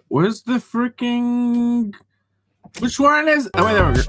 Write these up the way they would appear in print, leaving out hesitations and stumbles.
Where's the freaking... Which one is... Oh, wait, there we go.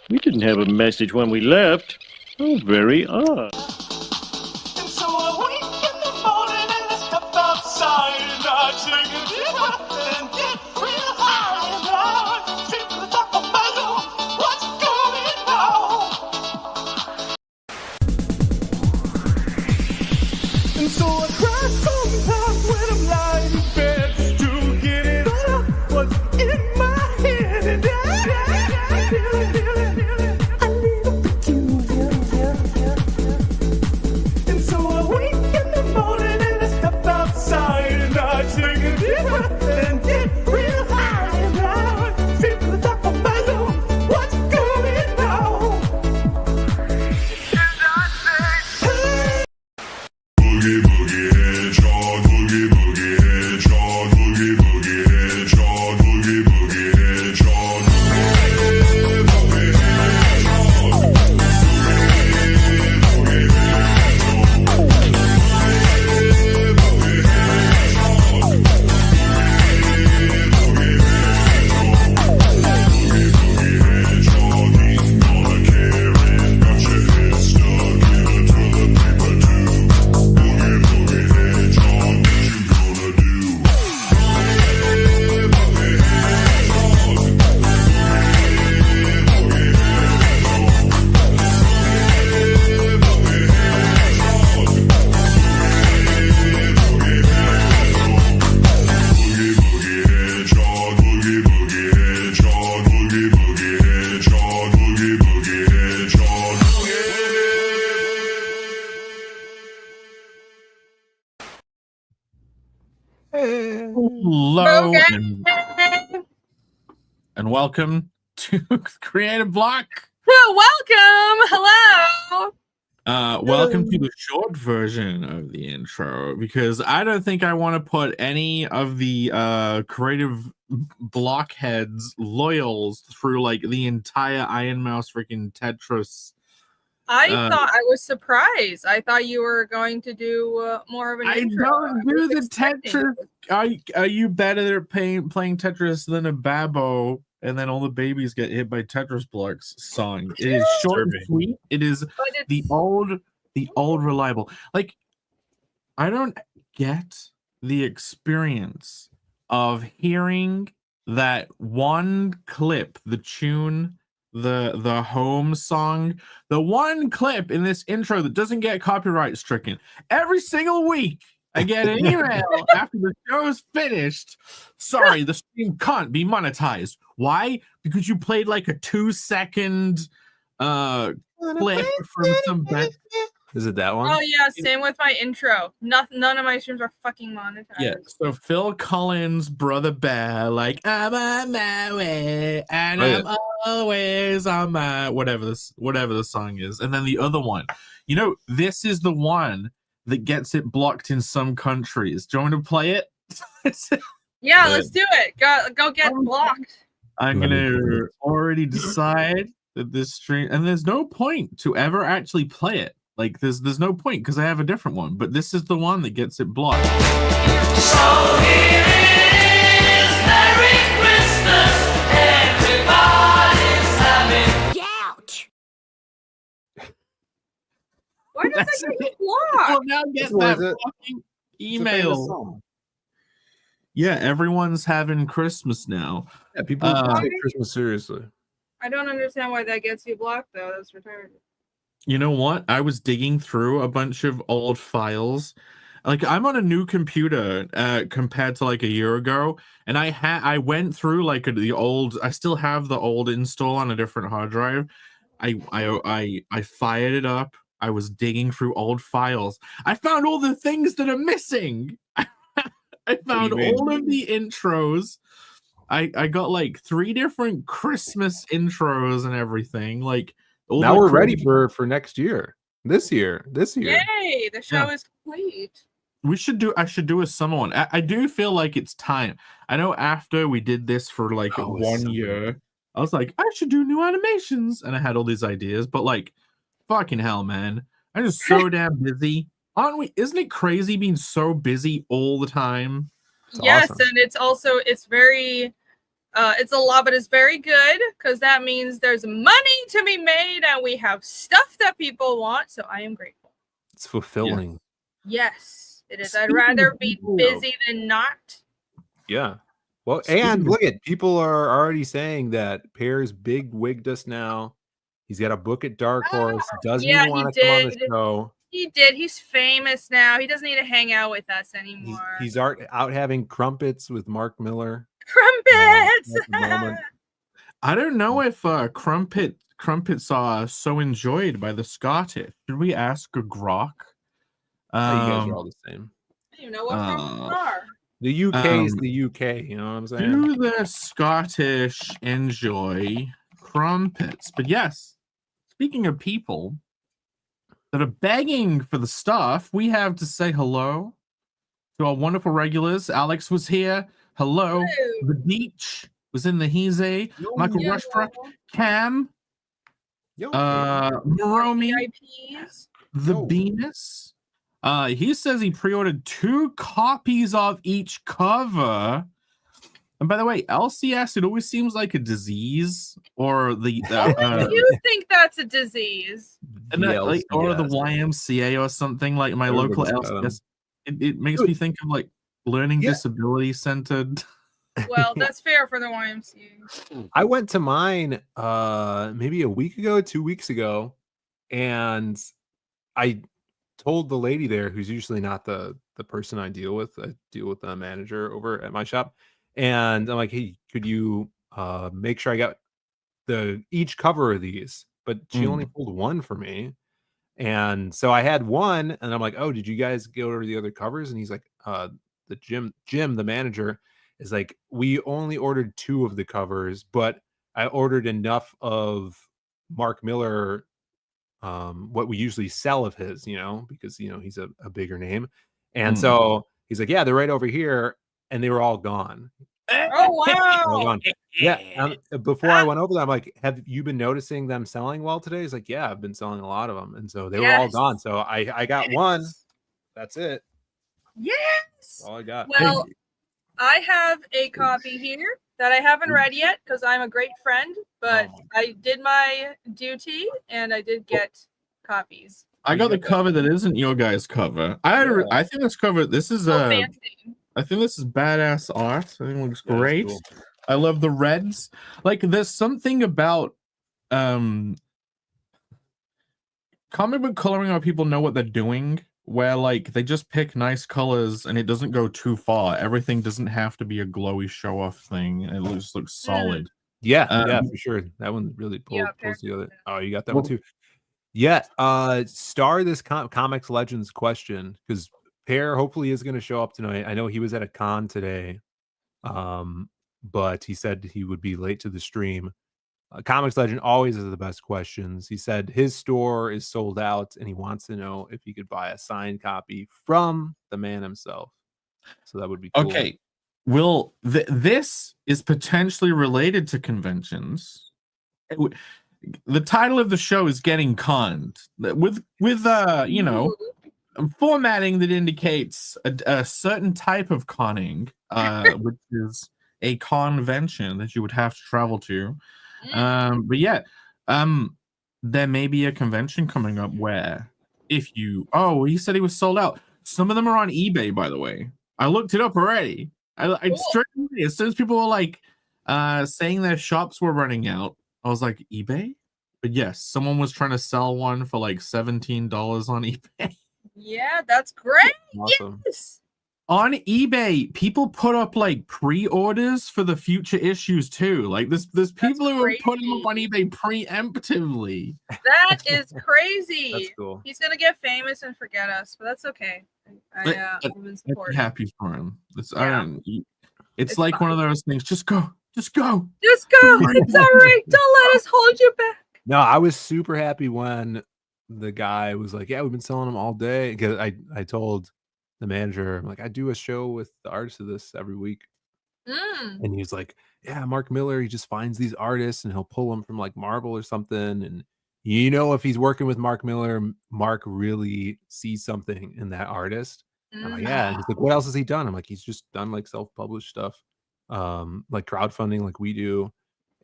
We didn't have a message when we left. Oh, very odd. And so I wake in the morning and I step outside and I take a deep breath and get real high and I sit to the top of my lungs. What's going on? And so I cry sometimes when I'm lying in bed to get it out of what's in my head and I feel it. Hello and welcome to Creative Block. Welcome. Hello. Welcome to the short version of the intro because I don't think I want to put any of the creative blockheads loyals through like the entire Iron Mouse freaking Tetris. I thought I was surprised. I thought you were going to do more of an intro. Don't do the Tetris. Are you better at playing Tetris than a Babbo? And then all the babies get hit by Tetris blocks song. It is short and sweet. It is the old The old reliable. Like, I don't get the experience of hearing that one clip, the tune, the home song, the one clip in this intro that doesn't get copyright stricken. Every single week, I get an email after the show is finished. Sorry, the stream can't be monetized. Why? Because you played like a 2-second clip from some band. Is it that one? Oh yeah, same with my intro. None of my streams are fucking monetized. Yeah, so Phil Collins' Brother Bear, like I'm on my way and I'm always on my whatever the song is, and then the other one, this is the one that gets it blocked in some countries. Do you want me to play it? Yeah, let's do it. Go get blocked. I'm gonna already decide that this stream, and there's no point to ever actually play it. Like there's no point because I have a different one, but this is the one that gets it blocked. So here it is, Merry Christmas, everybody's having ouch. Why does that get blocked? Well, now get that fucking email. Yeah, everyone's having Christmas now. Yeah, people take Christmas seriously. I don't understand why that gets you blocked though. That's retarded. You know what? I was digging through a bunch of old files. Like I'm on a new computer compared to like a year ago, and I went through like the old. I still have the old install on a different hard drive. I fired it up. I was digging through old files. I found all the things that are missing. I found all of the intros. I got like 3 different Christmas intros and everything. Like. Now we're ready for next year. This year. Yay! The show is complete. I should do a summer one. I do feel like it's time. I know after we did this for like 1 year, I was like, I should do new animations, and I had all these ideas. But like, fucking hell, man, I'm just so damn busy. Aren't we? Isn't it crazy being so busy all the time? Yes, awesome. And it's very. It's a lot, but it's very good because that means there's money to be made and we have stuff that people want. So I am grateful. It's fulfilling. Yes, it is. I'd rather be busy than not. Yeah. Well, and look at people are already saying that Pear's big wigged us now. He's got a book at Dark Horse. Doesn't even want to come on the show. He did. He's famous now. He doesn't need to hang out with us anymore. He's out having crumpets with Mark Miller. Crumpets. I don't know if crumpets are so enjoyed by the Scottish. Should we ask a Grok? You guys are all the same. I don't even know what crumpets are. The UK is the UK. You know what I'm saying? Do the Scottish enjoy crumpets? But yes, speaking of people that are begging for the stuff, we have to say hello to our wonderful regulars. Alex was here. Hello. The Beach was in the Hize. Michael Rushbrook. Cam. Maromi. The Venus. He says he pre-ordered 2 copies of each cover. And by the way, LCS, it always seems like a disease, or the you think that's a disease, and that, like, or the YMCA or something like my local LCS. It makes me think of like learning disability centered. Well, that's fair for the YMCA. I went to mine maybe a week ago, 2 weeks ago, and I told the lady there, who's usually not the person I deal with. I deal with the manager over at my shop, and I'm like, hey, could you make sure I got each cover of these? But she only pulled one for me. And so I had one, and I'm like, oh, did you guys go over the other covers? And he's like, the Jim, the manager, is like, we only ordered 2 of the covers, but I ordered enough of Mark Miller, what we usually sell of his, because, he's a bigger name. And so he's like, yeah, they're right over here. And they were all gone. Oh, wow. Yeah. Before I went over there, I'm like, have you been noticing them selling well today? He's like, yeah, I've been selling a lot of them. And so they were all gone. So I got one. That's it. Yes. That's all I got. Well, I have a copy here that I haven't read yet because I'm a great friend, but I did my duty and I did get copies I got the cover that isn't your guys' cover. I think this cover. This is fancy. I think this is badass art. I think it looks Yeah, that's great. cool. I love the reds. Like, there's something about comic book coloring where people know what they're doing, where like they just pick nice colors and it doesn't go too far. Everything doesn't have to be a glowy show off thing, and it just looks solid. Yeah, for sure. That one really pulls together. Oh, you got that one too. Yeah. Star this Comics Legends question, because Pear hopefully is going to show up tonight. I know he was at a con today, but he said he would be late to the stream. Comics Legend always has the best questions. He said his store is sold out and he wants to know if he could buy a signed copy from the man himself. So that would be cool. Okay. Well, this is potentially related to conventions. The title of the show is Getting Conned with you know, formatting that indicates a certain type of conning, which is a convention that you would have to travel to. But yeah, there may be a convention coming up where if you he said he was sold out. Some of them are on eBay, by the way. I looked it up already. Straight away, as soon as people were like saying their shops were running out, I was like, eBay? But yes, someone was trying to sell one for like $17 on eBay. Yeah, that's great. Awesome. Yes. On eBay, people put up like pre-orders for the future issues too. Like there's people who are putting them up on eBay preemptively. That is crazy. That's cool. He's gonna get famous and forget us, but that's okay. I'm in support. I'm happy for him. It's It's like fine. one of those things. Just go. Just go. It's all right. Don't let us hold you back. No, I was super happy when the guy was like, "Yeah, we've been selling them all day." Because I told the manager, I'm like, "I do a show with the artists of this every week," and he's like, "Yeah, Mark Miller. He just finds these artists and he'll pull them from like Marvel or something." And you know, if he's working with Mark Miller, Mark really sees something in that artist. I'm like, "Yeah." And he's like, "What else has he done?" I'm like, "He's just done like self-published stuff, like crowdfunding, like we do."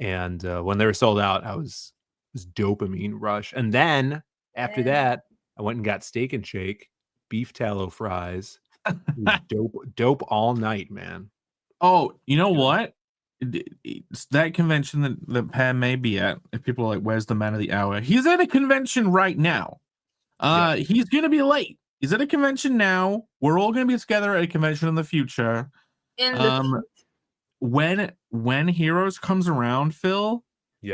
And when they were sold out, I was this dopamine rush. And then after that, I went and got Steak and Shake, beef tallow fries. Dope all night, man. Oh, you know what? It's that convention that Pam may be at. If people are like, "Where's the man of the hour?" He's at a convention right now. He's gonna be late. He's at a convention now. We're all gonna be together at a convention in the future. When Heroes comes around, Phil,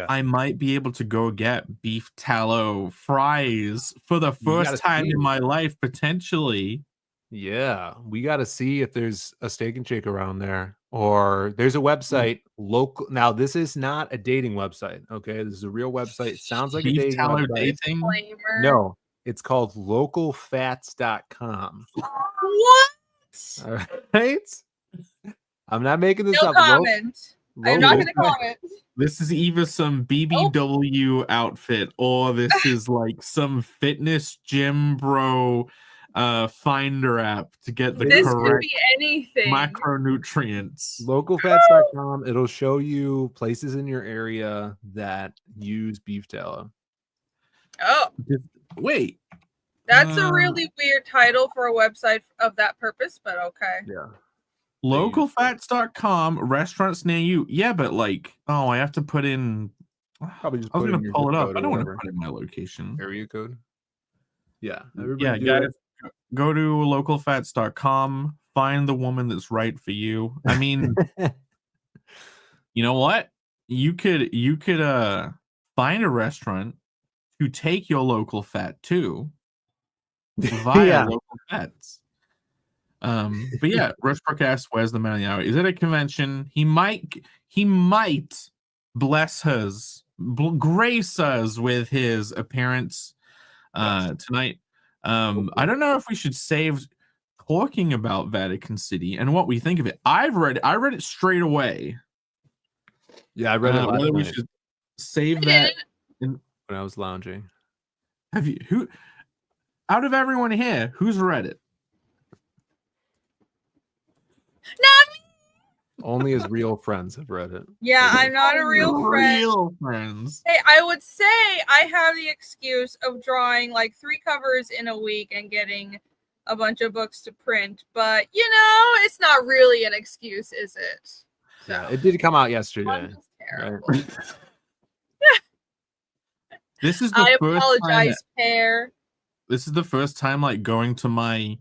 I might be able to go get beef tallow fries for the first time in my life, potentially. Yeah, we got to see if there's a Steak and Shake around there, or there's a website local. Now, this is not a dating website. Okay, this is a real website. It sounds like beef a dating tallow website. dating. No, it's called localfats.com. What? All right. I'm not making this up. Comment. I'm not going to comment. This is either some BBW outfit or this is like some fitness gym bro finder app to get the this correct could be anything. macronutrients. Localfats.com. It'll show you places in your area that use beef tallow. Oh, wait. That's a really weird title for a website of that purpose, but okay. Yeah. Localfats.com, restaurants near you. Yeah, but like, I have to put in. Probably just I was going to pull it up. I don't want to whatever. put in my location. Area code. Yeah. Yeah, guys, go to localfats.com. Find the woman that's right for you. I mean, you know what? You could find a restaurant to take your local fat to via local fats. But yeah, Rushbrook asks, "Where's the man of the hour?" Is it a convention? He might bless us, grace us with his appearance tonight. I don't know if we should save talking about Vatican City and what we think of it. I read it straight away. Yeah, I read it. Whether we should save that when I was lounging. Have you? Who out of everyone here, who's read it? Only his real friends have read it. Yeah, I'm not a real friend. Real friends. Hey, I would say I have the excuse of drawing like 3 covers in a week and getting a bunch of books to print, but you know, it's not really an excuse, is it? So, Yeah, it did come out I'm yesterday. just terrible. Right? This is the I first time. apologize, Pear. This is the first time like going to my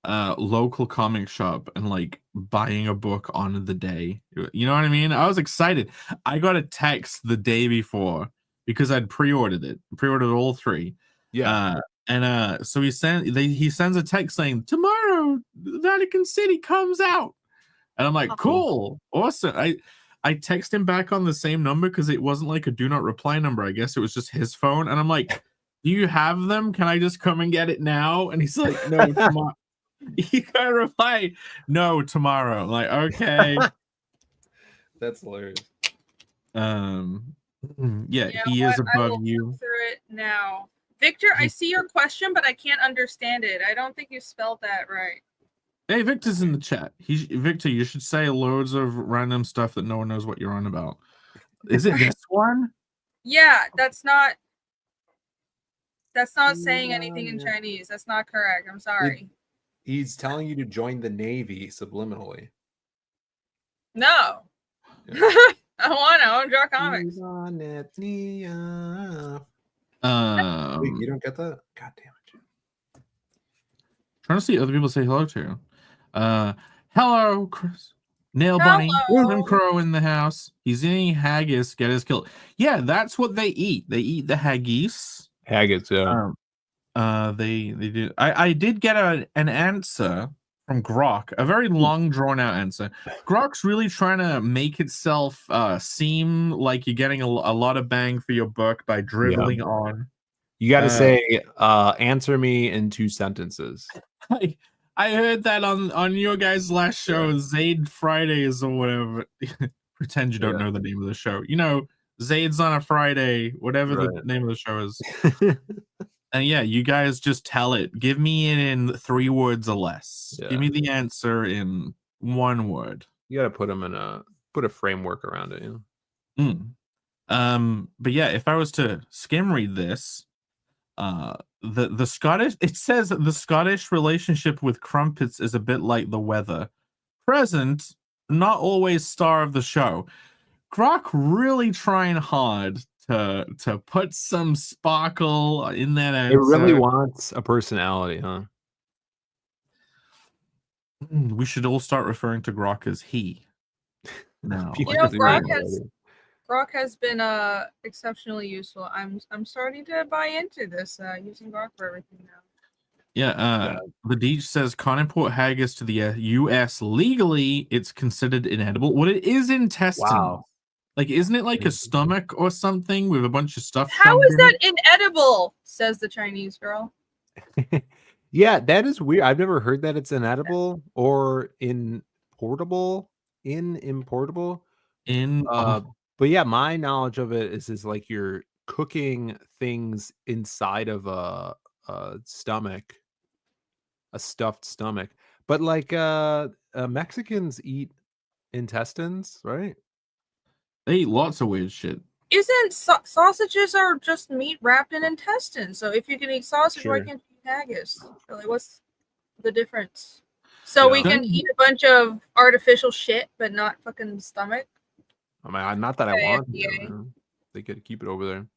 local comic shop and like buying a book on the day. You know what I mean? I was excited. I got a text the day before because I'd pre-ordered all 3. Yeah. So he sends a text saying tomorrow Vatican City comes out. And I'm like, cool, awesome. I text him back on the same number because it wasn't like a do not reply number. I guess it was just his phone. And I'm like, do you have them? Can I just come and get it now? And he's like, no, tomorrow. He got a reply, no, tomorrow. I'm like, okay. That's hilarious. Yeah, he is above you. Through it now. Victor, I see your question, but I can't understand it. I don't think you spelled that right. Hey, Victor's in the chat. Victor, you should say loads of random stuff that no one knows what you're on about. Is it this one? Yeah, that's not saying anything in Chinese. That's not correct. I'm sorry. He's telling you to join the Navy subliminally. No. Yeah. I want to draw comics. Wait, you don't get that? God damn it. Trying to see other people say hello to. Hello, Chris. Nail Bunny. Reuben Crow in the house. He's eating haggis. Get us killed. Yeah, that's what they eat. They eat the haggis. Haggis, yeah. They do. I did get an answer from Grok, a very long drawn out answer. Grok's really trying to make itself seem like you're getting a lot of bang for your buck by dribbling on. You got to say, answer me in 2 sentences. I heard that on your guys' last show, Zaid Fridays or whatever. Pretend you don't know the name of the show. You know, Zaid's on a Friday, whatever the name of the show is. And yeah, you guys just tell it. Give me it in 3 words or less. Yeah. Give me the answer in 1 word. You got to put them in a framework around it. You know? But yeah, if I was to skim read this, the Scottish, it says the Scottish relationship with crumpets is a bit like the weather. Present, not always star of the show. Grok really trying hard to put some sparkle in that answer. It really wants a personality, huh? We should all start referring to Grok as he. No, you know, Grok has been exceptionally useful. I'm starting to buy into this using Grok for everything now. Yeah, the Deej says can't import haggis to the U.S. legally. It's considered inedible. Well, it is intestines. Wow. Like, isn't it like a stomach or something with a bunch of stuff? How is that inedible? Says the Chinese girl. Yeah, that is weird. I've never heard that it's inedible or importable. But yeah, my knowledge of it is like you're cooking things inside of a stomach, a stuffed stomach. But like Mexicans eat intestines, right? They eat lots of weird shit. Isn't sausages are just meat wrapped in intestines? So if you can eat sausage, why can't you eat haggis? Really, what's the difference? So we can eat a bunch of artificial shit, but not fucking stomach. I mean, not that I want to. They could keep it over there.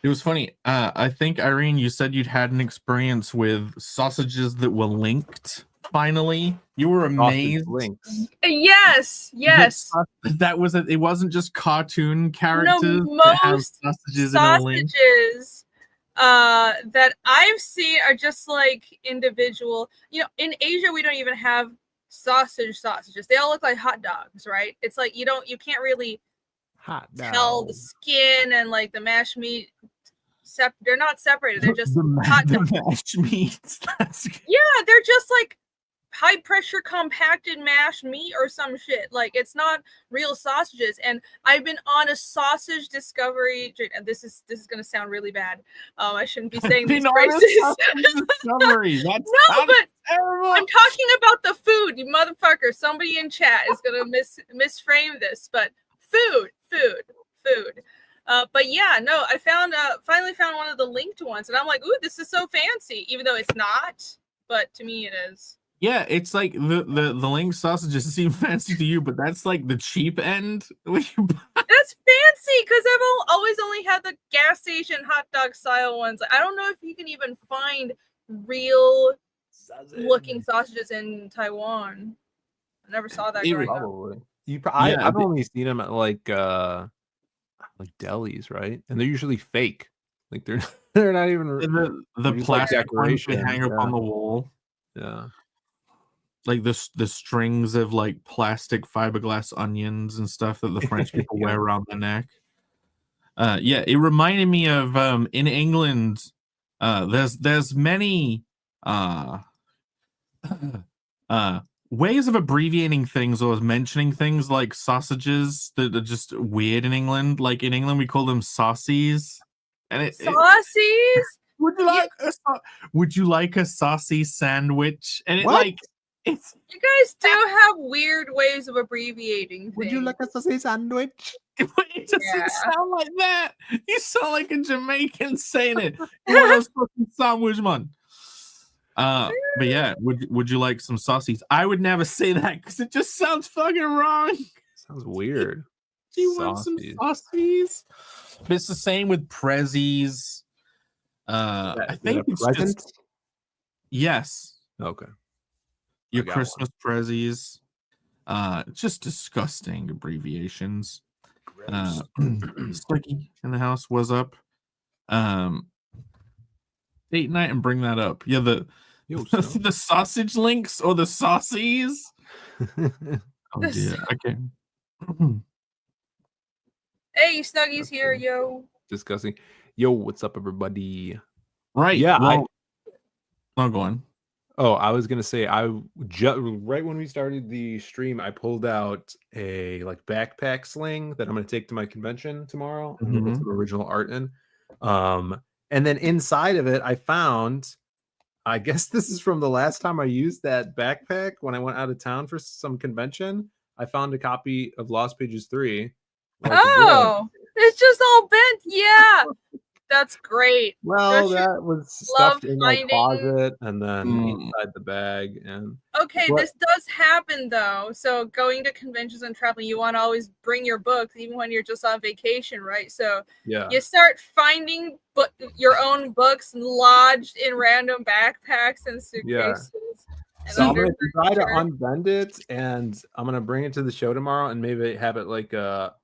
It was funny. I think, Irene, you said you'd had an experience with sausages that were linked. Finally, you were amazed. Yes. That was it. wasn't just cartoon characters. No, most sausages that I've seen are just like individual. You know, in Asia we don't even have sausages. They all look like hot dogs, right? It's like you can't really tell the skin and like the mashed meat. They're not separated. They're just hot dogs. Mashed meats. Yeah, they're just like high pressure compacted mashed meat or some shit. Like it's not real sausages. And I've been on a sausage discovery. And this is gonna sound really bad. I shouldn't be saying these phrases. Discovery. No, but terrible. I'm talking about the food, you motherfucker. Somebody in chat is gonna misframe this, but food. But yeah, no, I found finally found one of the linked ones, and I'm like, ooh, this is so fancy, even though it's not. But to me, it is. Yeah, it's like the link sausages seem fancy to you, but that's like the cheap end. When you buy. That's fancy because I've always only had the gas station hot dog style ones. I don't know if you can even find real looking sausages in Taiwan. I never saw that growing up. Probably. I've only seen them at like delis, right? And they're usually fake. Like they're not even the plastic ones they hang up on the wall. Yeah. Like the strings of like plastic fiberglass onions and stuff that the French people wear around the neck. Yeah, it reminded me of in England. There's many ways of abbreviating things or mentioning things like sausages that are just weird in England. Like in England, we call them saucies. And saucies. Would you like a saucy sandwich? And it like. You guys do have weird ways of abbreviating things. Would you like a sausage sandwich? It doesn't sound like that. You sound like a Jamaican saying it. You want a fucking sandwich, man. But yeah, would you like some saucies? I would never say that because it just sounds fucking wrong. Sounds weird. Do you want some saucies? But it's the same with prezzies. I think it's just yes. Okay. Your Christmas prezzies. Just disgusting abbreviations. Slicky in the house was up. Date night and bring that up. Yeah, the sausage links or the saucies. Oh dear. Okay. Hey, Snuggy's here, yo. Disgusting. Yo, what's up, everybody? Right. Yeah. I'll go on. Oh, I was gonna say right when we started the stream, I pulled out a like backpack sling that I'm gonna take to my convention tomorrow and put some original art in. And then inside of it, I found, I guess this is from the last time I used that backpack when I went out of town for some convention. I found a copy of Lost Pages 3. Oh, it's just all bent. Yeah. That's great. Well, that was stuffed in my closet and then inside the bag. And this does happen though. So going to conventions and traveling, you want to always bring your books, even when you're just on vacation, right? So you start finding your own books lodged in random backpacks and suitcases. Yeah. So I'm gonna try to unbend it, and I'm gonna bring it to the show tomorrow, and maybe have it like a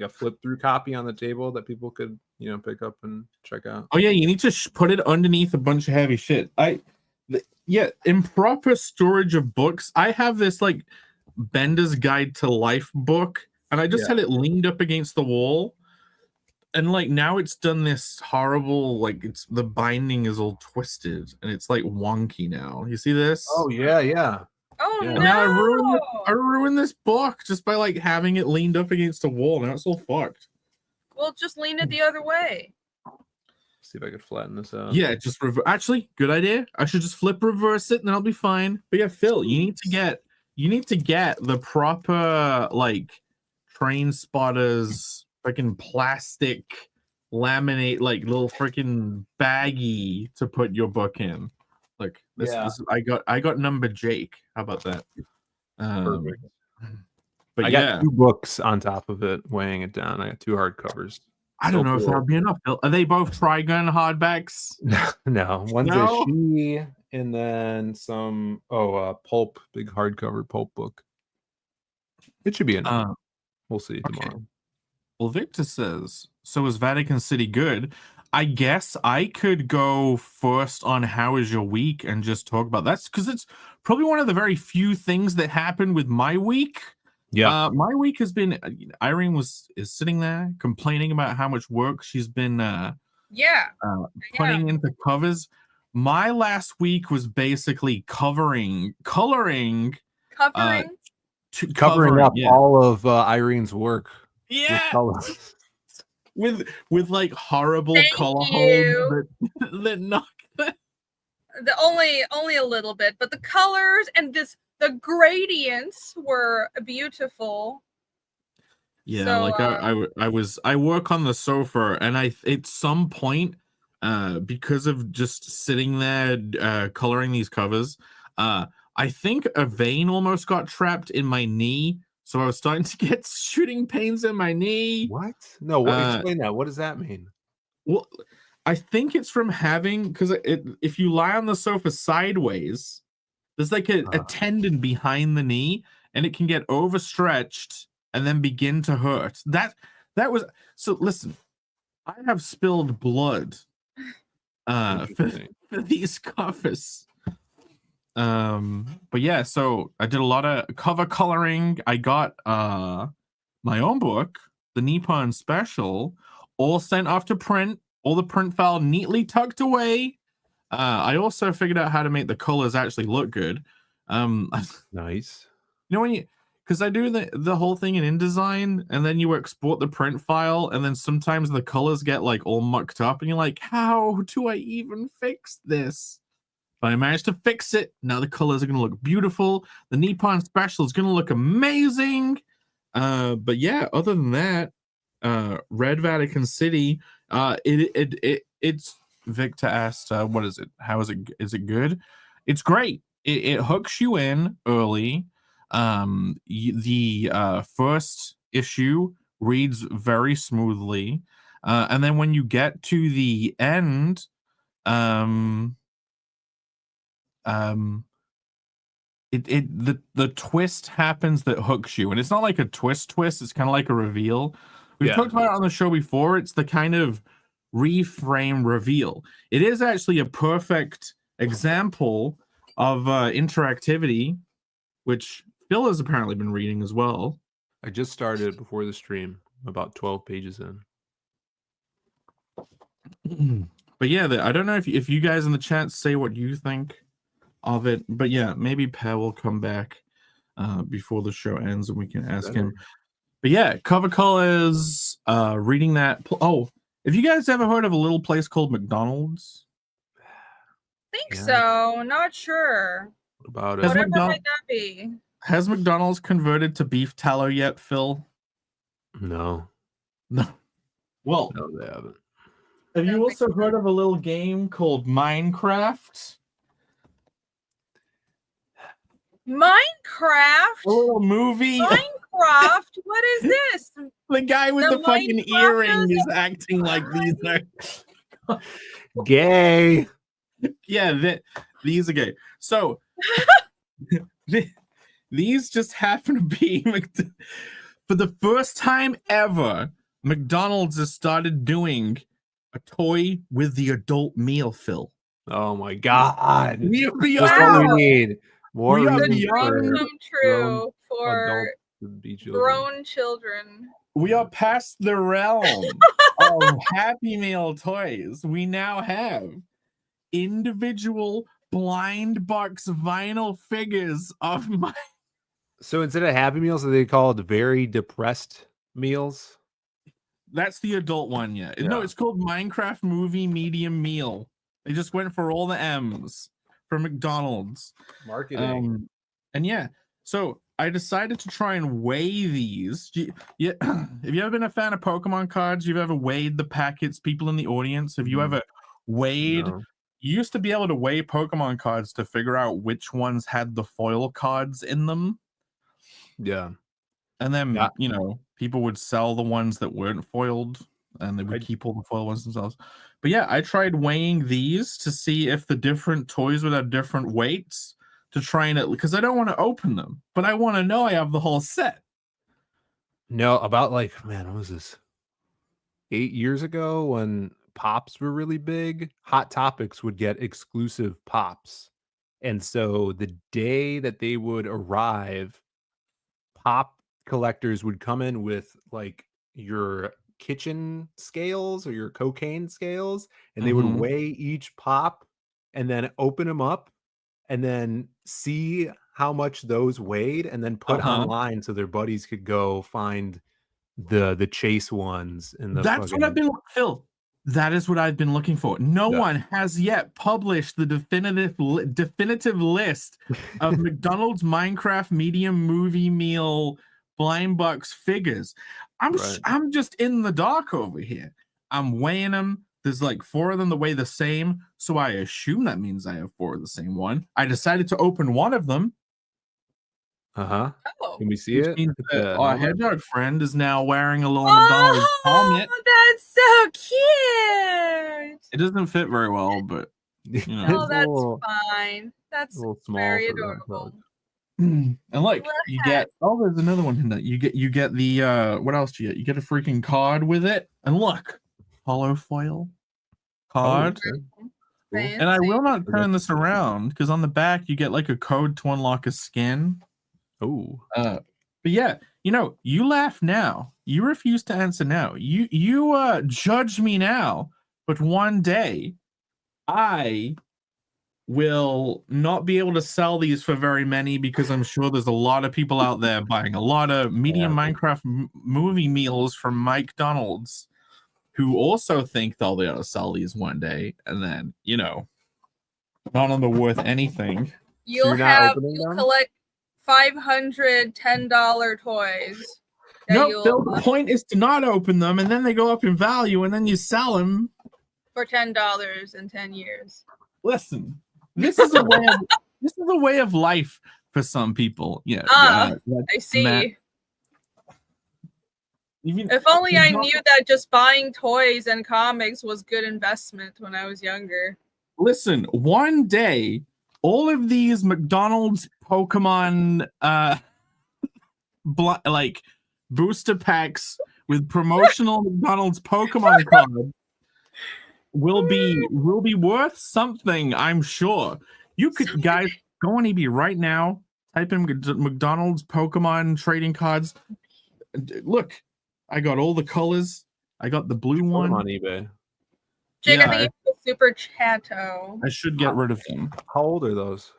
flip through copy on the table that people could pick up and check out. Oh yeah, you need to put it underneath a bunch of heavy shit. Improper storage of books. I have this like Bender's Guide to Life book, and I just had it leaned up against the wall, and like now it's done this horrible, like it's the binding is all twisted and it's like wonky now. You see this? Oh yeah. Oh no! Now I ruined this book just by like having it leaned up against a wall. Now it's all fucked. Well, just lean it the other way. See if I could flatten this out. Yeah, just actually, good idea. I should just reverse it, and then I'll be fine. But yeah, Phil, you need to get the proper like Train Spotters fucking plastic laminate like little freaking baggie to put your book in. Like this, I got number Jake. How about that? Perfect. But I got 2 books on top of it, weighing it down. I got 2 hardcovers. I don't know if that'll be enough. Are they both Trigun hardbacks? No, one's a she, and then some pulp, big hardcover pulp book. It should be enough. We'll see tomorrow. Well, Victor says, so is Vatican City good? I guess I could go first on how is your week and just talk about that, because it's probably one of the very few things that happened with my week. Yeah, my week has been. Irene is sitting there complaining about how much work she's been putting into covers. My last week was basically coloring up all of Irene's work. Yeah, with like horrible color holes that knock. only a little bit, but the colors and the gradients were beautiful. Yeah, So, like I work on the sofa, and at some point, because of just sitting there coloring these covers, I think a vein almost got trapped in my knee, so I was starting to get shooting pains in my knee. What? No, what, Uh, explain that. What does that mean? well, I think it's from having, because if you lie on the sofa sideways, there's like a tendon behind the knee, and it can get overstretched and then begin to hurt. That was so. Listen, I have spilled blood for these covers. But yeah, so I did a lot of cover coloring. I got my own book, the Nippon Special, all sent off to print, all the print file neatly tucked away. I also figured out how to make the colors actually look good. Nice. You know, when you, because I do the whole thing in InDesign, and then you export the print file, and then sometimes the colors get like all mucked up, and you're like, how do I even fix this? But I managed to fix it. Now the colors are going to look beautiful. The Nippon Special is going to look amazing. But yeah, other than that, Red Vatican City, it's Victor asked, what is it? How is it? Is it good? It's great. It hooks you in early. The first issue reads very smoothly, and then when you get to the end, the twist happens that hooks you, and it's not like a twist. It's kind of like a reveal. We've talked about it on the show before. It's the kind of reframe reveal. It is actually a perfect example of interactivity, which Phil has apparently been reading as well. I just started before the stream, about 12 pages in. But yeah, I don't know if you guys in the chat say what you think of it. But yeah, maybe Per will come back before the show ends, and we can ask him. But yeah, cover colors, reading that. Oh, have you guys ever heard of a little place called McDonald's? Think so. Not sure. What about it? Whatever might that be? Has McDonald's converted to beef tallow yet, Phil? No. Well, no, they haven't. Have you also heard of a little game called Minecraft? Minecraft? A little movie? Minecraft? What is this? The guy with the fucking earring is acting like these are gay. Yeah, these are gay. So these just happen to be for the first time ever, McDonald's has started doing a toy with the adult meal, Phil. Oh my god. We are beyond, just what we need. More we are beyond come true for grown children. We are past the realm of Happy Meal toys. We now have individual blind box vinyl figures of my. So instead of Happy Meals, are they called Very Depressed Meals? That's the adult one, yeah. No, it's called Minecraft Movie Medium Meal. They just went for all the M's for McDonald's. Marketing. And yeah, so I decided to try and weigh these. Yeah, have you ever been a fan of Pokemon cards? You've ever weighed the packets? People in the audience, have you ever weighed? No. You used to be able to weigh Pokemon cards to figure out which ones had the foil cards in them. Yeah. And then, you know, people would sell the ones that weren't foiled, and they would keep all the foil ones themselves. But yeah, I tried weighing these to see if the different toys would have different weights to try and, because I don't want to open them, but I want to know I have the whole set. No, about like, man, what was this? 8 years ago when Pops were really big, Hot Topics would get exclusive Pops. And so the day that they would arrive, Pop collectors would come in with like your kitchen scales or your cocaine scales, and they would weigh each Pop and then open them up and then see how much those weighed and then put online so their buddies could go find the chase ones. And that's what I've been, Phil. That is what I've been looking for. No Yeah. one has yet published the definitive list of McDonald's Minecraft medium movie meal blind box figures. Right. I'm just in the dark over here. I'm weighing them. There's like 4 of them that weigh the same, so I assume that means I have 4 of the same one. I decided to open one of them, Uh-huh. Oh. Can we see which it? means With that the our helmet? hedgehog friend is now wearing a little McDonald's helmet. That's so cute. It doesn't fit very well, but you know. Oh, It's a that's little, fine. That's little small very for the adorable. hedgehog. And like What you a get there's another one in that you get the what else do you get? You get a freaking card with it, and look, hollow foil card. Oh, okay. Cool. And I will not Okay. turn this around because on the back you get like a code to unlock a skin. Oh. But yeah, you laugh now. You refuse to answer now. You judge me now, but one day I will not be able to sell these for very many because I'm sure there's a lot of people out there buying a lot of medium Minecraft movie meals from Mike Donald's who also think they'll be able to sell these one day, and then none of them are worth anything. You'll collect $510 toys. No, the point is to not open them, and then they go up in value, and then you sell them for $10 in 10 years. Listen, this is a way of life for some people. Yeah. I see. Matt, if only I knew that just buying toys and comics was good investment when I was younger. Listen, one day, all of these McDonald's Pokemon like booster packs with promotional McDonald's Pokemon cards will be worth something, I'm sure. You could guys go on eBay right now, type in McDonald's Pokemon trading cards. Look, I got all the colors. I got the blue one on eBay. Jake, I think you Super Chatto. I should get rid of them. How old are those?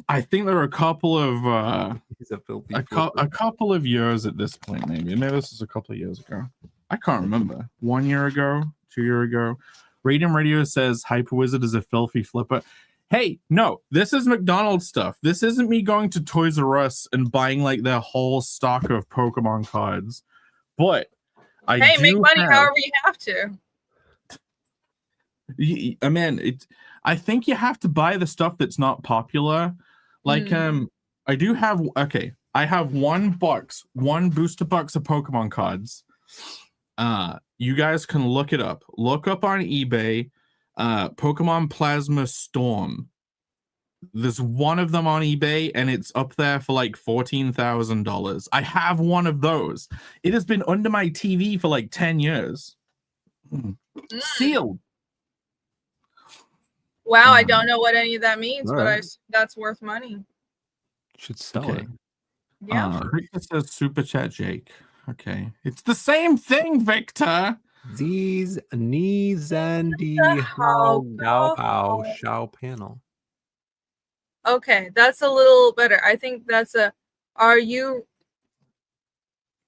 I think there are a couple of He's a filthy a couple of years at this point, maybe this is a couple of years ago. I can't remember. 1 year ago, 2 years ago. Radium Radio says Hyper Wizard is a filthy flipper. Hey, no, this is McDonald's stuff. This isn't me going to Toys R Us and buying like their whole stock of Pokemon cards. But I make money however you have to. I think you have to buy the stuff that's not popular. Like I have one booster box of Pokemon cards. You guys can look it up. Look up on eBay, Pokemon Plasma Storm. There's one of them on eBay, and it's up there for like $14,000. I have one of those. It has been under my TV for like 10 years. Sealed. Wow, I don't know what any of that means, but right. that's worth money. Should sell it. Yeah. Victor says super chat Jake. Okay. It's the same thing, Victor. These knees and the how panel. Okay, that's a little better. I think that's are you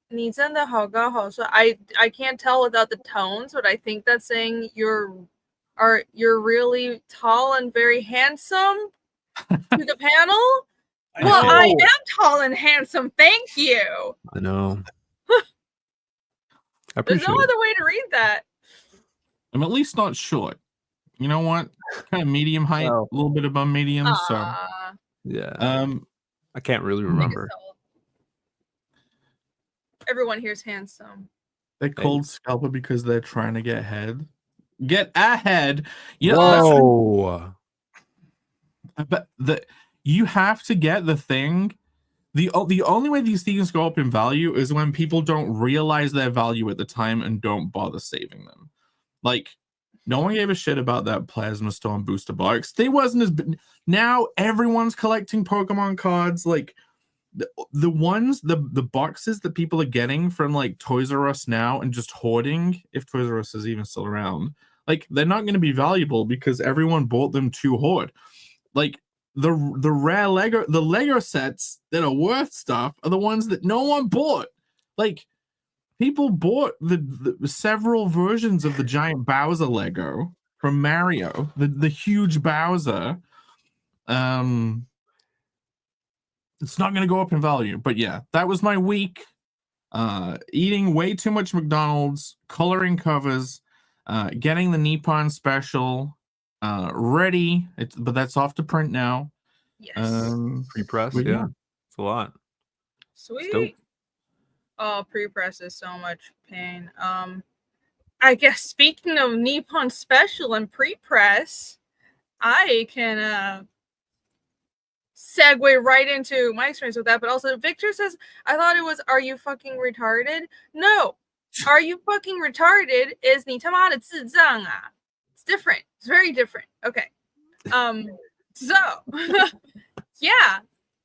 你真的好高好帅. I can't tell without the tones, but I think that's saying you're really tall and very handsome to the panel. Well, I am tall and handsome. Thank you. I know. There's no other way to read that. I'm at least not short. You know what? Kind of medium height, a little bit above medium. So yeah. I can't really remember. Everyone here's handsome. They called scalper because they're trying to get ahead. Get ahead. Whoa. But you have to get the thing. The only way these things go up in value is when people don't realize their value at the time and don't bother saving them. Like, no one gave a shit about that Plasma Storm booster box. They wasn't as big. Now everyone's collecting Pokemon cards. Like the ones, the boxes that people are getting from like Toys R Us now and just hoarding, if Toys R Us is even still around, like they're not going to be valuable because everyone bought them to hoard. Like the rare Lego sets that are worth stuff are the ones that no one bought. Like people bought the several versions of the giant Bowser Lego from Mario, the huge Bowser. It's not going to go up in value, but yeah, that was my week. Eating way too much McDonald's, coloring covers, getting the Nippon special ready. But that's off to print now. Yes. Pre-press, but yeah. It's a lot. It's dope. Sweet. Oh, pre-press is so much pain. I guess speaking of Nippon special and pre-press, I can segue right into my experience with that. But also, Victor says, I thought it was, are you fucking retarded? No. Are you fucking retarded is 你他妈的智障啊. It's different. It's very different. Okay. So, yeah,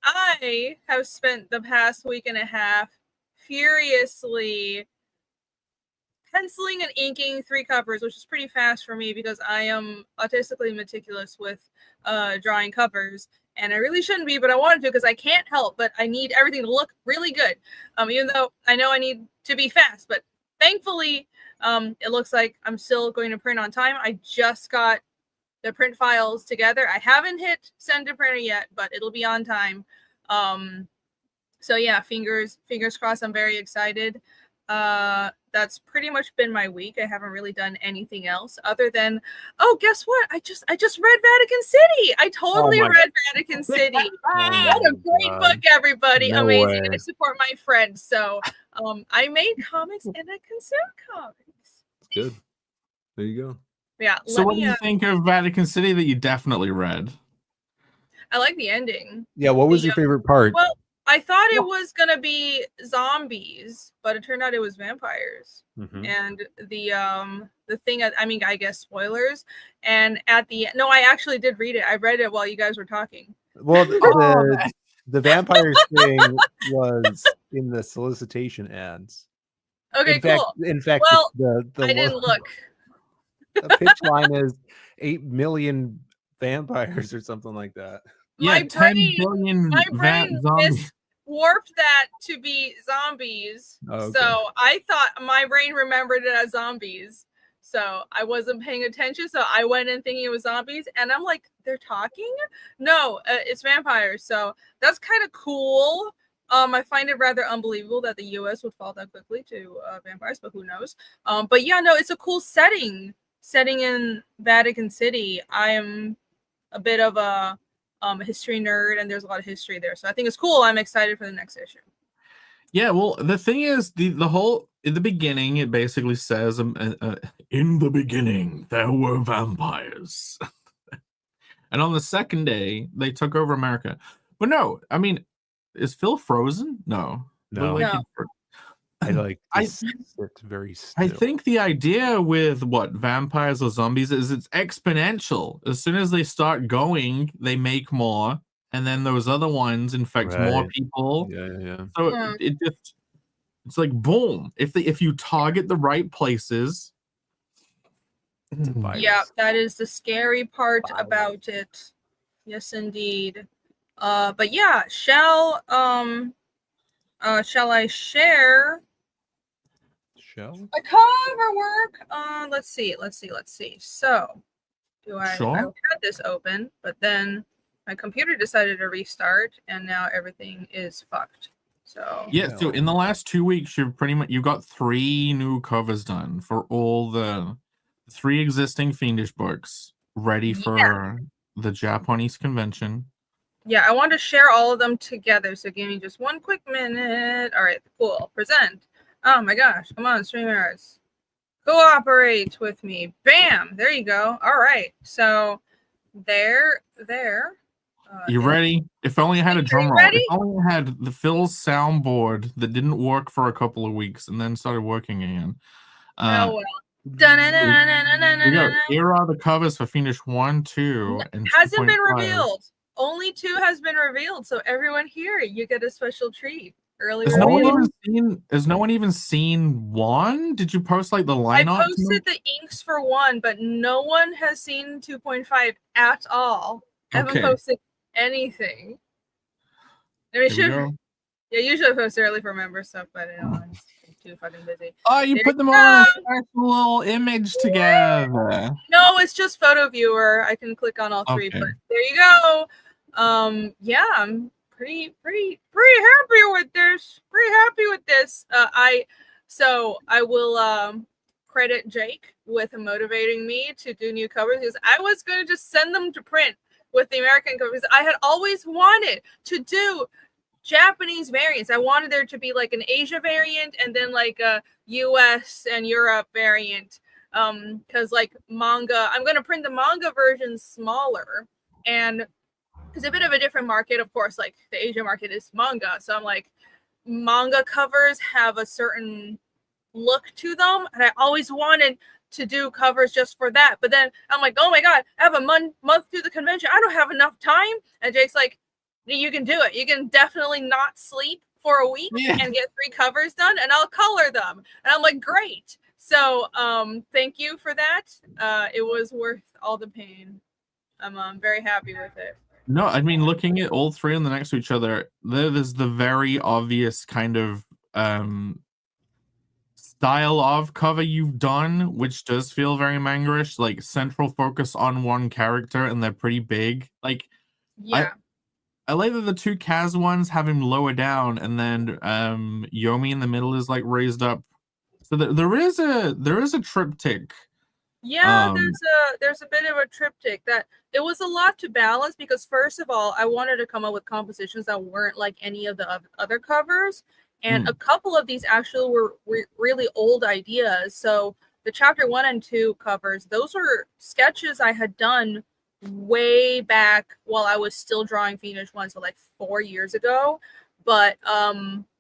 I have spent the past week and a half furiously penciling and inking 3 covers, which is pretty fast for me because I am autistically meticulous with drawing covers, and I really shouldn't be, but I wanted to because I can't help, but I need everything to look really good, even though I know I need to be fast. But thankfully, it looks like I'm still going to print on time. I just got the print files together. I haven't hit send to printer yet, but it'll be on time. So yeah, fingers crossed. I'm very excited. That's pretty much been my week. I haven't really done anything else other than, oh, guess what? I just read Vatican City. I totally read Vatican City. What a great book, everybody. No Amazing. way. I support my friends. So I made comics and I consume comics. Good. There you go. Yeah. So what do you think of Vatican City that you definitely read? I like the ending. Yeah, what was your favorite part? Well, I thought it was gonna be zombies, but it turned out it was vampires. Mhm. And the thing, I mean, I guess spoilers. And at the no, I actually did read it. I read it while you guys were talking. Well, the vampires thing was in the solicitation ads. Okay, cool. In fact, Well, the I didn't look. The pitch line is 8 million vampires or something like that. Yeah, My 10 brain- billion My brain zombies. warped that to be zombies. Oh, okay. So I thought my brain remembered it as zombies. So I wasn't paying attention. So I went in thinking it was zombies. And I'm like, they're talking? No, it's vampires. So that's kind of cool. I find it rather unbelievable that the US would fall that quickly to vampires, but who knows? But yeah, no, it's a cool setting in Vatican City. I am a bit of a history nerd, and there's a lot of history there, so I think it's cool. I'm excited for the next issue. Yeah, well, the thing is, the whole in the beginning, it basically says, in the beginning there were vampires, and on the second day they took over America. But no, I mean, is Phil frozen? No, No. Like, No. I like I- to sit very still. I think the idea with vampires or zombies is it's exponential. As soon as they start going, they make more, and then those other ones infect more Right. people. Yeah. So Yeah. it's like boom. If you target the right places, It's a virus. Yeah, that is the scary part Wow. about it. Yes, indeed. But yeah, shall I share Shell? my cover work? Let's see. So, I Sure. had this open, but then my computer decided to restart, and now everything is fucked. So yeah. So in the last 2 weeks, you got 3 new covers done for all the 3 existing Fiendish books ready for the Japanese convention. yeah, I want to share all of them together. So give me just one quick minute. All right, cool. Present. Oh my gosh, come on, streamers. Cooperate with me. Bam! There you go. All right. So there. You ready? If only I had a Are drum you roll. ready? If only I had the Phil's soundboard that didn't work for a couple of weeks and then started working again. Oh well. Here we Dun-dun-dun-dun-dun-dun-dun-dun. go. Here are the covers for Fiendish 1, 2, and Hasn't been 2.5. revealed. Only 2 has been revealed. So everyone here, you get a special treat. Early Has no one reveal. even seen 1? Did you post like the I line art? posted the inks for 1, but no one has seen 2.5 at all. I haven't Okay. posted anything. I mean, Here we go. yeah, usually I post early for member stuff, but I don't know. too fucking busy. Oh, you There put them you all in a go. special little image together. No, it's just photo viewer. I can click on all three, Okay. but there you go. Yeah, I'm pretty happy with this. Pretty happy with this. I will credit Jake with motivating me to do new covers because I was going to just send them to print with the American covers. I had always wanted to do Japanese variants. I wanted there to be like an Asia variant and then like a US and Europe variant. Because like manga, I'm gonna print the manga version smaller, and it's a bit of a different market, of course. Like the Asia market is manga, so I'm like, manga covers have a certain look to them, and I always wanted to do covers just for that. But then I'm like, oh my god, I have a month through the convention. I don't have enough time. And Jake's like, you can do it. You can definitely not sleep for a week and get 3 covers done, and I'll color them. And I'm like, great. So thank you for that. It was worth all the pain. I'm very happy with it. No, I mean, looking at all three on the next to each other, there's the very obvious kind of style of cover you've done, which does feel very manga-ish, like central focus on one character, and they're pretty big. Like, Yeah. I like that the 2 Kaz ones have him lower down, and then Yomi in the middle is like raised up. So there is a triptych. Yeah, there's a bit of a triptych that it was a lot to balance because first of all, I wanted to come up with compositions that weren't like any of the other covers, and a couple of these actually were really old ideas. So the chapter 1 and 2 covers, those were sketches I had done way back while I was still drawing Fiendish 1, so like 4 years ago. But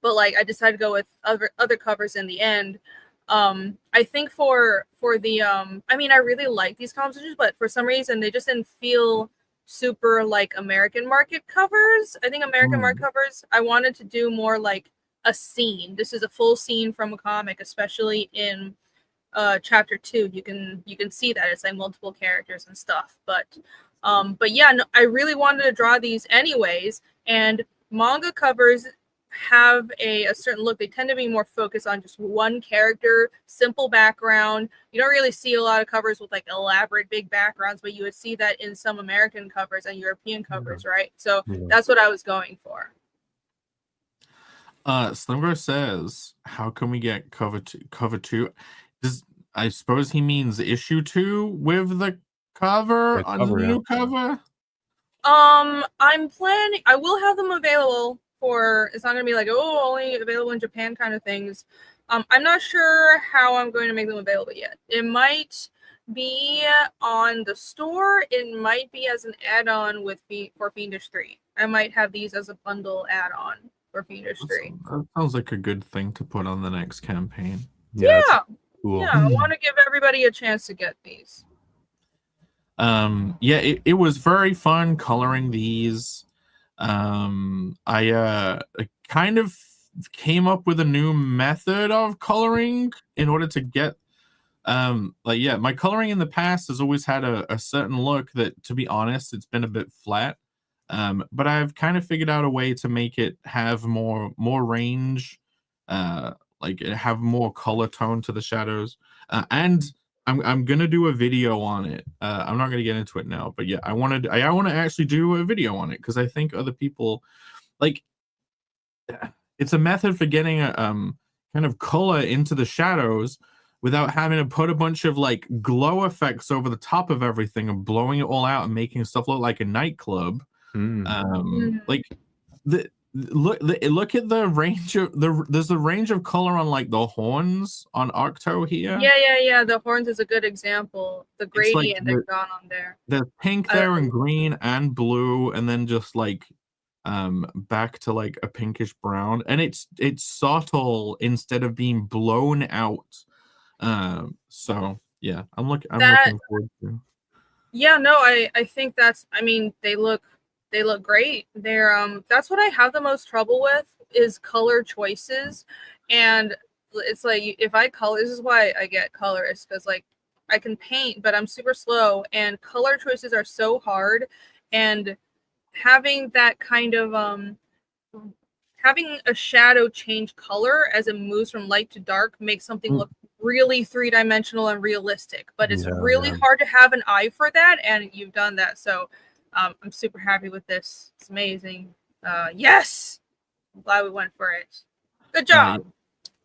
like I decided to go with other covers in the end. I think for the I mean, I really like these compositions, but for some reason they just didn't feel super like American market covers. I think American market covers, I wanted to do more like a scene. This is a full scene from a comic, especially in chapter 2. You can see that it's like multiple characters and stuff. But yeah, no, I really wanted to draw these anyways, and manga covers have a certain look. They tend to be more focused on just one character, simple background. You don't really see a lot of covers with like elaborate big backgrounds, but you would see that in some American covers and European covers, right? So that's what I was going for. Slimgo says, how can we get cover 2? I suppose he means issue 2 with the cover on the new cover? I'm planning, I will have them available for, it's not gonna be like, oh, only available in Japan kind of things. I'm not sure how I'm going to make them available yet. It might be on the store. It might be as an add-on for Fiendish 3. I might have these as a bundle add-on for Fiendish 3. That sounds like a good thing to put on the next campaign. Yeah. Cool. Yeah, I want to give everybody a chance to get these. Yeah, it was very fun coloring these. I kind of came up with a new method of coloring in order to get my coloring in the past has always had a certain look that, to be honest, it's been a bit flat. But I've kind of figured out a way to make it have more range, like have more color tone to the shadows, and I'm gonna do a video on it. I'm not gonna get into it now, but yeah, I want to actually do a video on it because I think other people like. It's a method for getting a kind of color into the shadows without having to put a bunch of like glow effects over the top of everything and blowing it all out and making stuff look like a nightclub. Like look at the range of there's the range of color on like the horns on Octo here. Yeah. The horns is a good example. The gradient that's gone on there. There's pink there and green and blue, and then just like back to like a pinkish brown, and it's subtle instead of being blown out. So yeah, I'm looking forward to. Yeah, no, I think that's, I mean, they look great. They're that's what I have the most trouble with is color choices. And it's like if I color, this is why I get colorists, because like I can paint, but I'm super slow, and color choices are so hard. And having that kind of having a shadow change color as it moves from light to dark makes something look really three-dimensional and realistic. But it's really hard to have an eye for that, and you've done that. So I'm super happy with this. It's amazing. Yes, I'm glad we went for it. Good job.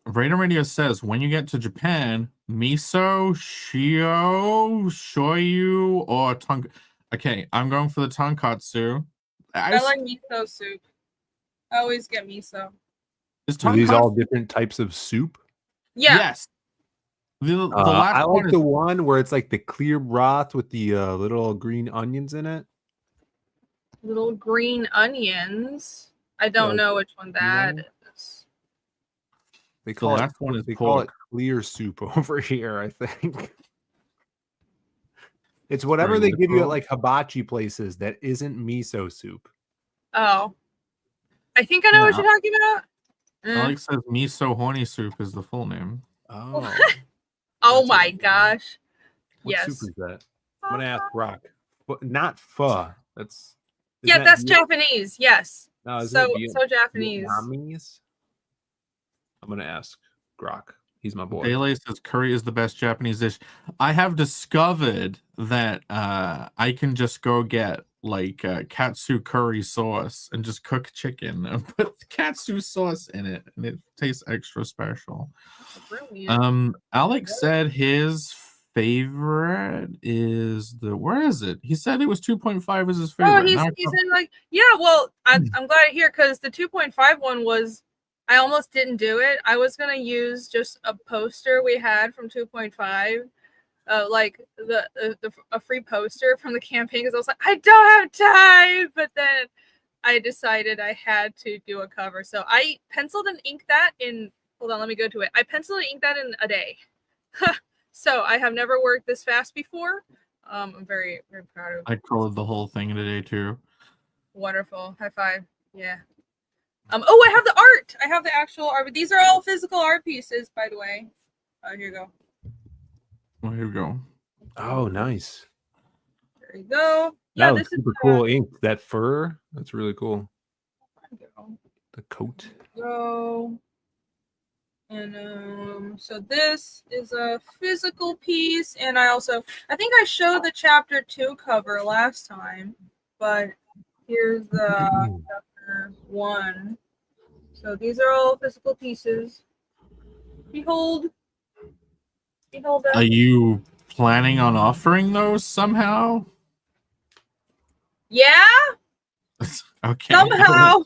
Radar Radio says when you get to Japan, miso, shio, shoyu, or tong. Okay, I'm going for the tonkatsu. I like miso soup. I always get miso. Are these all different types of soup? Yeah. Yes. The last I one like the one where it's like the clear broth with the little green onions in it. Little green onions. I don't know which one that is. They call the last one is they pork. call it clear soup over here, I think. It's whatever they give you at like hibachi places that isn't miso soup. Oh. I think I know what you're talking about. Alex says miso horny soup is the full name. Oh. Oh my gosh. What Yes. soup is that? I'm gonna ask Rock. Not pho. That's that's Japanese. Yes. No, so Japanese. Vietnamese? I'm gonna ask Grok. He's my boy. Bailey says curry is the best Japanese dish. I have discovered that I can just go get like katsu curry sauce and just cook chicken and put katsu sauce in it, and it tastes extra special. Brilliant. Alex said his favorite is where is it? He said it was 2.5 is his favorite. Oh, he's in like well, I'm glad to hear because the 2.5 one was I almost didn't do it. I was gonna use just a poster we had from 2.5, like a free poster from the campaign because I was like, I don't have time. But then I decided I had to do a cover, so I penciled and inked that in. Hold on, let me go to it. I penciled and inked that in a day. So I have never worked this fast before. I'm very, very proud of. I colored the whole thing in a day too. Wonderful. High five. Yeah. Oh, I have the art. I have the actual art. These are all physical art pieces, by the way. Here you go. Well, here we go. Oh, nice. There you go. Yeah, this is super cool ink. That fur, that's really cool. The coat. Go. And so this is a physical piece, and I think I showed the chapter 2 cover last time, but here's the chapter 1. So these are all physical pieces. Behold them. Are you planning on offering those somehow? Yeah. Okay. Somehow.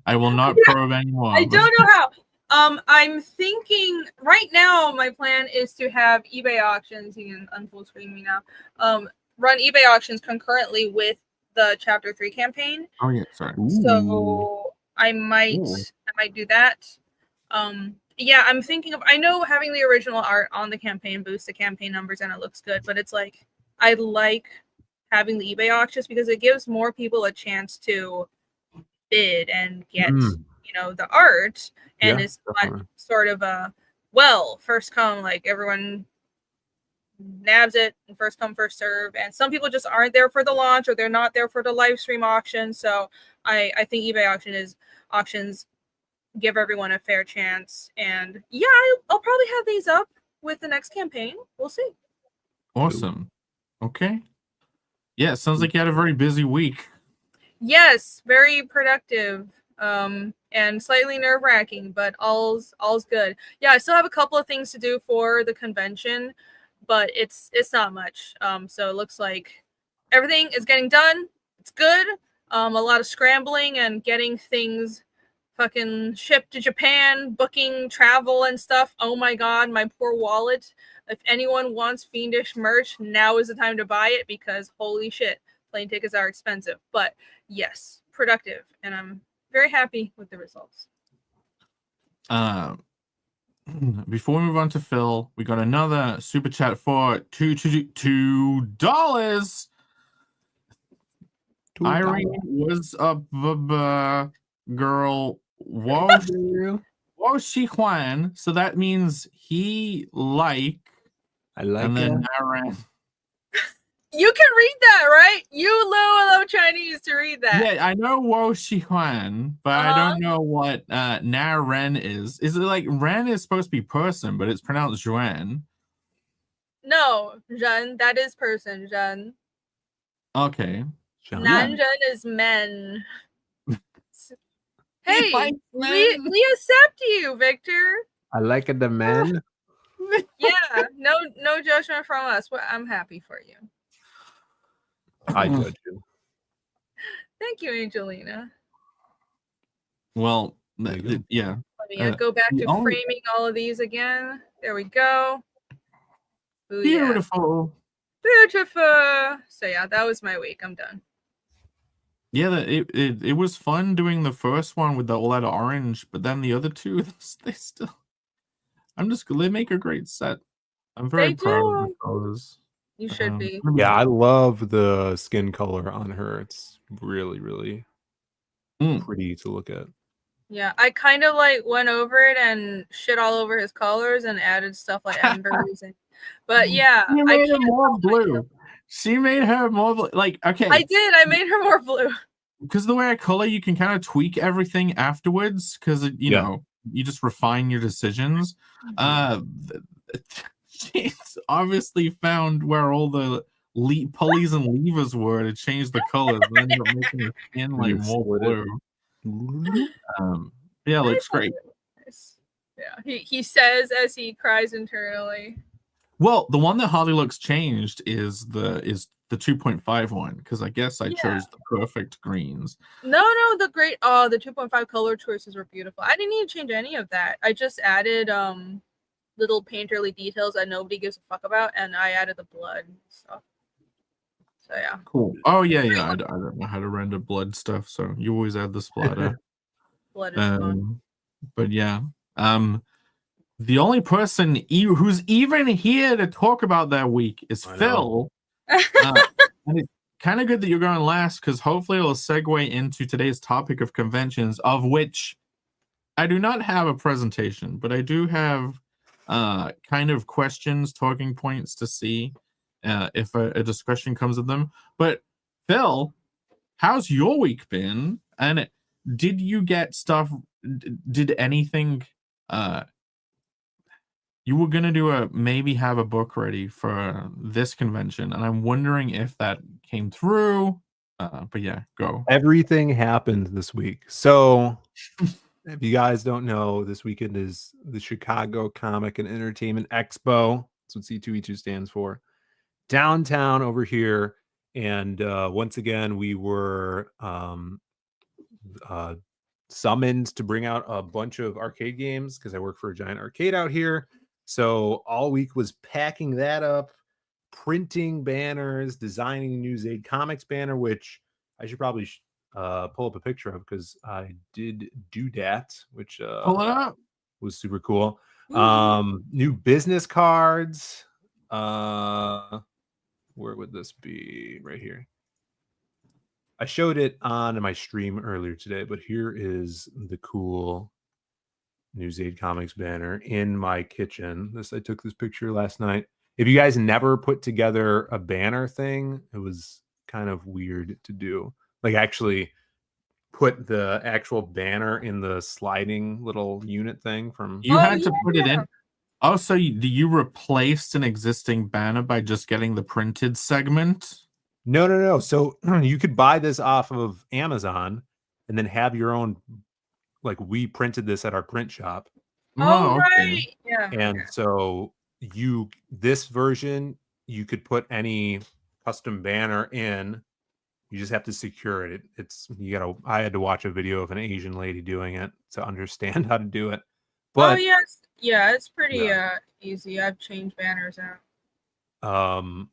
I will not probe anymore. I don't know how. I'm thinking right now my plan is to have eBay auctions. You can unfull screen me now. Run eBay auctions concurrently with the chapter 3 campaign. Oh yeah, sorry. So I might do that. Yeah, I'm thinking of. I know having the original art on the campaign boosts the campaign numbers and it looks good, but it's like I like having the eBay auctions because it gives more people a chance to bid and get the art, and it's not sort of a first come, like everyone nabs it and first come first serve, and some people just aren't there for the launch or they're not there for the live stream auction. So I think eBay auctions give everyone a fair chance, and yeah, I'll probably have these up with the next campaign. We'll see. Awesome. Okay. Yeah, it sounds like you had a very busy week. Yes, very productive. And slightly nerve-wracking, but all's good. Yeah, I still have a couple of things to do for the convention, but it's not much. So it looks like everything is getting done. It's good. A lot of scrambling and getting things fucking shipped to Japan, booking travel and stuff. Oh my god, my poor wallet. If anyone wants Fiendish merch, now is the time to buy it because holy shit, plane tickets are expensive. But yes, productive, and I'm very happy with the results. Before we move on to Phil, we got another super chat for $2. Irene was a girl. Whoa, she Juan. So that means he like. I like and then it. Aaron. You can read that, right? You love Chinese to read that. Yeah, I know Wo Shi Huan, but I don't know what Na Ren is. Is it like Ren is supposed to be person, but it's pronounced Yuan? No, Zhen, that is person, Zhen. Okay. Nanzhen is men. He Hey, likes we men. accept you, Victor. I like the men. Yeah, no judgment from us. Well, I'm happy for you. I judge you. Thank you, Angelina. Well, There you go. yeah. Let me go back the to only- framing all of these again. There we go. Ooh, Beautiful. Yeah. Beautiful. So yeah, that was my week. I'm done. Yeah, it was fun doing the first one with all that orange, but then the other two, they still. They make a great set. I'm very They proud of do. those. You should be. Yeah, I love the skin color on her. It's really, really pretty to look at. Yeah, I kind of like went over it and shit all over his colors and added stuff like embers and. But yeah, She made her more blue. She made her more blue. Like, okay. I did. I made her more blue. Because the way I color, you can kind of tweak everything afterwards. Because you know, you just refine your decisions. She's obviously found where all the pulleys and levers were to change the colors, and ended up making her skin like more blue. Yeah, it looks great. Yeah, he says as he cries internally. Well, the one that hardly looks changed is the 2.5 one, because I guess I chose the perfect greens. No, the 2.5 color choices were beautiful. I didn't need to change any of that. I just added little painterly details that nobody gives a fuck about, and I added the blood stuff. So yeah. Cool. Oh yeah. I don't know how to render blood stuff, so you always add the splatter. Blood is fun. But yeah. The only person who's even here to talk about that week is Phil. And it's kind of good that you're going last, because hopefully it'll segue into today's topic of conventions, of which I do not have a presentation, but I do have kind of questions, talking points to see if a discussion comes of them. But Phil, how's your week been? And did you get stuff? Did anything? You were gonna do maybe have a book ready for this convention, and I'm wondering if that came through. But yeah, go. Everything happened this week. So if you guys don't know, this weekend is the Chicago Comic and Entertainment Expo. That's what C2E2 stands for. Downtown over here. And once again, we were summoned to bring out a bunch of arcade games because I work for a giant arcade out here. So all week was packing that up, printing banners, designing News Aid Comics banner, which I should probably pull up a picture of, because I did do that, which pull it up. Was super cool. New business cards. Where would this be? Right here. I showed it on my stream earlier today, but here is the cool News Aid Comics banner in my kitchen. I took this picture last night. If you guys never put together a banner thing, it was kind of weird to do. Like, actually put the actual banner in the sliding little unit thing from. You had to put it in. Oh, so you replaced an existing banner by just getting the printed segment? No. So you could buy this off of Amazon and then have your own. Like, we printed this at our print shop. Oh, right. Yeah. And so this version, you could put any custom banner in. You just have to secure it. I had to watch a video of an Asian lady doing it to understand how to do it. But yes. Yeah, it's pretty easy. I've changed banners out.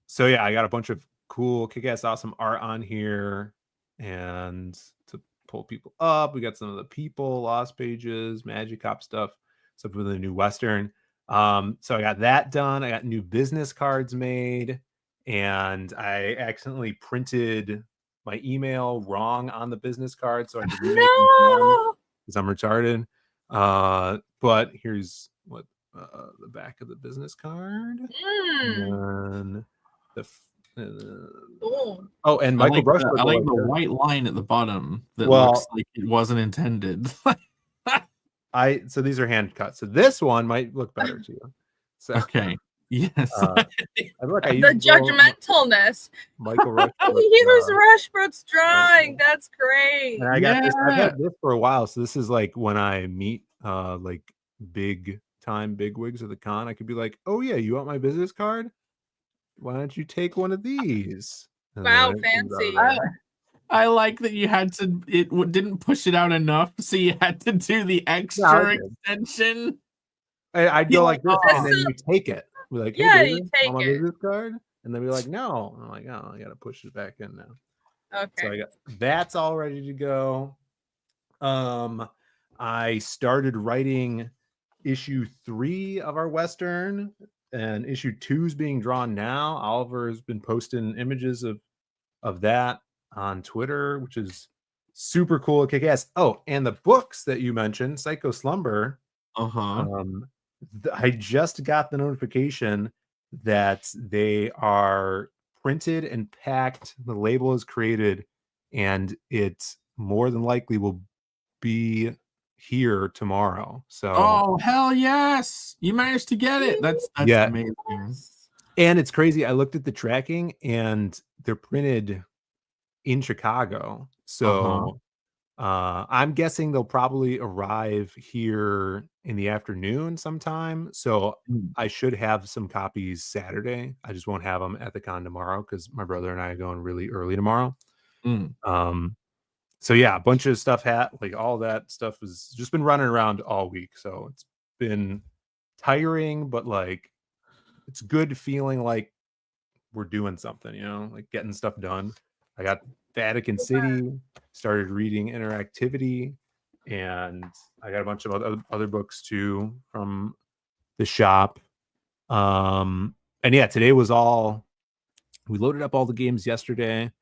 So yeah, I got a bunch of cool, kick-ass, awesome art on here, and to pull people up, we got some of the people, Lost Pages, Magic Cop stuff for the new Western. So I got that done. I got new business cards made, and I accidentally printed my email wrong on the business card, so I had to remake them because I'm retarded. But here's what the back of the business card, and the Oh, Oh, and I Michael like the, Brushwood. I like the white line at the bottom that Well- looks like it wasn't intended. So these are hand cut. So this one might look better to you. So Okay. Yes. look, I the used little judgmentalness. Michael Rushwood. Oh, here's Rushbrook's drawing. That's great. And I got this. I've Yeah. had this for a while. So this is like when I meet like big time bigwigs at the con, I could be like, "Oh yeah, you want my business card? Why don't you take one of these?" And Wow, then it comes out of fancy. there. I like that you had to. It didn't push it out enough, so you had to do the I extra did. extension. I'd go like this, That's and then so- you take it. We're like, "Hey, Yeah, baby, you take want my it. business card?" And then be like, "No." I'm like, "Oh, I gotta push it back in now." So Okay. I got that's all ready to go. I started writing issue 3 of our Western, and issue 2 is being drawn now. Oliver has been posting images of that on Twitter, which is super cool, kick ass. Oh, and the books that you mentioned, Psycho Slumber. I just got the notification that they are printed and packed. The label is created, and it more than likely will be here tomorrow. So, Oh hell yes! You managed to get it. That's Yeah. amazing. and it's crazy. I looked at the tracking, and they're printed in Chicago. So, I'm guessing they'll probably arrive here in the afternoon sometime. So Mm. I should have some copies Saturday. I just won't have them at the con tomorrow because my brother and I are going really early tomorrow. Mm. So yeah, a bunch of stuff like all that stuff has just been running around all week. So it's been tiring, but like it's good feeling like we're doing something, like getting stuff done. I got Vatican City, started reading Interactivity, and I got a bunch of other books too from the shop. And yeah, today was we loaded up all the games yesterday,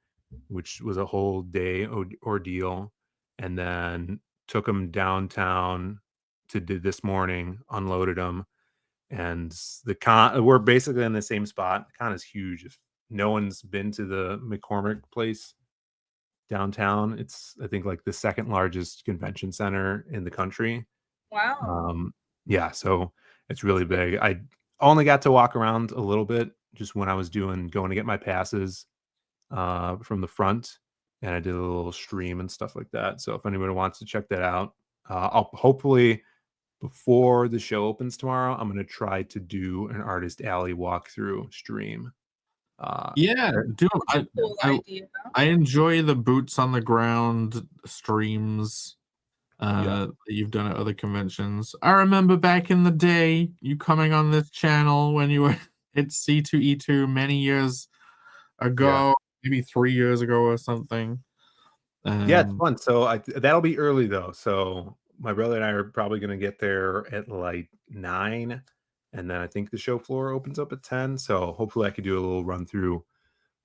which was a whole day ordeal, and then took them downtown to do this morning, unloaded them, and the con, we're basically in the same spot. The con is huge. If no one's been to the McCormick place downtown, it's I think like the second largest convention center in the country. Wow. Yeah, so it's really big. I only got to walk around a little bit just when I was going to get my passes from the front, and I did a little stream and stuff like that. So if anybody wants to check that out, I'll hopefully before the show opens tomorrow, I'm going to try to do an Artist Alley walkthrough stream. Yeah, do Cool idea. I enjoy the boots on the ground streams that you've done at other conventions. I remember back in the day you coming on this channel when you were at C2E2 many years ago, maybe 3 years ago or something. Yeah, it's fun. So that'll be early though. So my brother and I are probably going to get there at like 9, and then I think the show floor opens up at 10. So hopefully I could do a little run through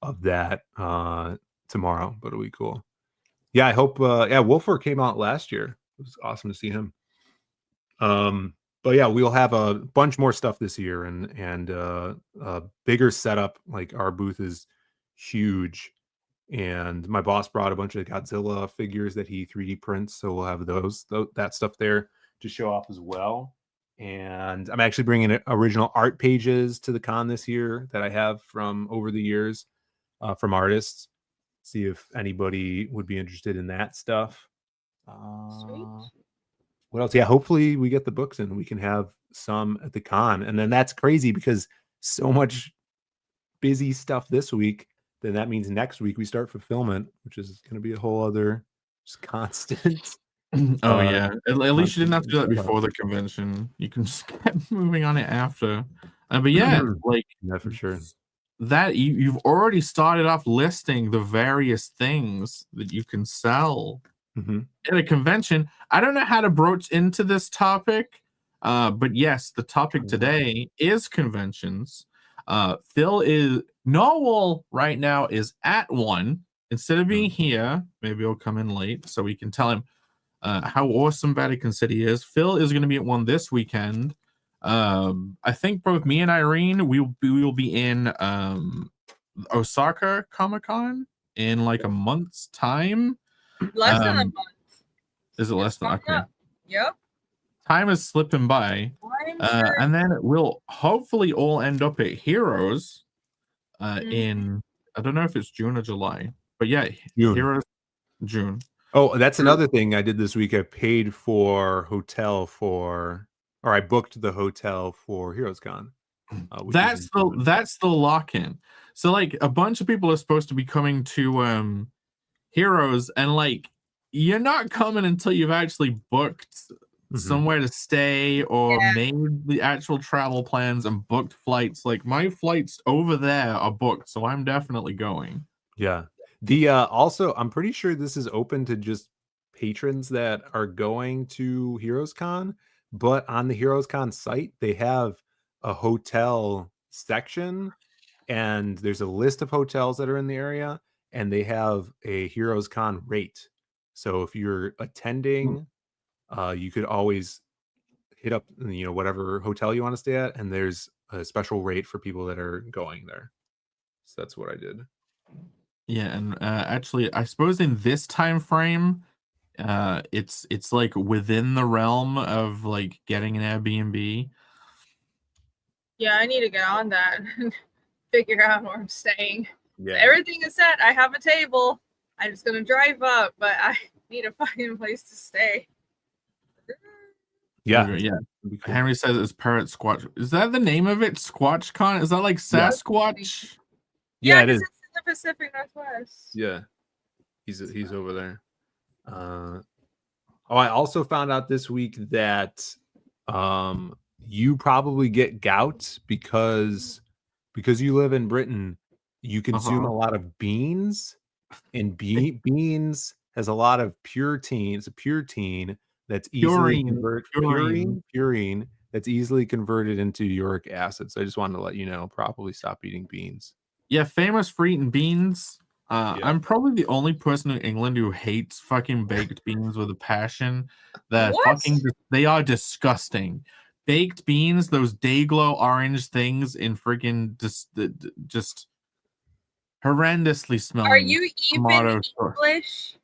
of that tomorrow, but it'll be cool. Yeah, I hope. Yeah, Wolfer came out last year. It was awesome to see him. But yeah, we'll have a bunch more stuff this year, and a bigger setup. Like our booth is huge, and my boss brought a bunch of Godzilla figures that he 3D prints, so we'll have that stuff there to show off as well. And I'm actually bringing original art pages to the con this year that I have from over the years from artists. See if anybody would be interested in that stuff. Sweet. What else? Yeah, hopefully we get the books and we can have some at the con. And then that's crazy because so much busy stuff this week. Then that means next week we start fulfillment, which is going to be a whole other just constant. Oh yeah, at least you didn't have to do that before the convention. You can just keep moving on it after. But yeah, like Yeah, for sure. that you've already started off listing the various things that you can sell at a convention. I don't know how to broach into this topic, but yes, the topic today is conventions. Noel right now is at one. Instead of being here, maybe he'll come in late so we can tell him how awesome Vatican City is. Phil is going to be at one this weekend. I think both me and Irene we will be in Osaka Comic-Con in like a month's time. Less than a Um, month. Is it less than coming okay? up. Yep. Time is slipping by. I'm sure. And then it will hopefully all end up at Heroes in, I don't know if it's June or July, but yeah, June. Heroes June. Oh, that's another thing I did this week. I paid for I booked the hotel for Heroes Con. That's the lock-in. So like a bunch of people are supposed to be coming to Heroes, and like you're not coming until you've actually booked somewhere to stay or made the actual travel plans and booked flights. Like my flights over there are booked, so I'm definitely going. Yeah. The also, I'm pretty sure this is open to just patrons that are going to Heroes Con, but on the Heroes Con site, they have a hotel section, and there's a list of hotels that are in the area, and they have a Heroes Con rate. So if you're attending, you could always hit up, whatever hotel you want to stay at, and there's a special rate for people that are going there. So that's what I did. Yeah, and actually, I suppose in this time frame, it's like within the realm of like getting an Airbnb. Yeah, I need to get on that and figure out where I'm staying. Yeah. Everything is set. I have a table. I'm just gonna drive up, but I need a fucking place to stay. Yeah. Yeah. Cool. Henry says it's Parrot Squatch. Is that the name of it? SquatchCon? Is that like Sasquatch? Yeah, it because is. it's in the Pacific Northwest. Yeah. He's over there. I also found out this week that you probably get gout because you live in Britain. You consume a lot of beans, and beans has a lot of purine. It's a purine that's easily purine that's easily converted into uric acid. So I just wanted to let you know, probably stop eating beans. Yeah, famous for eating beans. I'm probably the only person in England who hates fucking baked beans with a passion. They are disgusting. Baked beans, those Dayglow orange things in freaking just horrendously smelling. Are you even English?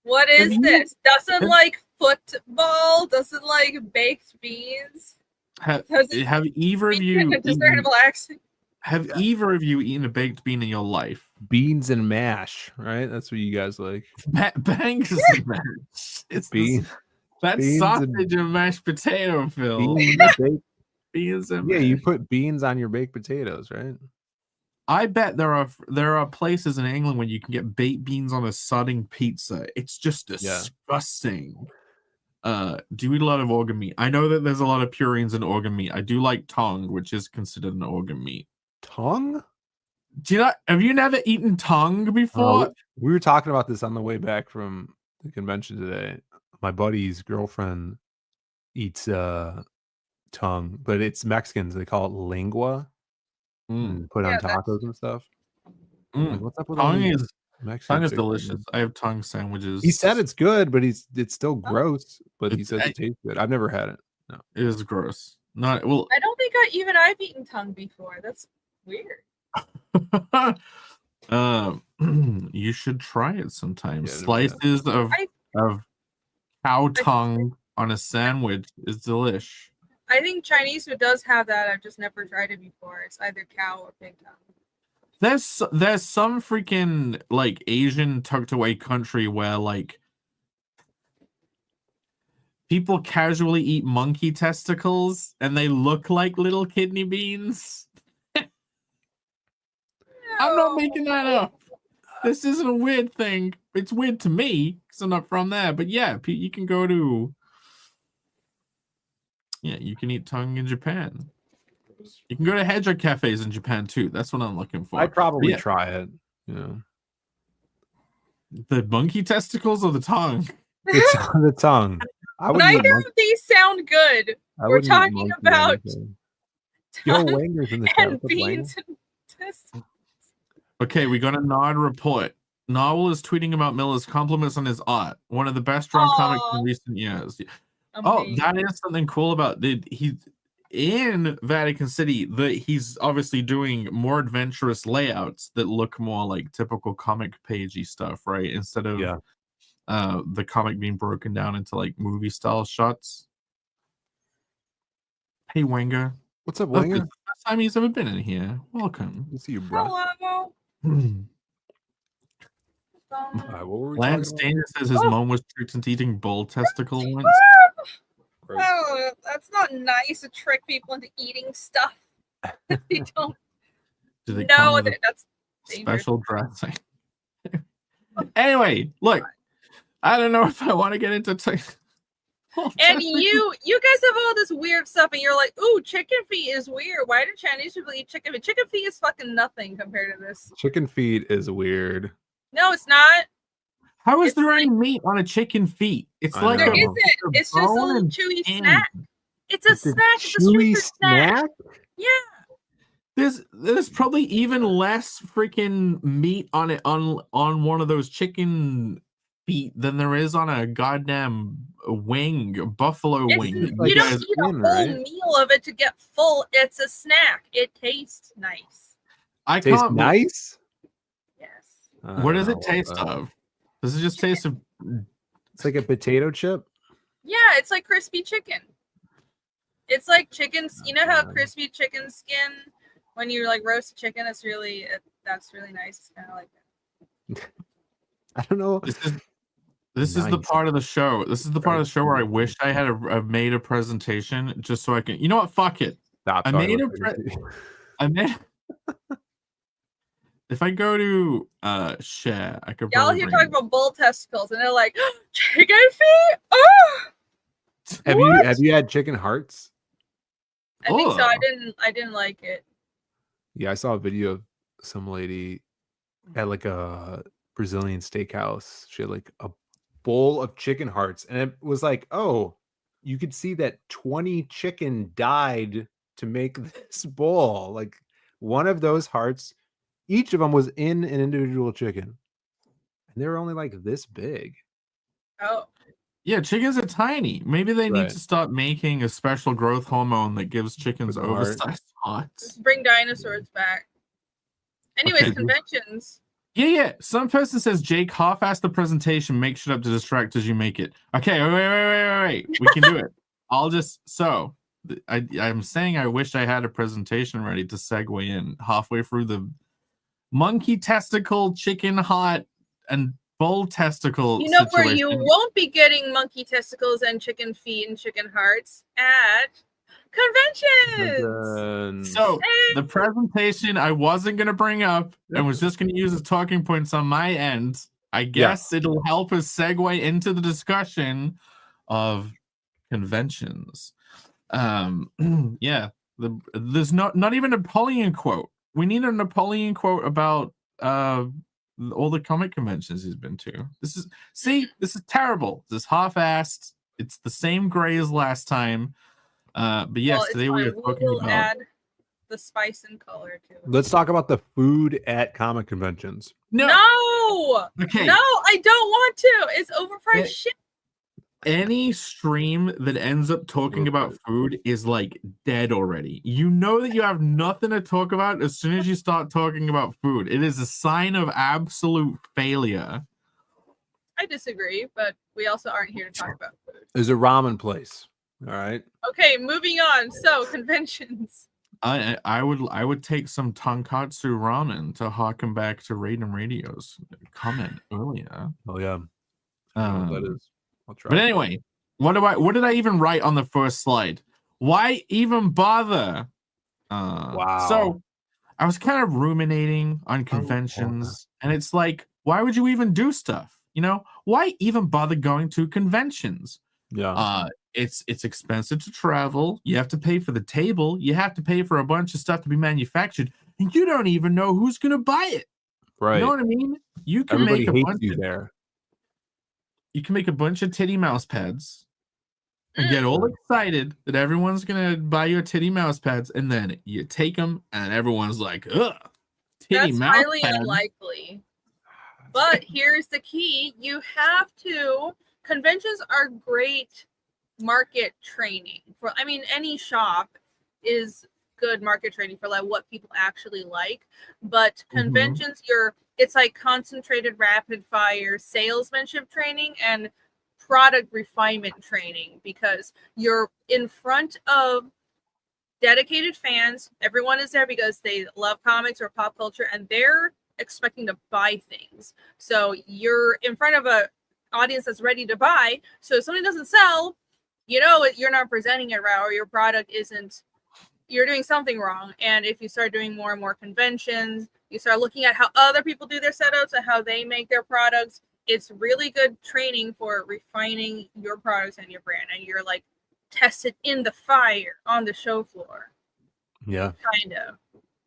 What is this? Doesn't like football? Doesn't like baked beans? Have either of you accent? Have either of you eaten a baked bean in your life? Beans and mash, right? That's what you guys like. Bangs and mash. It's beans. That's sausage and mashed potato, Phil. Beans and mash. You put beans on your baked potatoes, right? I bet there are places in England where you can get baked beans on a sudding pizza. It's just disgusting. Do you eat a lot of organ meat? I know that there's a lot of purines in organ meat. I do like tongue, which is considered an organ meat. Tongue? Have you never eaten tongue before? We were talking about this on the way back from the convention today. My buddy's girlfriend eats tongue, but it's Mexicans. They call it lingua. And put on tacos and stuff. Like, what's up with tongue? Mexican Tongue is delicious. I have tongue sandwiches. He said it's good, but it's still gross. But he says it tastes good. I've never had it. No, it is gross. Not well. I don't think I've eaten tongue before. That's weird. You should try it sometime. Slices of cow tongue on a sandwich is delish. I think Chinese food does have that. I've just never tried it before. It's either cow or pig tongue. There's some freaking like Asian tucked away country where like people casually eat monkey testicles and they look like little kidney beans. I'm not making that up. This isn't a weird thing. It's weird to me because I'm not from there. But yeah, you can go to. Yeah, you can eat tongue in Japan. You can go to hedgehog cafes in Japan too. That's what I'm looking for. I'd probably try it. The monkey testicles or the tongue? The tongue. Neither of these sound good. We're talking about Wangers in the and beans and testicles. Okay, we got a Nod report. Novel is tweeting about Miller's compliments on his art. One of the best drawn comics in recent years. Amazing. Oh, that is something cool about in Vatican City, he's obviously doing more adventurous layouts that look more like typical comic pagey stuff, right? Instead of the comic being broken down into like movie style shots. Hey, Wenger. What's up, That's Wenger? the first time he's ever been in here. Welcome. Good to see you, bro. Hello. What were we Lance talking Daniel says his mom was tricked into eating bull testicle once. about? Oh, that's not nice to trick people into eating stuff. They don't Do they know come with that a that's dangerous. special dressing? Anyway, look, I don't know if I want to get into. And you guys have all this weird stuff, and you're like, "Ooh, chicken feet is weird. Why do Chinese people eat chicken feet? Chicken feet is fucking nothing compared to this." Chicken feet is weird. No, it's not. How is It's there any like- meat on a chicken feet? It's I like know. There There isn't. It's just a bone little and chewy skin. snack. It's a snack. It's a street food snack. Yeah. There's probably even less freaking meat on it on one of those chicken feet than there is on a goddamn buffalo It's, wing. like you don't a eat a skin, whole right? meal of it to get full. It's a snack. It tastes nice. I Tastes can't. nice. Yes. What does it taste of? Does it just taste of? It's like a potato chip. Yeah, it's like crispy chicken. It's like chickens. You know how crispy chicken skin, when you like roast a chicken, that's really nice. It's kind of like that. I don't know. This is the Nice. part of the show. This is the part of the show where I wish I had made a presentation just so I can. You know what? Fuck it. Stop I talking made about a chicken feet. I made. If I go to share, I could. Y'all probably hear bring talking about bull testicles, and they're like, chicken feet. Oh, Have you had chicken hearts? I think so. Ugh. I didn't like it. Yeah, I saw a video of some lady at like a Brazilian steakhouse. She had like a bowl of chicken hearts, and it was like, oh, you could see that 20 chicken died to make this bowl. Like one of those hearts, each of them was in an individual chicken, and they were only like this big. Oh, Yeah, chickens are tiny. Maybe they need Right. to stop making a special growth hormone that gives chickens For the heart. oversized hearts. let's bring dinosaurs back. Anyways, Okay. conventions. Yeah. Some person says Jake half-assed the presentation. Make shit up to distract as you make it. Okay, wait. We can do it. I'll just I'm saying I wish I had a presentation ready to segue in halfway through the monkey testicle, chicken heart, and bull testicle. You know where situation. you won't be getting monkey testicles and chicken feet and chicken hearts at conventions. So the presentation I wasn't going to bring up and was just going to use as talking points on my end. I guess it'll help us segue into the discussion of conventions. There's not even a Napoleon quote. We need a Napoleon quote about all the comic conventions he's been to. This is terrible. This is half-assed. It's the same gray as last time. But yes, Well, today we are talking will about. add the spice and color to it. Let's talk about the food at comic conventions. No, Okay. no, I don't want to. It's overpriced shit. Any stream that ends up talking about food is like dead already. You know that you have nothing to talk about as soon as you start talking about food. It is a sign of absolute failure. I disagree, but we also aren't here to talk about food. There's a ramen place. All right. Okay, moving on. So conventions. I would take some tonkatsu ramen to harken back to Raiden Radio's comment earlier. Oh yeah. I don't know what that is. I'll try. But anyway, what did I even write on the first slide? Why even bother? Wow. So I was kind of ruminating on conventions, and it's like, why would you even do stuff? You know, why even bother going to conventions? Yeah. It's expensive to travel. You have to pay for the table. You have to pay for a bunch of stuff to be manufactured, and you don't even know who's gonna buy it. Right. You know what I mean? You can Everybody make a hates bunch you of, there. You can make a bunch of titty mouse pads and get all excited that everyone's gonna buy your titty mouse pads, and then you take them, and everyone's like, "Ugh, titty That's mouse highly pads." unlikely. But here's the key. You have to. Conventions are great market training for, I mean, any shop. is good market trading for like what people actually like. But Mhm. conventions, it's like concentrated rapid fire salesmanship training and product refinement training, because you're in front of dedicated fans. Everyone is there because they love comics or pop culture, and they're expecting to buy things. So you're in front of a audience that's ready to buy. So if something doesn't sell, you're not presenting it right, or your product isn't. You're doing something wrong. And if you start doing more and more conventions, you start looking at how other people do their setups and how they make their products. It's really good training for refining your products and your brand, and you're like tested in the fire on the show floor. Yeah. Kind of,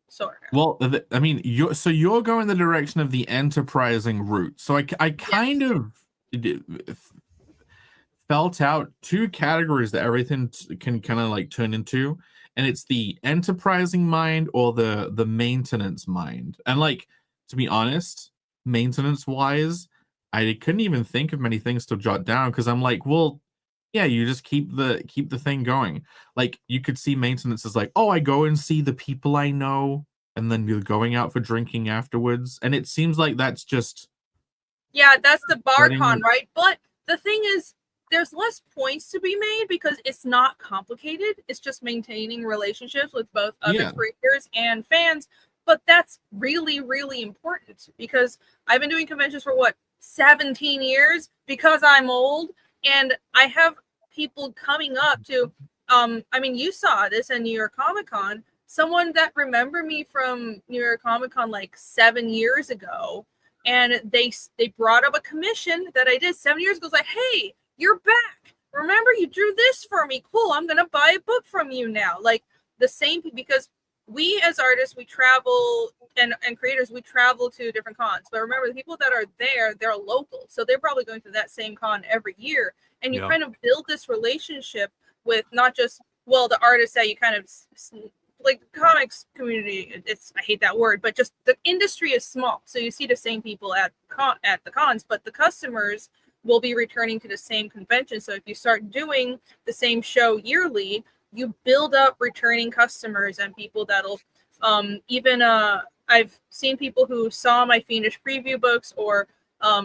sort of. Well, I mean, you're going the direction of the enterprising route. So I kind of felt out two categories that everything can kind of like turn into, and it's the enterprising mind or the maintenance mind. And like, to be honest, maintenance wise, I couldn't even think of many things to jot down, because I'm like, well, yeah, you just keep the thing going. Like, you could see maintenance as like, oh, I go and see the people I know, and then you're going out for drinking afterwards, and it seems like that's just Yeah, that's the bar Getting con, it- right? But the thing is, there's less points to be made because it's not complicated. It's just maintaining relationships with both other Yeah. creators and fans. But that's really, really important, because I've been doing conventions for 17 years, because I'm old, and I have people coming up to I mean, you saw this in New York Comic Con, someone that remembered me from New York Comic Con like 7 years ago, and they brought up a commission that I did 7 years ago. It's like, hey, you're back. Remember, you drew this for me. Cool. I'm gonna buy a book from you now. Like, the same, because we as artists, we travel, and creators, we travel to different cons. But remember, the people that are there, they're local, so they're probably going to that same con every year, and you Yeah. kind of build this relationship with not just the artists that you kind of like the comics community. I hate that word, but just the industry is small, so you see the same people at the cons, but the customers will be returning to the same convention. So if you start doing the same show yearly, you build up returning customers and people that'll even I've seen people who saw my Fiendish preview books, or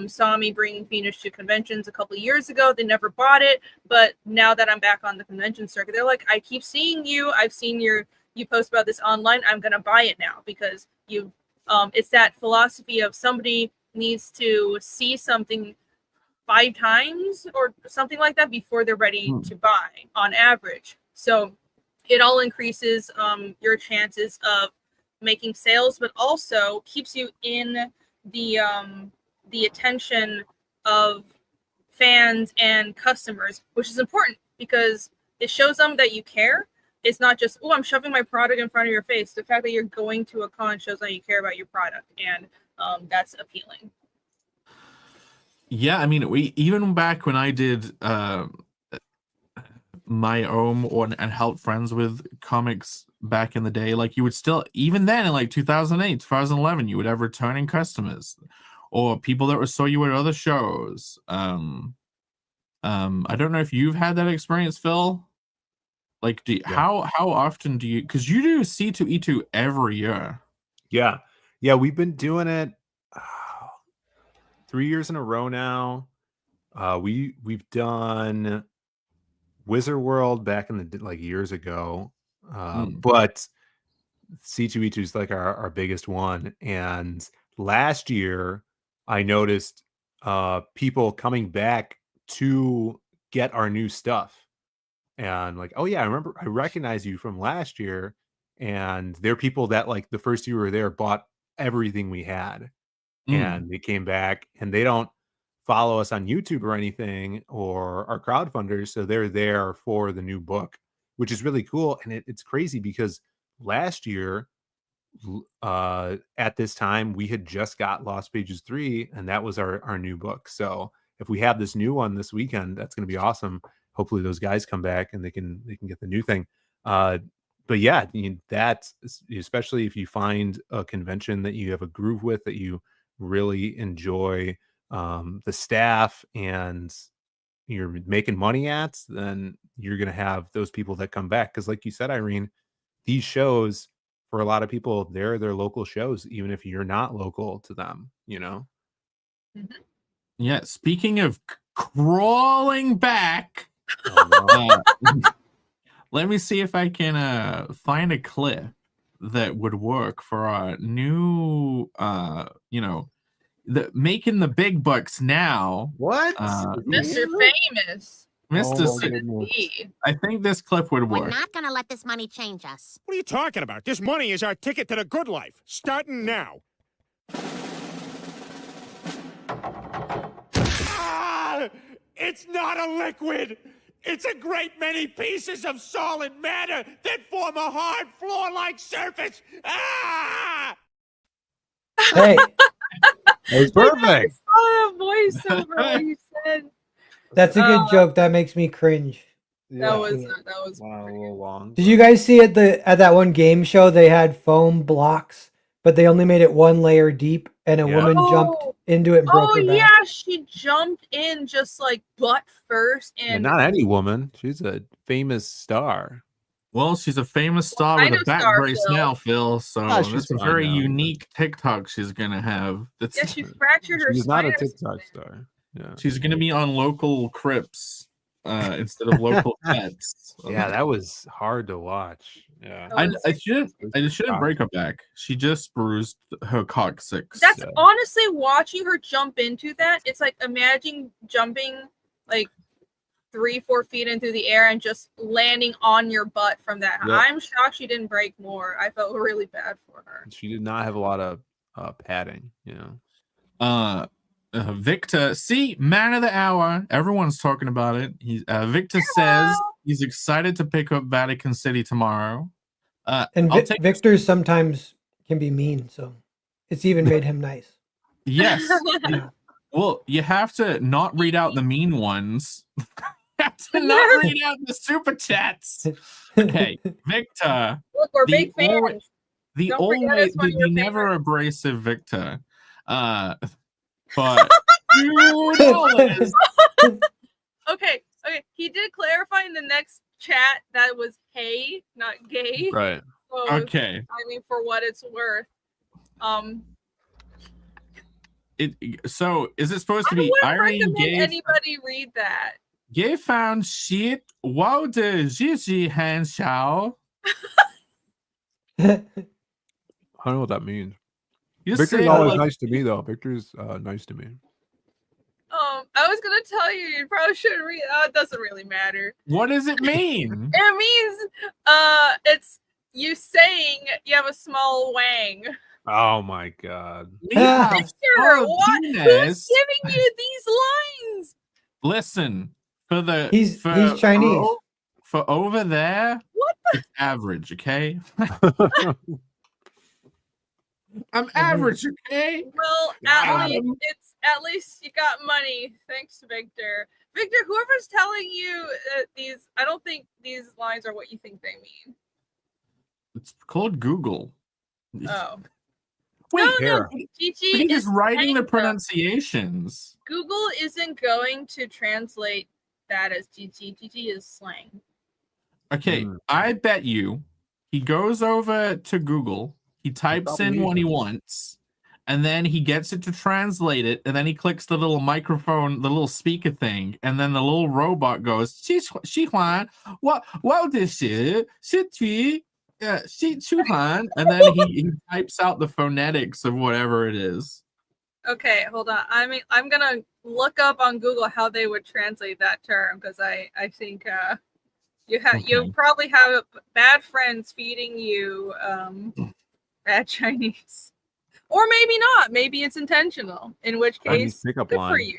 saw me bringing Fiendish to conventions a couple of years ago. They never bought it, but now that I'm back on the convention circuit, they're like, I keep seeing you. I've seen you post about this online. I'm gonna buy it now, because it's that philosophy of somebody needs to see something 5 times or something like that before they're ready to buy on average. So it all increases your chances of making sales, but also keeps you in the attention of fans and customers, which is important because it shows them that you care. It's not just, oh, I'm shoving my product in front of your face. The fact that you're going to a con shows that you care about your product, and that's appealing. Yeah, I mean, we even back when I did my own and helped friends with comics back in the day, like, you would still, even then in like 2008, 2011, you would have returning customers or people that saw you at other shows. I don't know if you've had that experience, Phil. Like, how often do you, because you do C2E2 every year? Yeah. We've been doing it 3 years in a row now. We've done Wizard World back in the like years ago, but C2E2 is like our biggest one. And last year, I noticed people coming back to get our new stuff, and like, oh yeah, I recognize you from last year. And they're people that like the first year we were there bought everything we had, and they came back, and they don't follow us on YouTube or anything, or our crowdfunders, so they're there for the new book, which is really cool. And it's crazy because last year at this time we had just got Lost Pages 3, and that was our new book. So if we have this new one this weekend, that's going to be awesome. Hopefully those guys come back and they can get the new thing. But yeah, that's, especially if you find a convention that you have a groove with, that you really enjoy the staff, and you're making money at, then you're going to have those people that come back. Because like you said, Irene, these shows, for a lot of people, they're their local shows, even if you're not local to them, you know? Yeah, speaking of crawling back, Oh, no. let me see if I can find a clip that would work for our new making the big bucks now. What? Mr. Famous. Mr. Oh, my Sa- goodness. I think this clip would We're work. not gonna let this money change us. What are you talking about? This money is our ticket to the good life, starting now. Ah! It's not a liquid! It's a great many pieces of solid matter that form a hard floor-like surface! Ah! Hey, That was perfect. Oh, voiceover what you said. that's a good joke. That makes me cringe. That was Wow, a pretty little good. long. Did you guys see at that one game show they had foam blocks, but they only made it one layer deep, and a Yeah. woman jumped Oh. into it and broke Oh her back. yeah, she jumped in just like butt first, And and not any woman. She's a famous star. Well, she's a famous star kind with a of back star, brace Phil. now, Phil. So Ah, she's that's a fine very now. unique TikTok she's gonna have. That's yeah, she fractured her She's not a spine or TikTok something. star. Yeah. she's gonna be on local Crips instead of local pets. Yeah, that was hard to watch. Yeah. That I was- shouldn't break her back. She just bruised her coccyx. That's Yeah. honestly watching her jump into that. It's like imagining jumping like 3-4 feet into the air and just landing on your butt from that. Yep. I'm shocked she didn't break more. I felt really bad for her. She did not have a lot of padding, you know. Victor, see, man of the hour. Everyone's talking about it. Victor says he's excited to pick up Vatican City tomorrow. And I'll take Victor sometimes can be mean, so it's even made him nice. yes. Yeah. Well, you have to not read out the mean ones. You have to not read out the super chats. Okay, Victor. Look, we're The big alwa- fans. The Don't forget always us when the you're never famous. abrasive Victor. But $2. Okay. He did clarify in the next chat that was hey, not gay. Right. So, Okay. I mean, for what it's worth. So is it supposed to I be wouldn't Irene recommend gay? anybody read that. Gay found shit. Wow de Gigi Han Xiao. I don't know what that means. You Victor's say always like- nice to me, though. Victor's nice to me. I was gonna tell you probably shouldn't read. It doesn't really matter. What does it mean? It means it's you saying you have a small wang. Oh my god. We have Victor, Star what? Who's Venus. giving you these lines? Listen, for the He's for, Chinese. For over there, What it's average, okay? I'm average, okay? Well, at least you got money. Thanks, Victor. Victor, whoever's telling you these, I don't think these lines are what you think they mean. It's called Google. Oh. Wait, No, here. Gigi he's is writing saying the them. pronunciations. Google isn't going to translate that as Gigi. Gigi is slang. Okay, Hmm. I bet you he goes over to Google, he types in probably what he is. wants, and then he gets it to translate it, and then he clicks the little microphone, the little speaker thing, and then the little robot goes, "Xi Huan, what this is? Xi Huan," and then he types out the phonetics of whatever it is. Okay, hold on. I mean, I'm gonna look up on Google how they would translate that term because I think you Okay. probably have bad friends feeding you bad Chinese, or maybe not. Maybe it's intentional. In which Chinese case, pickup good for line. you.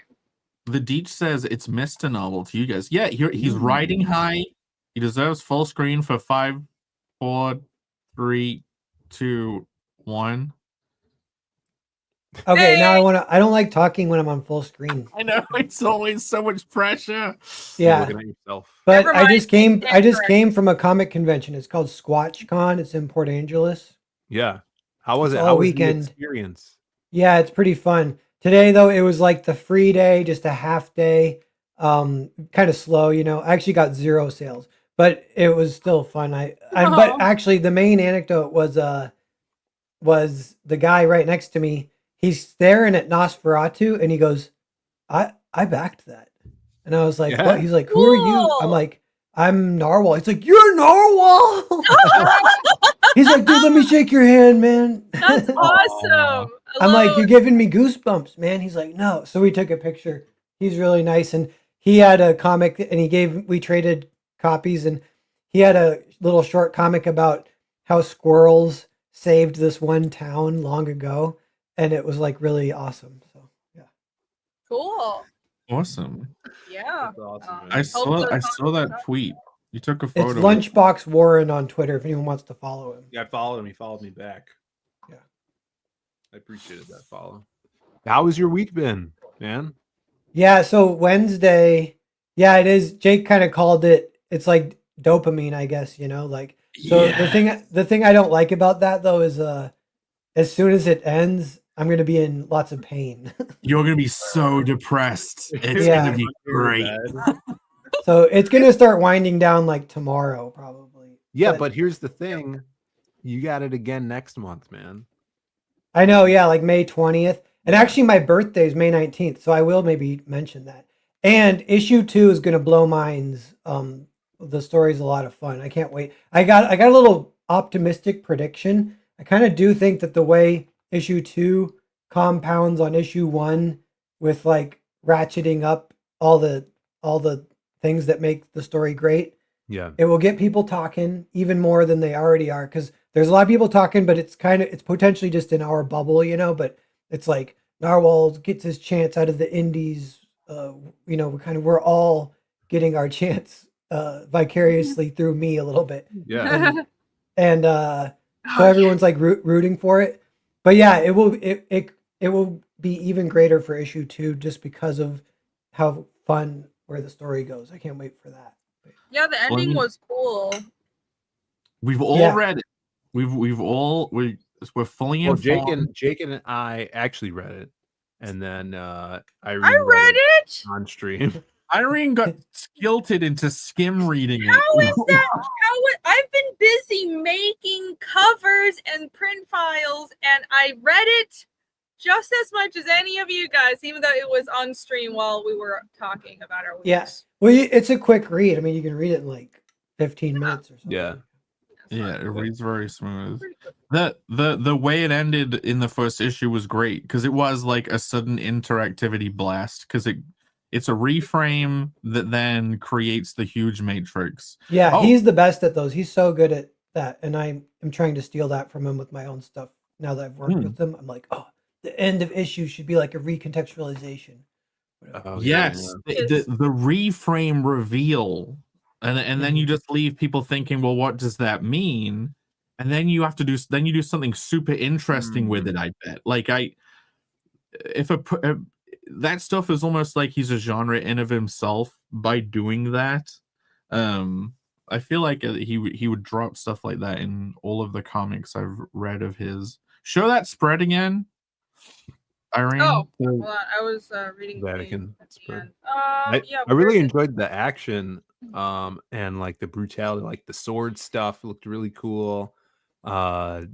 The Deech says it's Mr. Novel to you guys. Yeah, he's riding high. He deserves full screen for 5, 4, 3, 2, 1. Okay, now Hey! I don't like talking when I'm on full screen. I know it's always so much pressure. You're Yeah, looking at yourself. but Never I mind, just came correct. from a comic convention. It's called SquatchCon. It's in Port Angeles. Yeah. How was it? All How was weekend. the experience? Yeah, it's pretty fun. Today though, it was like the free day, just a half day. Kind of slow, you know. I actually got 0 sales. but it was still fun. But actually, the main anecdote was the guy right next to me. He's staring at Nosferatu, and he goes, "I backed that," and I was like, Yeah. "What?" He's like, "Who are you?" I'm Cool. like, "I'm Narwhal." He's like, "You're Narwhal." He's like, "Dude, let me shake your hand, man." That's awesome. I'm like, Hello. "You're giving me goosebumps, man." He's like, "No." So we took a picture. He's really nice, and he had a comic, and we traded copies, and he had a little short comic about how squirrels saved this one town long ago, and it was like really awesome. So yeah. Cool. Awesome. Yeah. That's awesome, man. I saw that tweet. You took a It's photo. Lunchbox Warren on Twitter if anyone wants to follow him. Yeah, I followed him. He followed me back. Yeah. I appreciated that follow. How has your week been, man? Yeah, so Wednesday, yeah, it is. Jake kind of called it. It's like dopamine, I guess, like so the thing I don't like about that though is as soon as it ends, I'm going to be in lots of pain. You're gonna be so depressed. It's Yeah. gonna be great. So it's going to start winding down like tomorrow probably. Yeah, but here's the thing. You got it again next month, man. I know, yeah, like May 20th. And actually my birthday is May 19th, so I will maybe mention that. And issue 2 is going to blow minds. The story's a lot of fun. I can't wait. I got a little optimistic prediction. I kind of do think that the way issue 2 compounds on issue 1 with like ratcheting up all the things that make the story great, Yeah. it will get people talking even more than they already are, because there's a lot of people talking, but it's potentially just in our bubble, but it's like Narwhal gets his chance out of the indies. We're all getting our chance vicariously through me a little bit. Yeah. And so everyone's like rooting for it. But yeah, it will be even greater for issue 2 just because of how fun where the story goes. I can't wait for that. Yeah, the ending was cool. We've all read it. We're fully informed. Jake and I actually read it, and then Irene read it on stream. Irene got skilted into skim reading it. How is that? I've been busy making covers and print files, and I read it just as much as any of you guys, even though it was on stream while we were talking about our weeks. Yes. Well, it's a quick read. I mean, you can read it in like 15 minutes or something. Yeah. Yeah, it reads very smooth. The way it ended in the first issue was great because it was like a sudden interactivity blast because it's a reframe that then creates the huge matrix. Yeah, he's the best at those. He's so good at that, and I'm trying to steal that from him with my own stuff. Now that I've worked with him, I'm like, oh, the end of issue should be like a recontextualization. Yes, the reframe reveal. And then you just leave people thinking, well, what does that mean? And then you do something super interesting with it. I bet. Like that stuff is almost like he's a genre in of himself by doing that. I feel like he would drop stuff like that in all of the comics I've read of his. Show that spread again, Irene. Oh, hold on. I was reading Vatican spread. I really enjoyed the action. And like the brutality, like the sword stuff looked really cool. The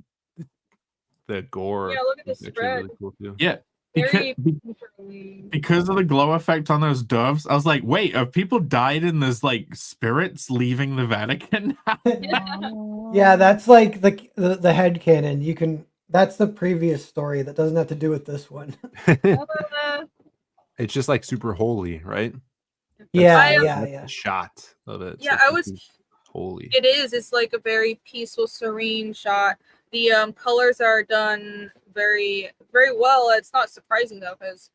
gore, yeah, look at the spread. really cool too. Yeah, because of the glow effect on those doves, I was like, wait, have people died in this like spirits leaving the Vatican? Yeah, that's like the headcanon. That's the previous story that doesn't have to do with this one. It's just like super holy, right? Yeah. The shot of it. Yeah, I was holy. It is. It's like a very peaceful, serene shot. The colors are done very, very well. It's not surprising though, because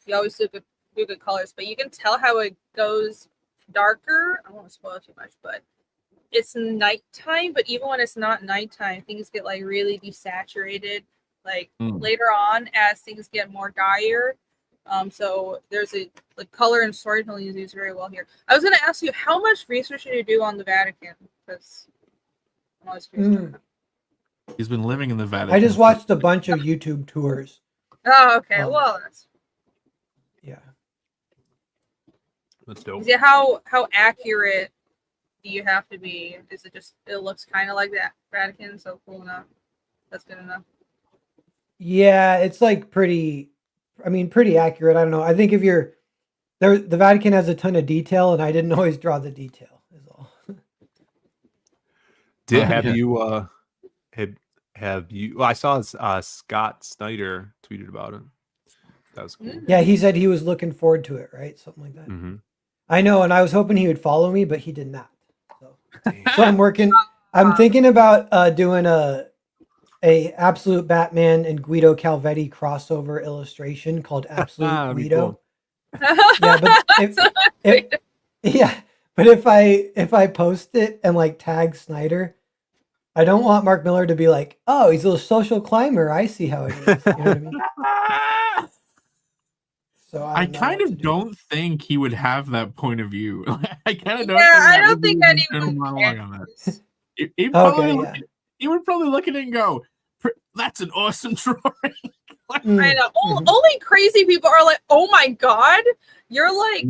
you always do good colors, but you can tell how it goes darker. I don't want to spoil too much, but it's nighttime. But even when it's not nighttime, things get like really desaturated. Like later on, as things get more dire. So there's the color and storytelling is used very well here. I was going to ask you, how much research did you do on the Vatican? Because I'm always curious. He's been living in the Vatican. I just watched a bunch of YouTube tours. Oh, okay. Well, that's yeah. That's dope. Yeah, how accurate do you have to be? Is it just it looks kind of like that Vatican? So cool enough. That's good enough. Yeah, it's like pretty accurate. I don't know. I think if you're there, the Vatican has a ton of detail, and I didn't always draw the detail. Is all. Have Yeah. you have you? Well, I saw Scott Snyder tweeted about it. That was cool. Yeah, he said he was looking forward to it, right? Something like that. Mm-hmm. I know, and I was hoping he would follow me, but he did not. So I'm working. I'm thinking about doing a Absolute Batman and Guido Calvetti crossover illustration called Absolute That'd be Guido. cool. Yeah, but if I post it and like tag Snyder, I don't want Mark Miller to be like, oh, he's a social climber. I see how it is. You know what I mean? So I don't know kind what of to do. don't think he would have that point of view. I kind of don't. Yeah, think I that don't would be think his anyone internal monologue on that. cares. He'd probably Okay, look yeah. he would probably look at it and go, "That's an awesome drawing." I know. Only crazy people are like, oh my god, you're like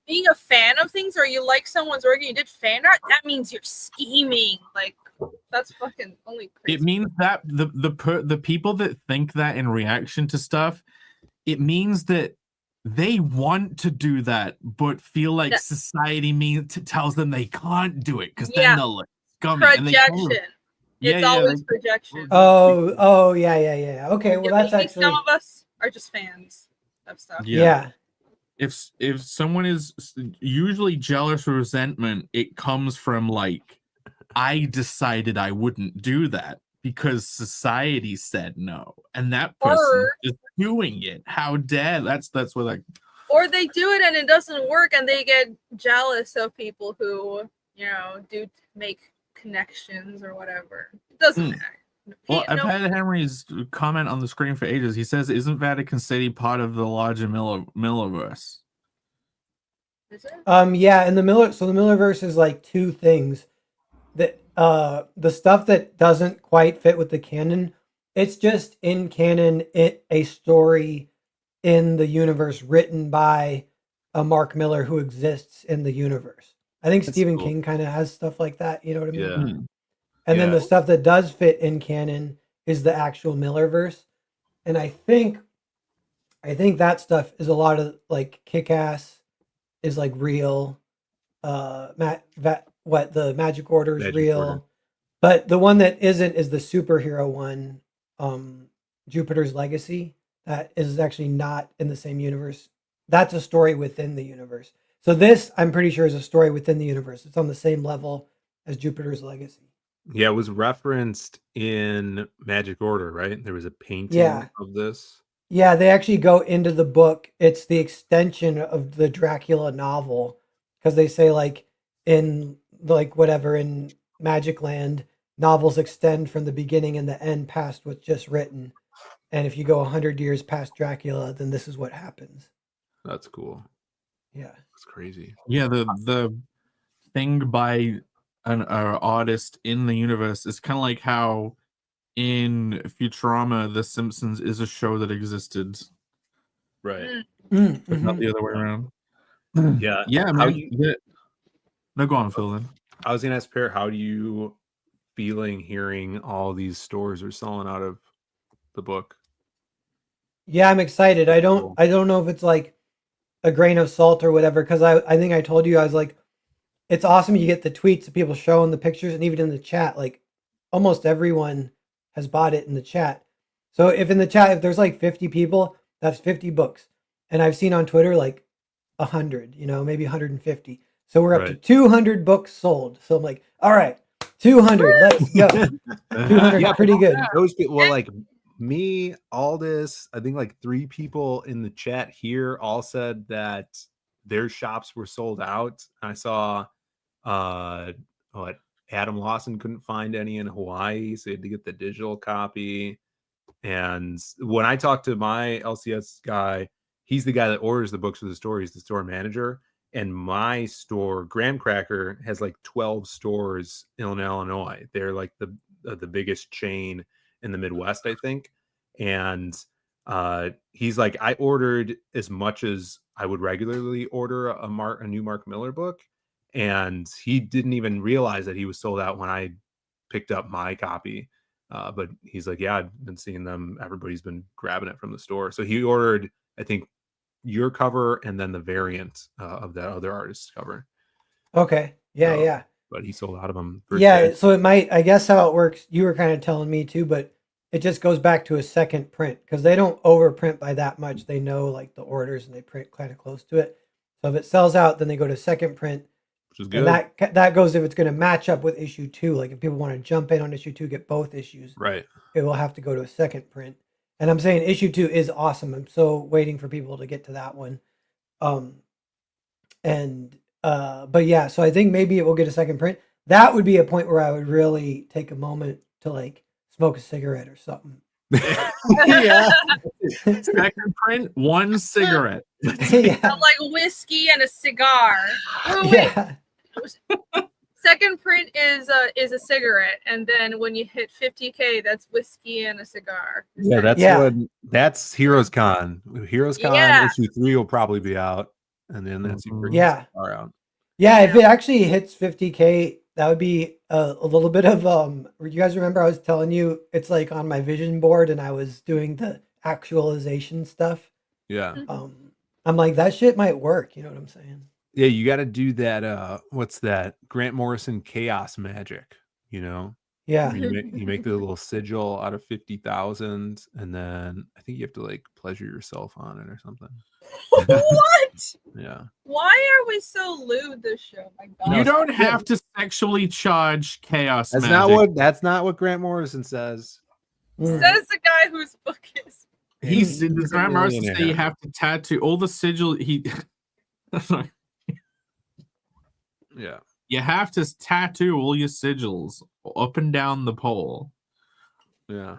being a fan of things, or you like someone's work and you did fan art. That means you're scheming. Like that's fucking only crazy. It means that the people that think that in reaction to stuff, it means that they want to do that, but feel like society tells them they can't do it because then they'll look scummy. Projection. It's always projection. Oh, yeah. Okay, well that's Maybe actually some of us are just fans of stuff. Yeah. If someone is usually jealous or resentment, it comes from like, I decided I wouldn't do that because society said no, and that person is doing it. How dare that's what like. Or they do it and it doesn't work, and they get jealous of people who do make connections or whatever. It doesn't matter. Well, I've had Henry's comment on the screen for ages. He says, "Isn't Vatican City part of the larger Millerverse?" Is it? Yeah, and the Millerverse is like two things. That the stuff that doesn't quite fit with the canon, it's just in canon a story in the universe written by a Mark Miller who exists in the universe. I think Stephen King kind of has stuff like that, you know what I mean? Yeah. And then the stuff that does fit in canon is the actual Millerverse. And I think that stuff is a lot of like Kick-Ass is like real. The Magic Order is real. But the one that isn't is the superhero one, Jupiter's Legacy. That is actually not in the same universe. That's a story within the universe. So this, I'm pretty sure, is a story within the universe. It's on the same level as Jupiter's Legacy. Yeah, it was referenced in Magic Order, right? There was a painting of this. Yeah, they actually go into the book. It's the extension of the Dracula novel because they say like in like whatever in Magic Land, novels extend from the beginning and the end past what's just written. And if you go 100 years past Dracula, then this is what happens. That's cool. Yeah, that's crazy. Yeah, the thing by an artist in the universe is kind of like how in Futurama, The Simpsons is a show that existed. Right. But not the other way around. Yeah. Yeah, man. No, go on, Phil. Then I was gonna ask Per, how do you feeling hearing all these stores are selling out of the book? Yeah, I'm excited. I don't know if it's like a grain of salt or whatever, because I think I told you, I was like, it's awesome you get the tweets of people showing the pictures, and even in the chat, like almost everyone has bought it in the chat. So if in the chat, if there's like 50 people, that's 50 books. And I've seen on Twitter like 100, maybe 150. So we're up to 200 books sold. So I'm like, all right, 200, let's go. 200 is pretty good. Those people, well, like me, Aldous, I think like 3 people in the chat here all said that their shops were sold out. I saw Adam Lawson couldn't find any in Hawaii, so he had to get the digital copy. And when I talked to my LCS guy, he's the guy that orders the books for the store. He's the store manager. And my store, Graham Cracker, has like 12 stores in Illinois. They're like the biggest chain in the Midwest, I think. And he's like, I ordered as much as I would regularly order a new Mark Miller book, and he didn't even realize that he was sold out when I picked up my copy. But he's like, yeah, I've been seeing them. Everybody's been grabbing it from the store. So he ordered, I think, your cover and then the variant of that other artist's cover. Okay. Yeah, So, yeah. But he sold out of them. First Yeah, day. so it might, I guess how it works, you were kind of telling me too, but it just goes back to a second print because they don't overprint by that much. They know like the orders and they print kind of close to it. So if it sells out, then they go to second print. Which is good. And that goes if it's going to match up with issue 2. Like if people want to jump in on issue 2, get both issues, Right. it will have to go to a second print. And I'm saying issue 2 is awesome. I'm so waiting for people to get to that one. But yeah, so I think maybe it will get a second print. That would be a point where I would really take a moment to like smoke a cigarette or something. Yeah. Second print, 1 cigarette. Yeah. Like whiskey and a cigar. Oh, wait. Yeah. Second print is a cigarette, and then when you hit 50K, that's whiskey and a cigar. Yeah, that's Heroes Con. Heroes Con Yeah. issue 3 will probably be out, and then that's Yeah. out. Yeah, if it actually hits 50K, that would be a little bit of you guys remember I was telling you it's like on my vision board and I was doing the actualization stuff. Yeah. I'm like that shit might work, you know what I'm saying? Yeah, you got to do that. What's that? Grant Morrison chaos magic. You know. Yeah. You make the little sigil out of 50,000, and then I think you have to like pleasure yourself on it or something. What? Yeah. Why are we so lewd this show? My God. You don't have to sexually charge chaos That's magic. not what Grant Morrison says. Says the guy whose book is. He's Grant Morrison millionaire. say you have to tattoo all the sigil. Yeah. You have to tattoo all your sigils up and down the pole. Yeah.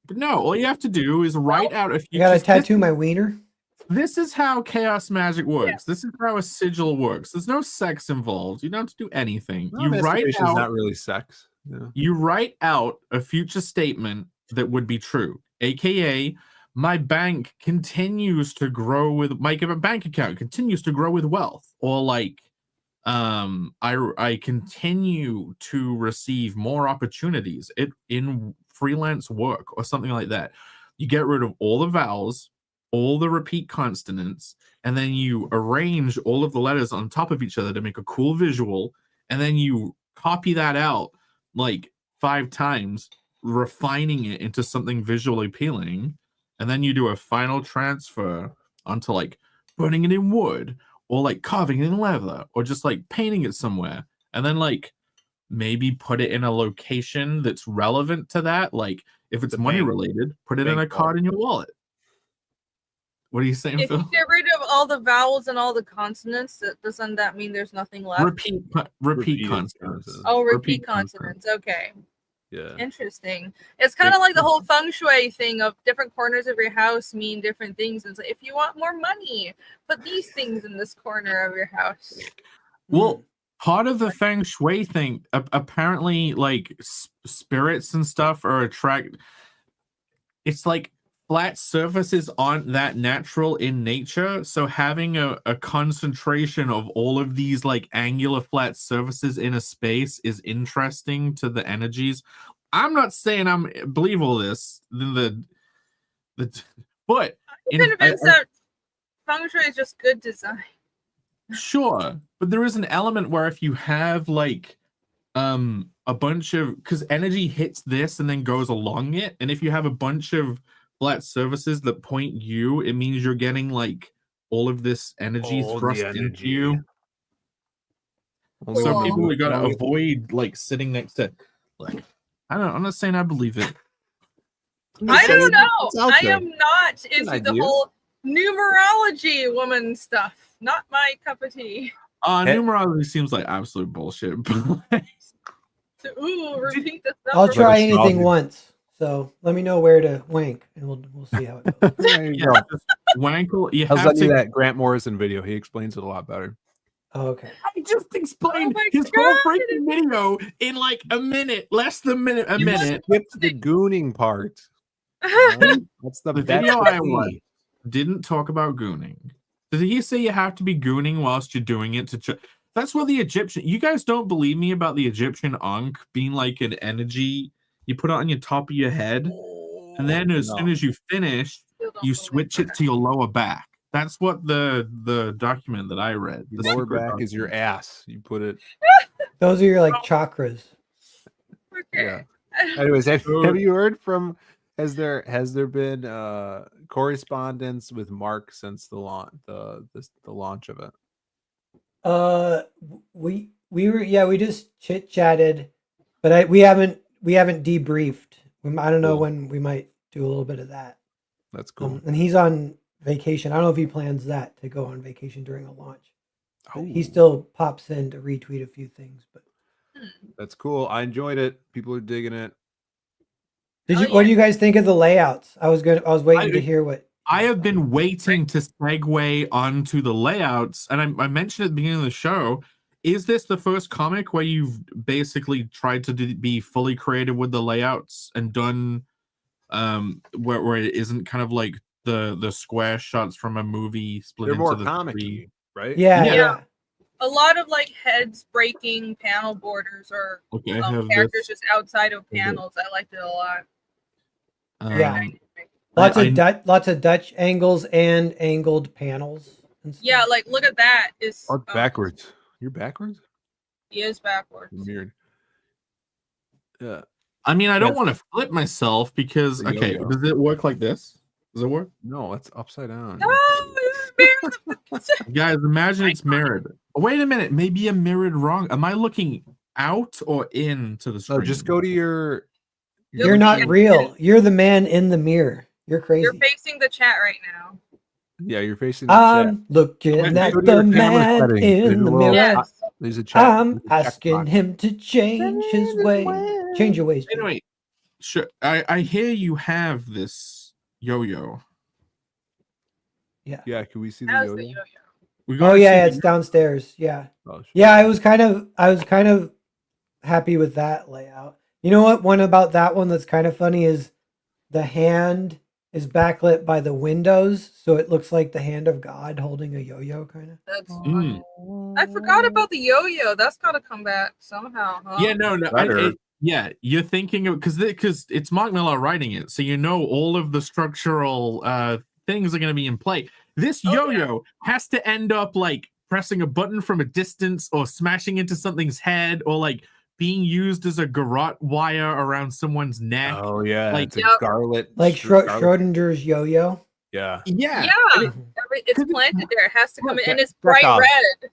But no, all you have to do is write out a few. You gotta tattoo my wiener. This is how chaos magic works. This is how a sigil works. There's no sex involved. You don't have to do anything. Well, You write masturbation's out. not really sex. Yeah. You write out a future statement that would be true, aka my bank continues to grow with my bank account continues to grow with wealth, or like I continue to receive more opportunities in freelance work or something like that. You get rid of all the vowels, all the repeat consonants, and then you arrange all of the letters on top of each other to make a cool visual, and then you copy that out like 5 times, refining it into something visually appealing, and then you do a final transfer onto like burning it in wood or like carving it in leather or just like painting it somewhere, and then like maybe put it in a location that's relevant to that. Like if it's money related, put it in a card in your wallet. What are you saying, If Phil? you get rid of all the vowels and all the consonants, doesn't that mean there's nothing left? Repeat consonants. Oh, repeat consonants. Okay. Yeah. Interesting. It's kind of like the whole feng shui thing of different corners of your house mean different things. And so if you want more money, put these things in this corner of your house. Well, part of the feng shui thing, apparently, like spirits and stuff are attract. It's like flat surfaces aren't that natural in nature, so having a concentration of all of these like angular flat surfaces in a space is interesting to the energies. I'm not saying I'm believe all this. But I'm convinced that feng shui is just good design. Sure, but there is an element where if you have like a bunch of, because energy hits this and then goes along it, and if you have a bunch of flat surfaces that point you, it means you're getting like all of this energy thrust into you. So people we gotta avoid like sitting next to, like, I'm not saying I believe it. I don't know. I am not into the whole numerology woman stuff. Not my cup of tea. Numerology seems like absolute bullshit. Ooh, repeat the number. I'll try anything once. So let me know where to wank, and we'll see how it goes. There you go. Wankle. You I'll have send you to. that Grant Morrison video. He explains it a lot better. Oh, okay. I just explained Oh my his whole God. freaking video in like a minute, less than a minute. Skip the gooning part. Right? That's the video I key. watched didn't talk about gooning. Did he say you have to be gooning whilst you're doing it to? That's what the Egyptian. You guys don't believe me about the Egyptian Ankh being like an energy. You put it on your top of your head, and then as soon as you finish, Still don't you believe switch that. it to your lower back. That's what the document that I read. Your The lower secret back is your document. ass. You put it. Those are your like chakras. Okay. Yeah. Anyways, have So- you heard from? Has there been correspondence with Mark since the launch of it? We we just chit chatted, but we haven't debriefed. I don't know Cool. when we might do a little bit of that. That's cool. And he's on vacation. I don't know if he plans that to go on vacation during a launch. But he Oh. still pops in to retweet a few things. But That's cool. I enjoyed it. People are digging it. what do you guys think of the layouts? I was waiting to hear what. I have been waiting to segue onto the layouts, and I mentioned at the beginning of the show. Is this the first comic where you've basically tried to be fully creative with the layouts and done where it isn't kind of like the square shots from a movie split They're into more the comic-y, three? right? Yeah, Yeah. yeah. A lot of like heads breaking panel borders or Okay, I have characters this. just outside of Okay. panels. I liked it a lot. Yeah. I- Lots of Dutch angles and angled panels. And stuff. Yeah, like look at that. Is Or backwards. You're backwards? He is backwards. Weird. Yeah. I mean, I don't Yes. want to flip myself because The okay, yo-yo. does it work like this? Does it work? No, it's upside down. Guys, imagine it's mirrored. Wait a minute, maybe I'm mirrored wrong. Am I looking out or in to the No, screen? just go to your. You're not real. You're the man in the mirror. You're crazy. You're facing the chat right now. Yeah, you're facing the chat. I'm looking Wait, at go to the your camera man settings. There's in a the little- mirror. Yes. There's a chat. I'm there's a check asking box. him to change his way. Change your ways. Jake. Anyway, sure. I hear you have this yo-yo. Yeah, can we see the How's the yo-yo? yo-yo? We Oh gotta yeah, see it's downstairs. Yeah. Oh, shit. Yeah, I was kind of happy with that layout. You know what? One about that one that's kind of funny is the hand is backlit by the windows, so it looks like the hand of God holding a yo-yo kind of. That's Mm. funny. I forgot about the yo-yo. That's gotta come back somehow, huh? Yeah, no. Better. Yeah, you're thinking of because it's Mark Millar writing it, so you know all of the structural things are going to be in play. This yo-yo has to end up like pressing a button from a distance, or smashing into something's head, or like being used as a garrote wire around someone's neck. Oh yeah, Like- it's a Yep. scarlet. Like scarlet- Schrodinger's yo-yo. Yeah, Yeah, Yeah. and it- It's planted there. It has to come in, and it's Check bright off. red.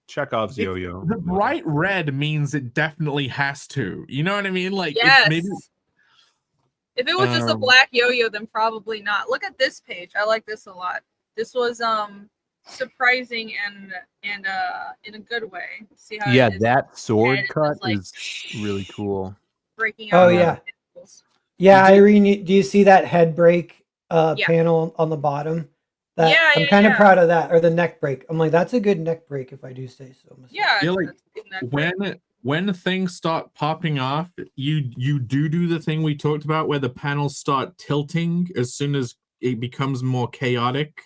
Chekhov's yo-yo. the bright red means it definitely has to. You know what I mean? Like it's Yes. maybe If it was just a Um, black yo-yo, then probably not. Look at this page. I like this a lot. This was surprising and in a good way. See how Yeah, it is that sword it's cut like- is really cool. breaking Oh, out. yeah. Pimples. Yeah, Did you- Irene, do you see that head break Yeah. panel on the bottom? That Yeah, I'm yeah, kind of yeah. proud of that, or the neck break. I'm like, that's a good neck break if I do say so myself. Yeah, Yeah, it's- like, it's good neck break. when things start popping off, you do the thing we talked about where the panels start tilting as soon as it becomes more chaotic.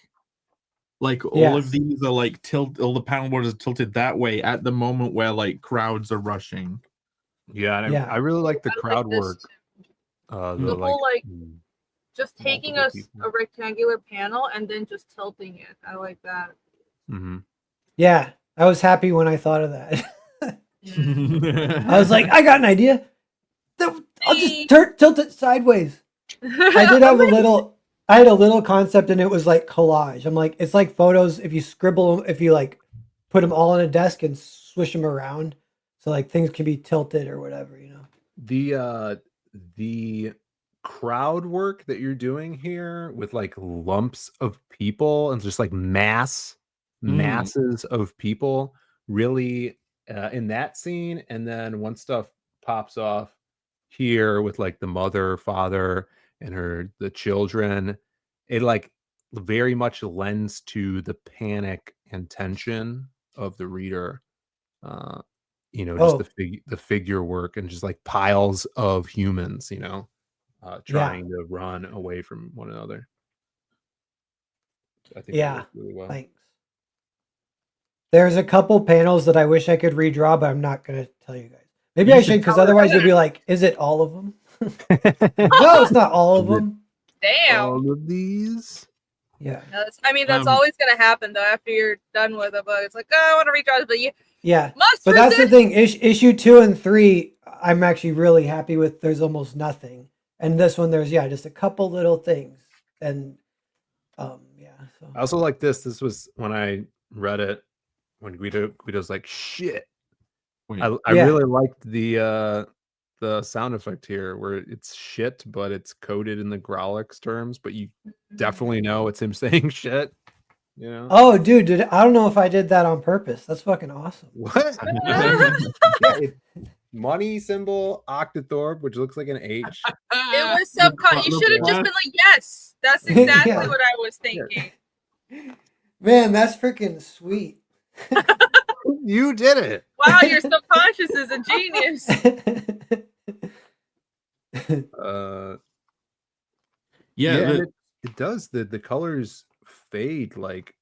Like all of Yes. these are like all the panel borders are tilted that way at the moment where like crowds are rushing. Yeah, and Yeah. I really like the I like crowd this work. too. The whole, like, mm, Just taking multiple a people. rectangular panel and then just tilting it. I like that. mhm. Yeah, I was happy when I thought of that. Mm. I was like, I got an idea. I'll just tilt it sideways. I did have I had a little concept, and it was like collage. I'm like, it's like photos. If you scribble them, if you like put them all on a desk and swish them around, so like things can be tilted or whatever, you know. The crowd work that you're doing here with like lumps of people and just like masses of people really in that scene, and then once stuff pops off here with like the mother, father, and the children, it like very much lends to the panic and tension of the reader. Just the figure work and just like piles of humans, trying to run away from one another. I think that Yeah, works really well. thanks. There's a couple panels that I wish I could redraw, but I'm not gonna tell you guys. Maybe You I should should, because tell her otherwise you'll that. be like, "Is it all of them?" No, it's not all of Is it them. Damn. all of these? Yeah, I mean, that's Um, always gonna happen though. After you're done with a book, it's like, oh, I want to redraw this, but you yeah. must But that's the resist. thing. Issue 2 and 3, I'm actually really happy with. There's almost nothing, and this one there's just a couple little things, and yeah. So I also like this. This was when I read it when Guido's like shit. wait, I Yeah. really liked the sound effect here where it's shit, but it's coded in the Growlix terms, but you definitely know it's him saying shit. You know? Oh, dude, I don't know if I did that on purpose. That's fucking awesome. What? Yeah, money symbol, Octothorpe, which looks like an H. It was subconscious. You should have just been like, yes, that's exactly Yeah. what I was thinking. Man, that's freaking sweet. You did it. Wow, your subconscious is a genius. yeah, and it does. The colors fade like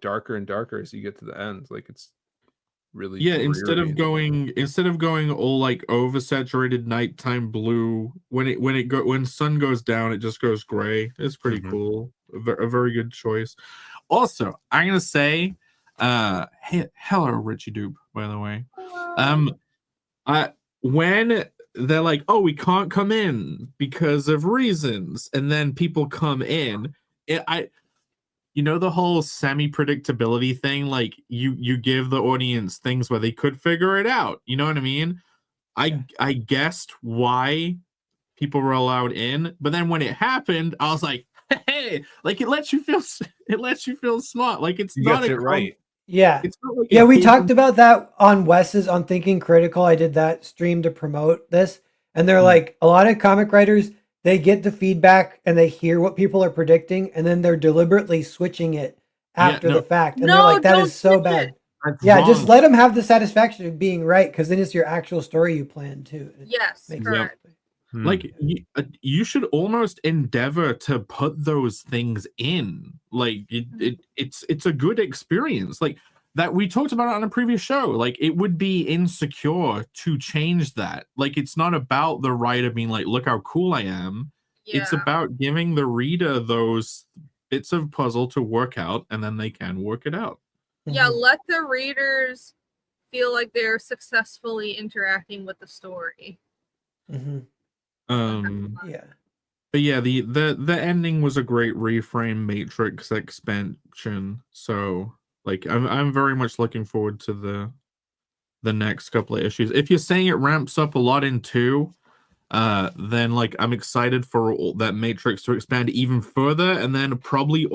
darker and darker as you get to the end. Like it's really instead dreary. of going all like oversaturated nighttime blue, when sun goes down, it just goes gray. It's pretty cool. A very good choice. Also, I'm gonna say, hey, hello, Richie Dupe, by the way. When they're like, oh, we can't come in because of reasons, and then people come in, you know, the whole semi-predictability thing, like you give the audience things where they could figure it out. You know what I mean? I guessed why people were allowed in, but then when it happened, I was like, hey, like it lets you feel smart. Like it's You not gets it right. Yeah. It's not like Yeah, a we hidden- talked about that on Wes's on Thinking Critical. I did that stream to promote this. And they're like, a lot of comic writers, they get the feedback and they hear what people are predicting, and then they're deliberately switching it after the fact. And they're No, like, that don't is so switch bad. it. That's Yeah, just wrong. let them have the satisfaction of being right, because then it's your actual story you plan too. It Yes, makes correct. Like you should almost endeavor to put those things in. Like it's a good experience. Like that we talked about it on a previous show. Like it would be insecure to change that. Like it's not about the writer being like, look how cool I am. It's Yeah. about giving the reader those bits of puzzle to work out, and then they can work it out. Yeah, let the readers feel like they're successfully interacting with the story. Yeah. But yeah, the ending was a great reframe Matrix expansion. So like I'm very much looking forward to the next couple of issues. If you're saying it ramps up a lot in 2, then like I'm excited for that Matrix to expand even further, and then probably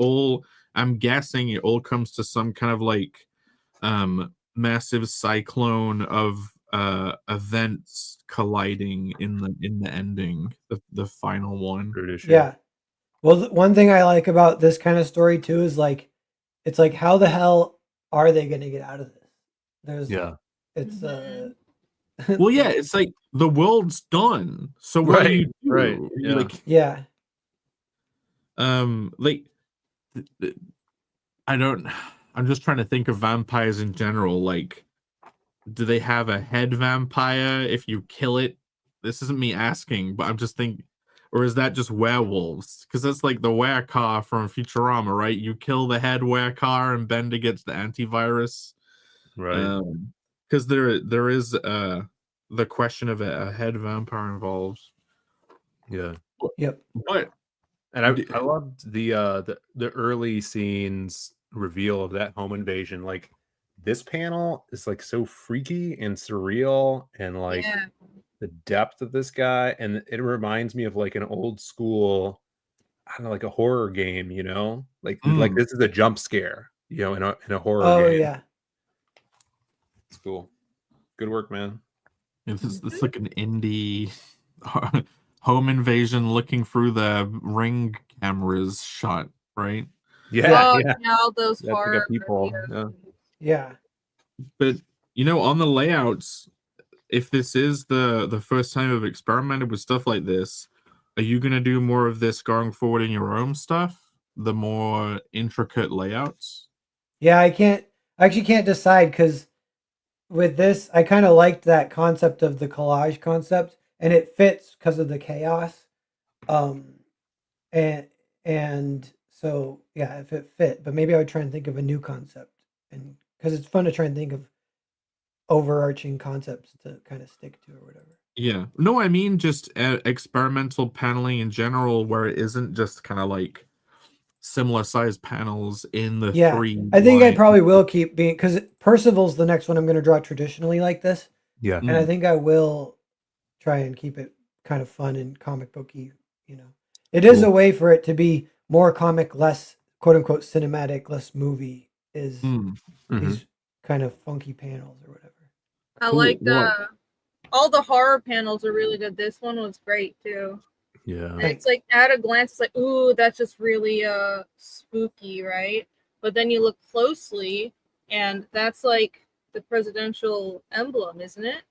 I'm guessing it all comes to some kind of like massive cyclone of events colliding in the ending, the final one. Yeah. Well, one thing I like about this kind of story too is like, it's like, how the hell are they going to get out of this? It's well, yeah, it's like the world's done. So what do you do? Right. Yeah. Like, yeah. Like I'm just trying to think of vampires in general. Like, do they have a head vampire if you kill it? This isn't me asking, but I'm just thinking, or is that just werewolves? Because that's like the werecar from Futurama, right? You kill the head werecar and Bender gets the antivirus. Right. Because there is the question of a head vampire involved. Yeah. Yep. But and I loved the early scenes reveal of that home invasion. Like this panel is like so freaky and surreal, and like the depth of this guy, and it reminds me of like an old school, I don't know, like a horror game, you know, like this is a jump scare, you know, in a horror game. Yeah. It's cool. Good work, man. It's like an indie home invasion looking through the Ring cameras shot, right? Yeah, all those horror people. Yeah. But you know, on the layouts, if this is the first time I've experimented with stuff like this, are you gonna do more of this going forward in your own stuff? The more intricate layouts? Yeah, I actually can't decide because with this, I kind of liked that concept of the collage concept, and it fits because of the chaos. Um, and and so yeah, if it fit, but maybe I would try and think of a new concept, and because it's fun to try and think of overarching concepts to kind of stick to or whatever. Yeah. No, I mean just experimental paneling in general, where it isn't just kind of like similar sized panels in the Yeah, three I think I line. probably will keep being because Percival's the next one I'm going to draw traditionally like this, Yeah. and I think I will try and keep it kind of fun and comic booky. You know, it is a Cool. way for it to be more comic, less quote unquote cinematic, less movie. Is Mm. Mhm. these kind of funky panels or whatever. I Cool. like What? all the horror panels are really good. This one was great too. Yeah. And it's like at a glance, it's like, ooh, that's just really spooky, right? But then you look closely, and that's like the presidential emblem, isn't it?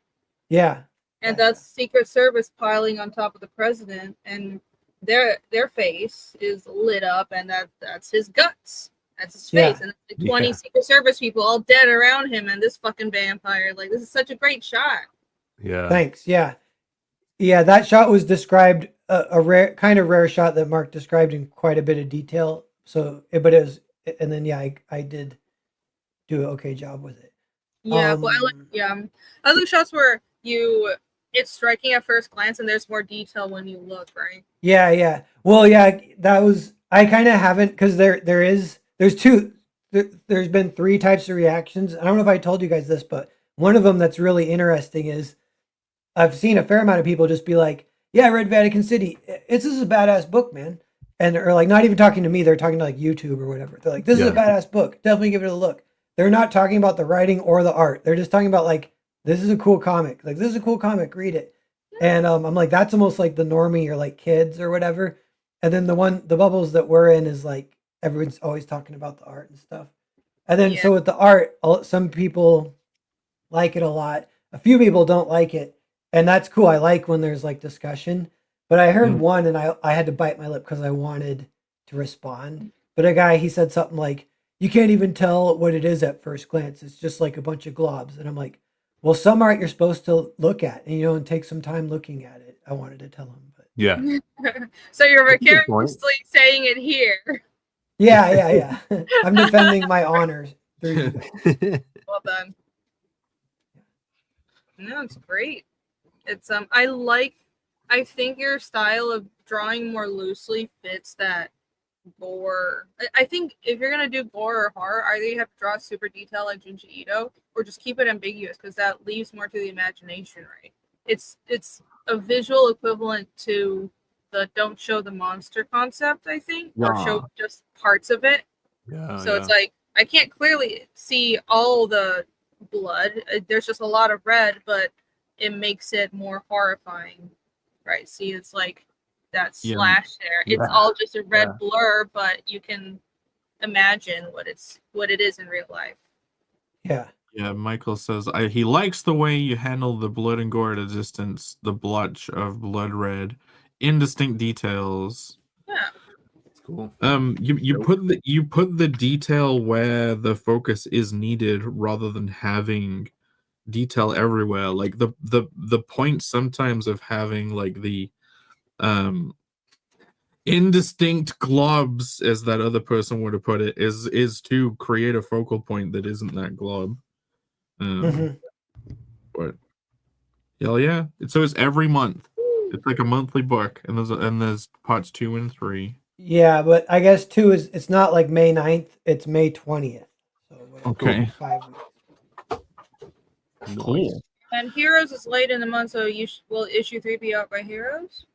Yeah, And yeah, that's Secret Service piling on top of the president, and their face is lit up, and that's his guts. That's his face, yeah, and the 20 Yeah. Secret Service people all dead around him, and this fucking vampire. Like, this is such a great shot. Yeah. Thanks. Yeah, yeah. That shot was described a rare, kind of rare shot that Mark described in quite a bit of detail. So, but it was, and then yeah, I did do an okay job with it. Yeah, but I like shots where it's striking at first glance, and there's more detail when you look, right? Yeah, yeah. Well, yeah, that was I kind of haven't because there's two there's been three types of reactions. I don't know if I told you guys this, but one of them that's really interesting is I've seen a fair amount of people just be like, "Yeah, I read Vatican City. This is a badass book, man." And or like not even talking to me, they're talking to like YouTube or whatever. They're like, "This is a Yeah. badass book. Definitely give it a look." They're not talking about the writing or the art. They're just talking about like, "This is a cool comic. Like this is a cool comic. Read it." And I'm like, that's almost like the normie or like kids or whatever. And then the bubbles that we're in is like everyone's always talking about the art and stuff. And then Yeah. so with the art, some people like it a lot. A few people don't like it, and that's cool. I like when there's like discussion. But I heard one, and I had to bite my lip because I wanted to respond. But a guy he said something like, "You can't even tell what it is at first glance. It's just like a bunch of globs." And I'm like, "Well, some art you're supposed to look at, and and take some time looking at it." I wanted to tell him, but Yeah. So you're That's a good point. vicariously saying it here. yeah. I'm defending my honors through you guys. Well done. No, it's great. It's I think your style of drawing more loosely fits that gore. I think if you're gonna do gore or horror, either you have to draw super detail like Junji Ito, or just keep it ambiguous because that leaves more to the imagination, right? It's a visual equivalent to the don't show the monster concept, I think, or Yeah. show just parts of it. Yeah. So it's like I can't clearly see all the blood. There's just a lot of red, but it makes it more horrifying, right? See, it's like that Yeah. slash there. It's Yeah. all just a red Yeah. blur, but you can imagine what it is in real life. Yeah. Yeah, Michael says he likes the way you handle the blood and gore at a distance, the blotch of blood red, indistinct details. Yeah. It's cool. You put the detail where the focus is needed rather than having detail everywhere. Like the point sometimes of having like the indistinct globs, as that other person would have put it, is to create a focal point that isn't that glob. Mhm. But hell yeah! So it's every month. It's like a monthly book, and there's parts 2 and 3. Yeah, but I guess too is it's not like May 9th, it's May 20th. So whatever, Okay. 5 weeks. Cool. And Heroes is late in the month, so will issue 3 be out by Heroes?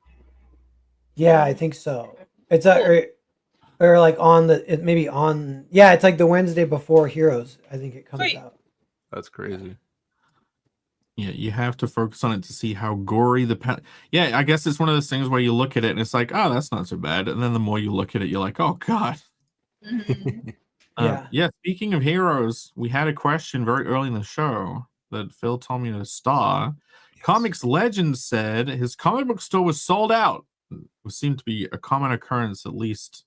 Yeah, I think so. It's or like on the it maybe on yeah, it's like the Wednesday before Heroes. I think it comes Sweet. out. That's crazy. Yeah, you have to focus on it to see how gory yeah, I guess it's one of those things where you look at it and it's like, oh, that's not so bad, and then the more you look at it, you're like, oh god. Mhm. Yeah. Speaking of Heroes, we had a question very early in the show that Phil told me to star. Yes. Comics Legend said his comic book store was sold out. It seemed to be a common occurrence, at least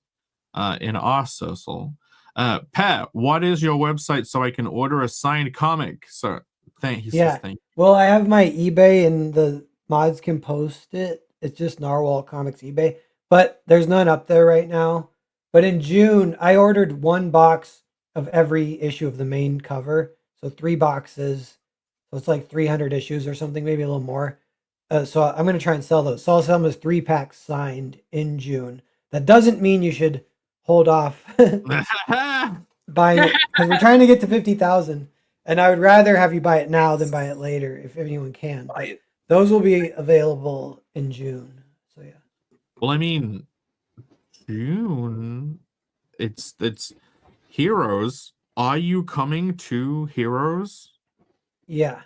in our social. Pat, what is your website so I can order a signed comic? So he says Yeah. thank you. Well, I have my eBay and the mods can post it. It's just Narwhal Comics eBay, but there's none up there right now. But in June, I ordered 1 box of every issue of the main cover. So 3 boxes. So it's like 300 issues or something, maybe a little more. So I'm going to try and sell those. So I'll sell them as 3 packs signed in June. That doesn't mean you should hold off buying it because we're trying to get to 50,000. And I would rather have you buy it now than buy it later if anyone can. But those will be available in June. So yeah. Well, I mean, June. It's Heroes. Are you coming to Heroes? Yeah.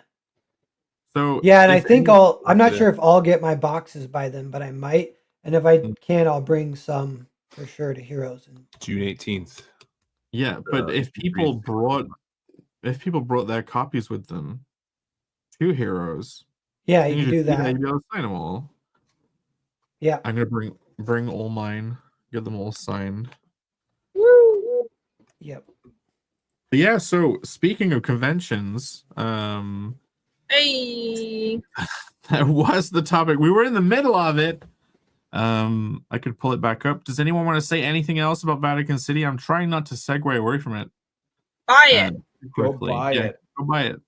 So Yeah, and I if think any- I'm not sure if I'll get my boxes by then, but I might. And if I can, I'll bring some for sure to Heroes. And June 18th. Yeah, but if people brought their copies with them to Heroes, yeah, you can do you'd be that. able to sign them all. Yeah. I'm gonna bring all mine, get them all signed. Yep. But yeah, so speaking of conventions, Hey. that was the topic. We were in the middle of it. I could pull it back up. Does anyone want to say anything else about Vatican City? I'm trying not to segue away from it. Buy it. Quickly. Go buy it. Go buy it.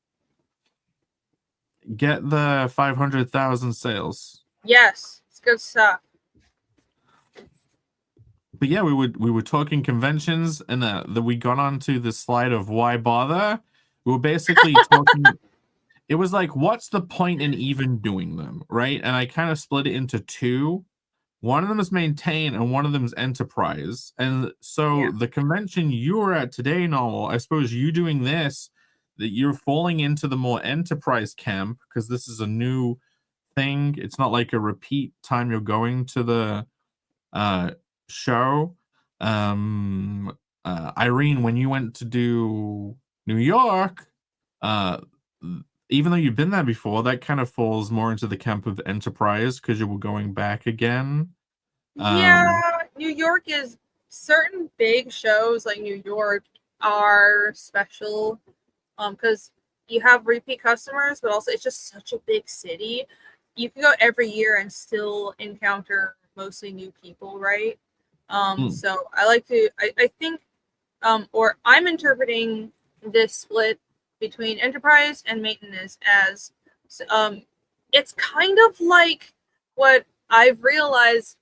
Get the 500,000 sales. Yes, it's good stuff. But yeah, we were talking conventions, and we got onto the slide of why bother. We were basically talking. It was like, what's the point in even doing them, right? And I kind of split it into two. One of them is maintain, and one of them is enterprise. And so the convention you were at today, Noel, I suppose you doing this, that you're falling into the more enterprise camp because this is a new thing. It's not like a repeat time you're going to the show. Irene, when you went to do New York, even though you've been there before, that kind of falls more into the camp of enterprise because you were going back again. Yeah, New York is certain big shows like New York are special because you have repeat customers, but also it's just such a big city. You can go every year and still encounter mostly new people, right? So I like to I think or I'm interpreting this split between enterprise and maintenance as it's kind of like what I've realized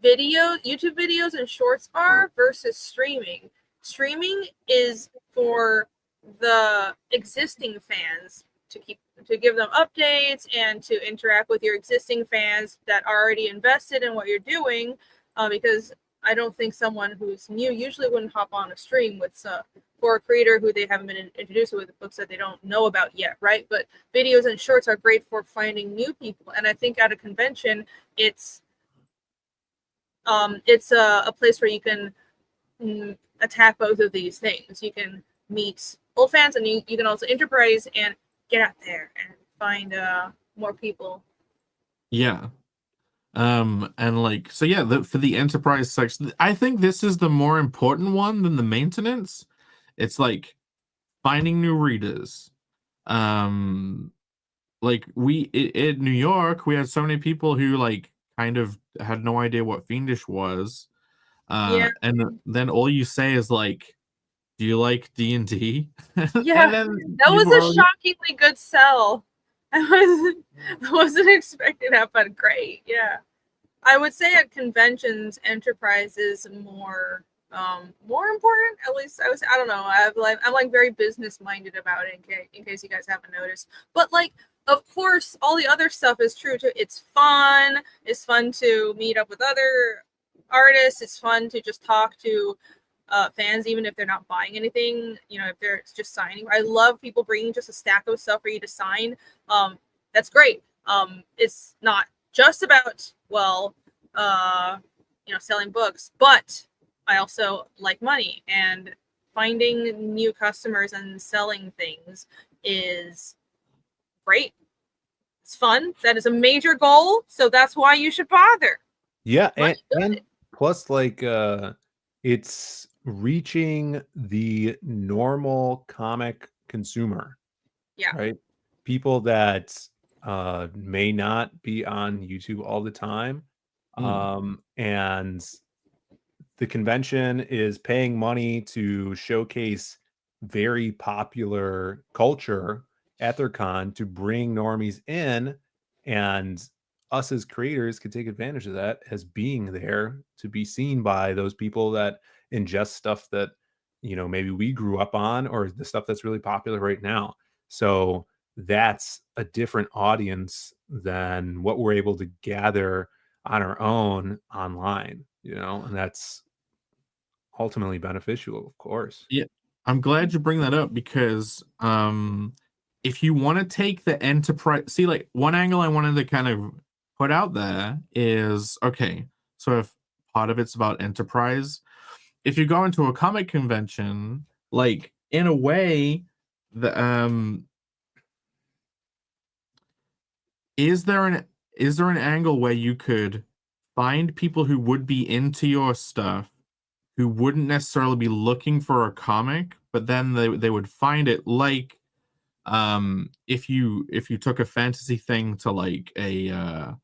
YouTube videos and shorts are versus streaming. Streaming is for the existing fans to give them updates and to interact with your existing fans that already invested in what you're doing, because I don't think someone who's new usually wouldn't hop on a stream with for a creator who they haven't been introduced with books that they don't know about yet, right? But videos and shorts are great for finding new people, and I think at a convention, it's a place where you can attack both of these things. You can meet old fans, and you can also enterprise and get out there and find more people. Yeah. And like, so yeah, for the enterprise section, I think this is the more important one than the maintenance. It's like finding new readers. Like in New York, we had so many people who like kind of had no idea what Fiendish was. And then all you say is like, do you like D&D? Yeah, that was a shockingly good sell. I wasn't expecting that, but great. Yeah, I would say at conventions, enterprise is more important. At least I don't know. I'm like very business minded about it. In case you guys haven't noticed, but like, of course, all the other stuff is true too. It's fun. It's fun to meet up with other artists. It's fun to just talk to fans, even if they're not buying anything, if they're just signing. I love people bringing just a stack of stuff for you to sign. That's great. It's not just about selling books, but I also like money, and finding new customers and selling things is great. It's fun. That is a major goal, so that's why you should bother. Yeah, and plus like it's reaching the normal comic consumer, Yeah. right? People that may not be on YouTube all the time. And the convention is paying money to showcase very popular culture at their con to bring normies in, and us as creators could take advantage of that as being there to be seen by those people that ingest stuff that maybe we grew up on, or the stuff that's really popular right now. So that's a different audience than what we're able to gather on our own online, and that's ultimately beneficial, of course. Yeah, I'm glad you bring that up because if you want to take the enterprise, see, like one angle I wanted to kind of put out there is okay. So if part of it's about enterprise, if you go into a comic convention, like in a way, the is there an angle where you could find people who would be into your stuff who wouldn't necessarily be looking for a comic, but then they would find it, like if you took a fantasy thing to like a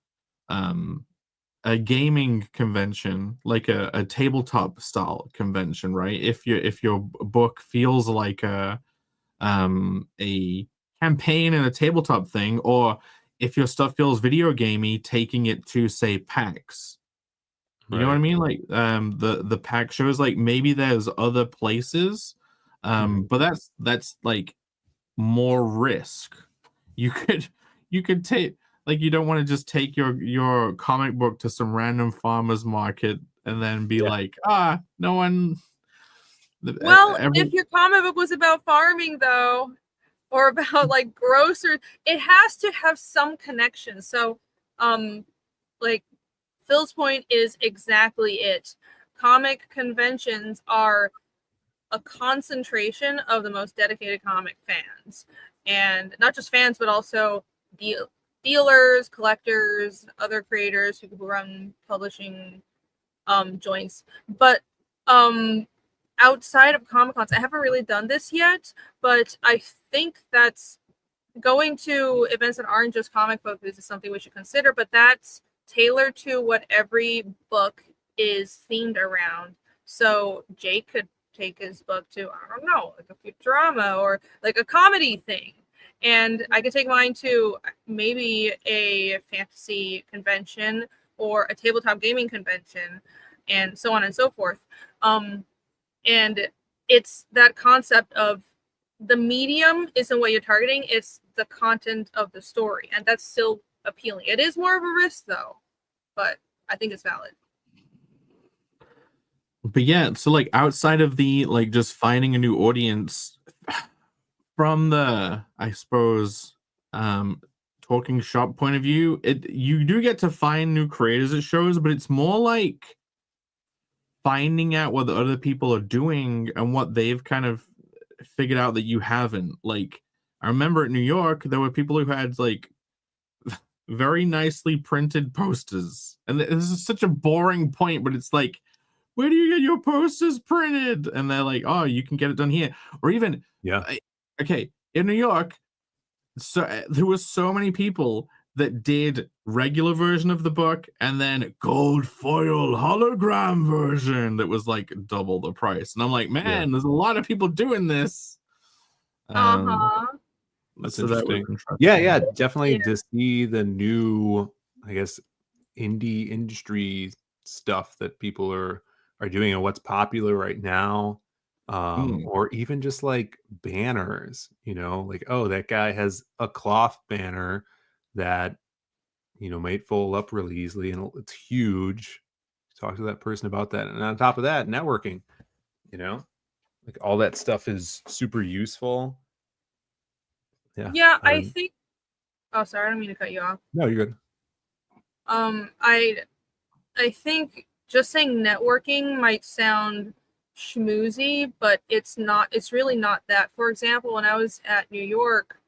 gaming convention, like a tabletop style convention, right? If your book feels like a campaign and a tabletop thing, or if your stuff feels video gamey, taking it to say PAX. You know what I Right. mean? Like the pack shows, like maybe there's other places, Mhm. but that's like more risk. You could you could take, like, you don't want to just take your comic book to some random farmer's market and then be Yeah. like, no one Well, every if your comic book was about farming, though, or about like grocers, it has to have some connection. So, like Phil's point is exactly it. Comic conventions are a concentration of the most dedicated comic fans, and not just fans, but also dealers, collectors, other creators, people who run publishing joints. But outside of Comic Cons, I haven't really done this yet, but I think that's going to events that aren't just comic focused is something we should consider, but that's tailored to what every book is themed around. So Jake could take his book to, I don't know, like a Futurama or like a comedy thing. And I could take mine to maybe a fantasy convention or a tabletop gaming convention, and so on and so forth. And it's that concept of the medium isn't what you're targeting, it's the content of the story, and that's still appealing. It is more of a risk though, but I think it's valid. But yeah, so like outside of the like just finding a new audience from the, I suppose, talking shop point of view, you do get to find new creators at shows, but it's more like finding out what the other people are doing and what they've kind of figured out that you haven't. Like, I remember at New York, there were people who had like very nicely printed posters. And this is such a boring point, but it's like, where do you get your posters printed? And they're like, oh, you can get it done here. Or even, Yeah. okay, in New York, so there was so many people that did regular version of the book and then gold foil hologram version that was like double the price. And I'm like, Yeah. man, there's a lot of people doing this. Uh-huh. That's So that was interesting. interesting. Yeah, definitely Yeah. to see the new, I guess, indie industry stuff that people are doing and what's popular right now. Or even just like banners, like, oh, that guy has a cloth banner that might fold up really easily and it's huge. Talk to that person about that. And on top of that, networking, like all that stuff is super useful. Yeah. Yeah, I I don't, think. Oh, sorry, I don't mean to cut you off. no, you're good. I think just saying networking might sound schmoozy, but it's not. It's really not that. For example, when I was at New York,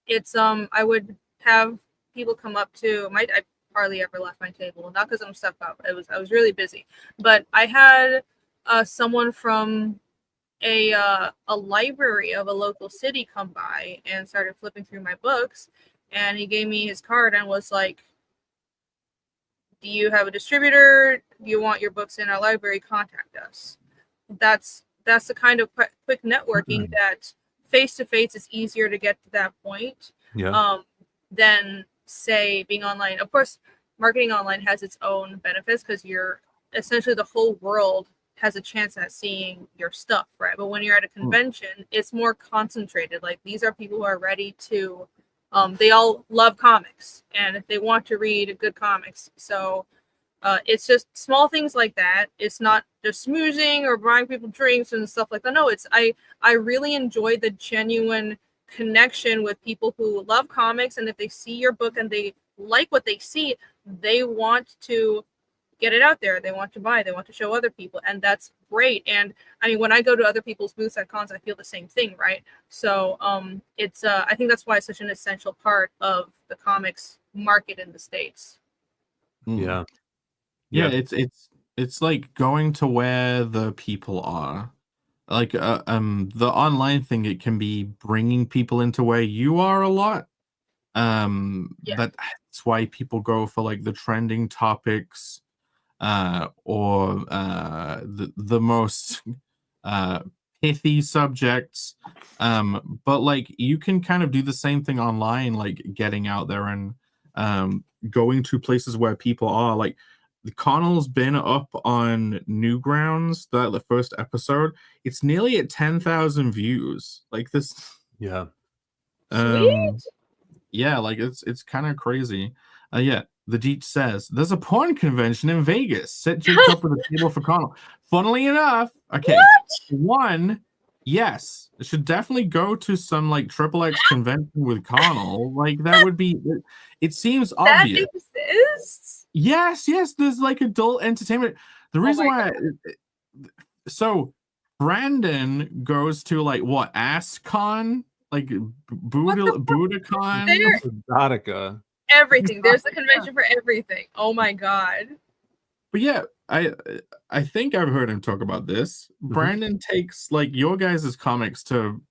it's I would have people come up to I hardly ever left my table, not because I'm stuck up. I was really busy, but I had someone from a library of a local city come by and started flipping through my books, and he gave me his card and was like, do you have a distributor? Do you want your books in our library? Contact us. That's the kind of quick networking that face to face is easier to get to that point than say being online. Of course, marketing online has its own benefits because you're essentially the whole world has a chance at seeing your stuff, right? But when you're at a convention, it's more concentrated. Like, these are people who are ready to they all love comics and they want to read good comics. So it's just small things like that. It's not just smoozing or buying people drinks and stuff like that. No, it's I really enjoy the genuine connection with people who love comics, and if they see your book and they like what they see, they want to get it out there. They want to buy. They want to show other people, and that's great. And I mean, when I go to other people's booths at cons, I feel the same thing, right? So it's I think that's why it's such an essential part of the comics market in the States. Yeah. Yeah, it's like going to where the people are. Like the online thing, it can be bringing people into where you are a lot. That's why people go for like the trending topics, or the most pithy subjects. But like you can kind of do the same thing online, like getting out there and going to places where people are. Like the Connell's been up on Newgrounds, the first episode. It's nearly at 10,000 views. Like this. Yeah. Sweet. Yeah, like it's kind of crazy. Yeah, the Deech says there's a porn convention in Vegas. Set Jake up with a table for Connell. Funnily enough, okay, one, yes, it should definitely go to some like XXX convention with Connell. Like that would be. It seems obvious. That exists. Yes, there's like adult entertainment. The reason why, so Brandon goes to like what, AskCon, like Budokan, Exotica. Everything. There's a convention for everything. Oh my god. But yeah, I think I've heard him talk about this. Brandon takes like your guys' comics to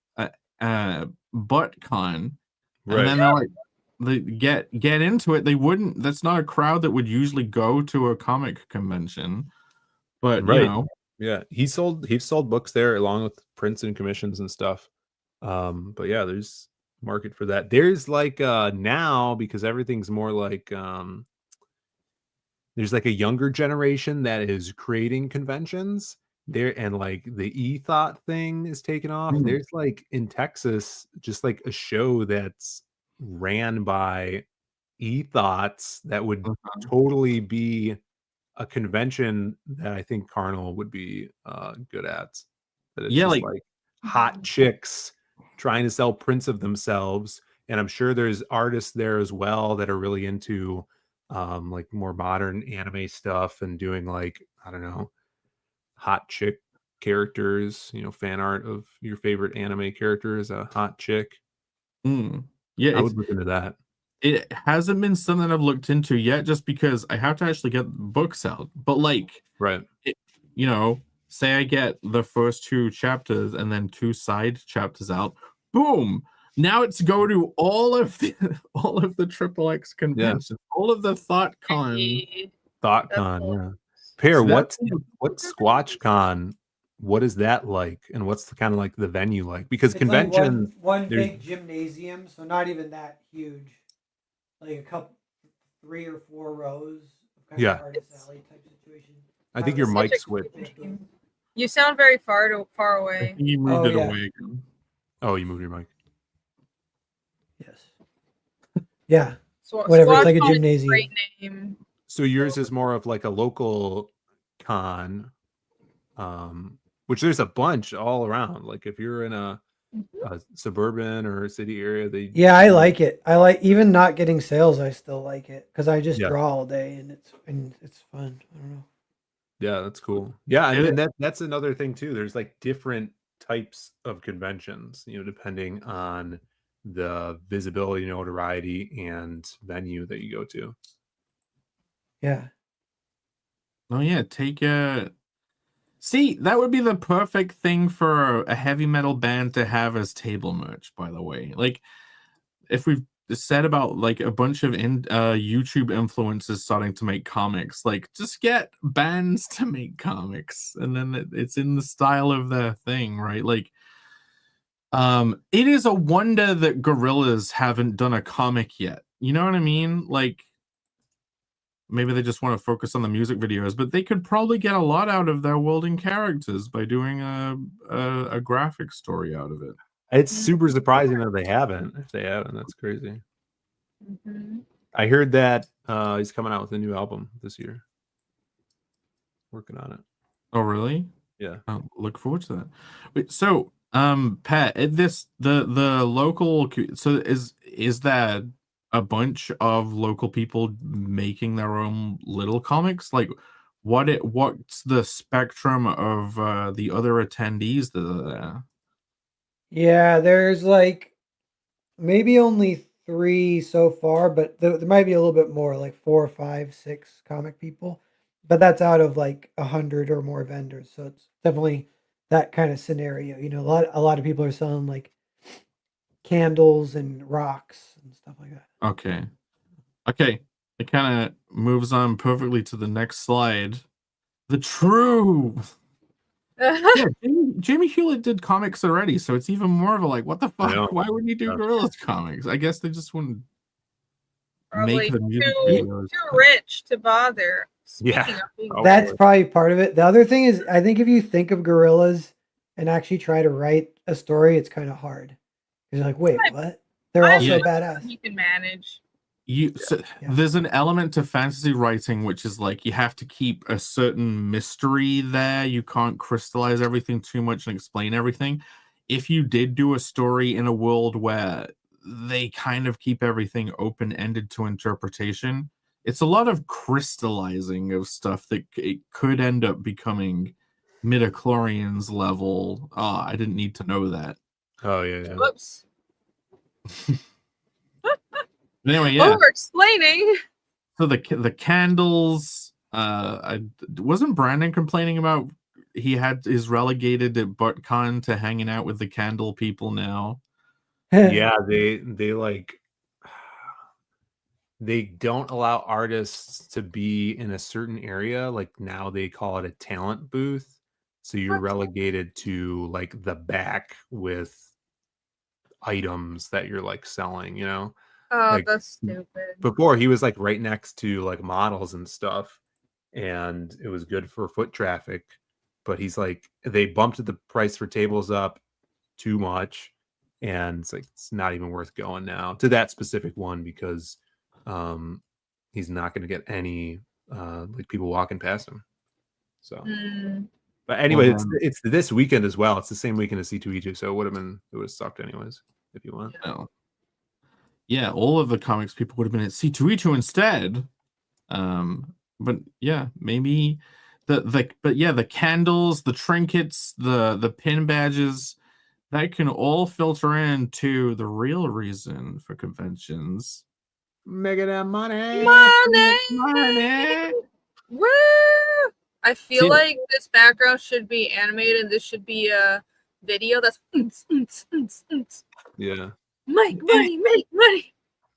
ButtCon, and then they're like, they get into it. They wouldn't. That's not a crowd that would usually go to a comic convention. But you know, yeah, he sold books there along with prints and commissions and stuff. But yeah, there's market for that. There's like now, because everything's more like there's like a younger generation that is creating conventions there, and like the e-thought thing is taken off. There's like in Texas just like a show that's ran by e-thoughts that would totally be a convention that I think Carnal would be good at. That it's just like hot chicks trying to sell prints of themselves, and I'm sure there's artists there as well that are really into like more modern anime stuff and doing like, I don't know, hot chick characters, you know, fan art of your favorite anime character as a hot chick. Yeah, I would look into that. It hasn't been something I've looked into yet, just because I have to actually get books out. But like, you know, say I get the first 2 chapters and then 2 side chapters out, boom. Now it's go to all of the XXX conventions, all of the ThoughtCon. Yeah. Pear, what's SquatchCon? What is that like, and what's the kind of like the venue like? Because it's convention, like one big gymnasium, so not even that huge. Like a couple, 3 or 4 rows of kind of artist alley type situation. I think your mic switched. You sound very far away. You moved it away again. Oh, you moved your mic. Yes. Yeah. Whatever. It's like a gymnasium. Great name. So yours is more of like a local con, which there's a bunch all around. Like if you're in a suburban or a city area, I like it. I like even not getting sales. I still like it because I just draw all day and it's fun. I don't know. Yeah, that's cool. Yeah, and that's another thing too. There's like different types of conventions, you know, depending on the visibility, notoriety, and venue that you go to. Yeah. Oh yeah, take See, that would be the perfect thing for a heavy metal band to have as table merch, by the way. Like, if we've said about like a bunch of YouTube influencers starting to make comics, like just get bands to make comics and then it's in the style of their thing, right? Like, it is a wonder that Gorillaz haven't done a comic yet. You know what I mean? Like, maybe they just want to focus on the music videos, but they could probably get a lot out of their world and characters by doing a graphic story out of it. It's super surprising that they haven't. If they haven't, that's crazy. Mhm. I heard that he's coming out with a new album this year. Working on it. Oh, really? Yeah. Look forward to that. Wait, so, Pat, the local. So is that a bunch of local people making their own little comics? Like, what's the spectrum of the other attendees that are there? Yeah, there's like maybe only 3 so far, but there might be a little bit more, like 4, 5, 6 comic people. But that's out of like 100 or more vendors, so it's definitely that kind of scenario. You know, a lot of people are selling like candles and rocks and stuff like that. Okay. Okay. It kind of moves on perfectly to the next slide. The true. Yeah, Jamie Hewlett did comics already, so it's even more of a like, what the I know. fuck? Why would you do Yeah. Gorillaz comics? I guess they just wouldn't Probably make the music too videos. rich to bother. Yeah. Speaking of being Oh, That's boy. probably part of it. The other thing is, I think if you think of gorillas and actually try to write a story, it's kind of hard. You're like, wait, what? They're all I'm so Yeah. sure badass. he can manage. So Yeah. there's an element to fantasy writing which is like you have to keep a certain mystery there. You can't crystallize everything too much and explain everything. If you did do a story in a world where they kind of keep everything open-ended to interpretation, it's a lot of crystallizing of stuff that it could end up becoming midichlorians level. Oh, I didn't need to know that. Oh yeah. Whoops. Anyway, yeah. Over explaining. So the candles, wasn't Brandon complaining about he is relegated at ButtCon to hanging out with the candle people now? Yeah, they like they don't allow artists to be in a certain area. Like now they call it a talent booth. So you're What? relegated to like the back with items that you're like selling, you know? Oh, Like that's stupid. before he was like right next to like models and stuff, and it was good for foot traffic. But he's like, they bumped the price for tables up too much, and it's like it's not even worth going now to that specific one because he's not going to get any like people walking past him. So, Mm. but anyway, Well, it's this weekend as well. It the same weekend as C2E2, so it would have sucked anyways if you want. no. Yeah, all of the comics people would have been at C2E2 instead. But yeah, maybe the candles, the trinkets, the pin badges, that can all filter into the real reason for conventions. Making that money. Money! Woo! I feel See- like this background should be animated. This should be a video that's Yeah. make money, make money.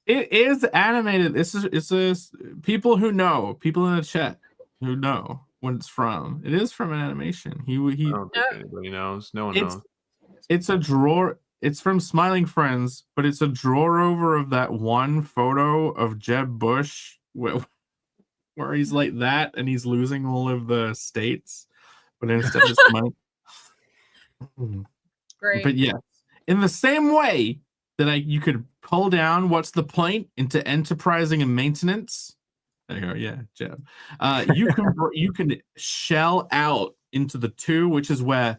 It is animated. It's people who know, people in the chat who know what it's from. It is from an animation. I don't think anybody knows. No one knows. It's a drawer. It's from Smiling Friends, but it's a drawer over of that one photo of Jeb Bush where he's like that and he's losing all of the states, but instead it's Mike. Great. But yes, in the same way that you could pull down what's the point into enterprising and maintenance. There you go. Yeah, Jeb. You can shell out into the 2, which is where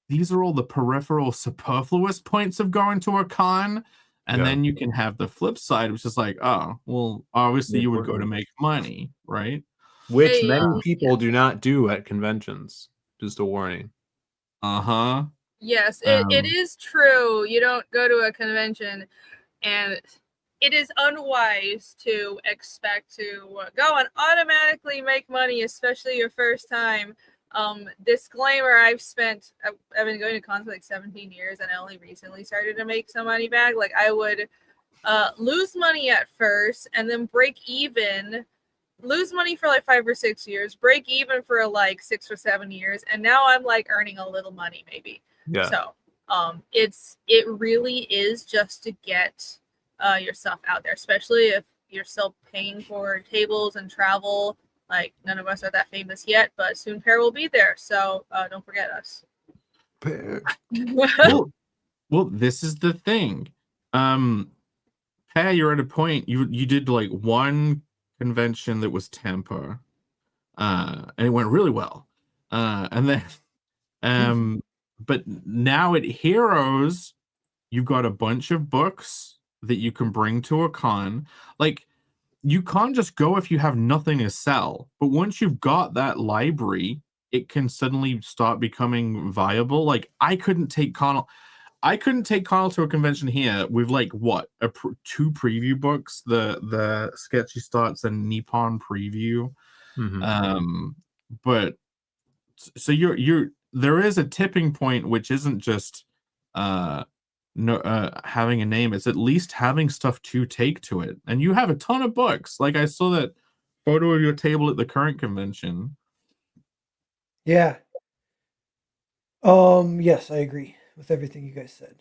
these are all the peripheral superfluous points of going to a con. And then you can have the flip side, which is like, oh, well, obviously you would go to make money, right? Which many people do not do at conventions. Just a warning. Uh-huh. Yes, it is true. You don't go to a convention, and it is unwise to expect to go and automatically make money, especially your first time. Disclaimer: I've been going to cons for like 17 years, and I only recently started to make some money back. Like I would lose money at first, and then break even. Lose money for like 5 or 6 years, break even for like 6 or 7 years, and now I'm like earning a little money maybe. Yeah. So it really is just to get your stuff out there, especially if you're still paying for tables and travel. Like none of us are that famous yet, but soon Pear will be there, so don't forget us. Well, this is the thing. Pear, you're at a point. You did like one convention that was Tampa, and it went really well. And then, but now at Heroes, you've got a bunch of books that you can bring to a con. Like, you can't just go if you have nothing to sell. But once you've got that library, it can suddenly start becoming viable. Like, I couldn't take Connell to a convention here with like what two preview books, the Sketchy Starts and Nippon Preview. But so you're there is a tipping point, which isn't just having a name. It's at least having stuff to take to it, and you have a ton of books. Like I saw that photo of your table at the current convention. Yeah. Yes, I agree with everything you guys said.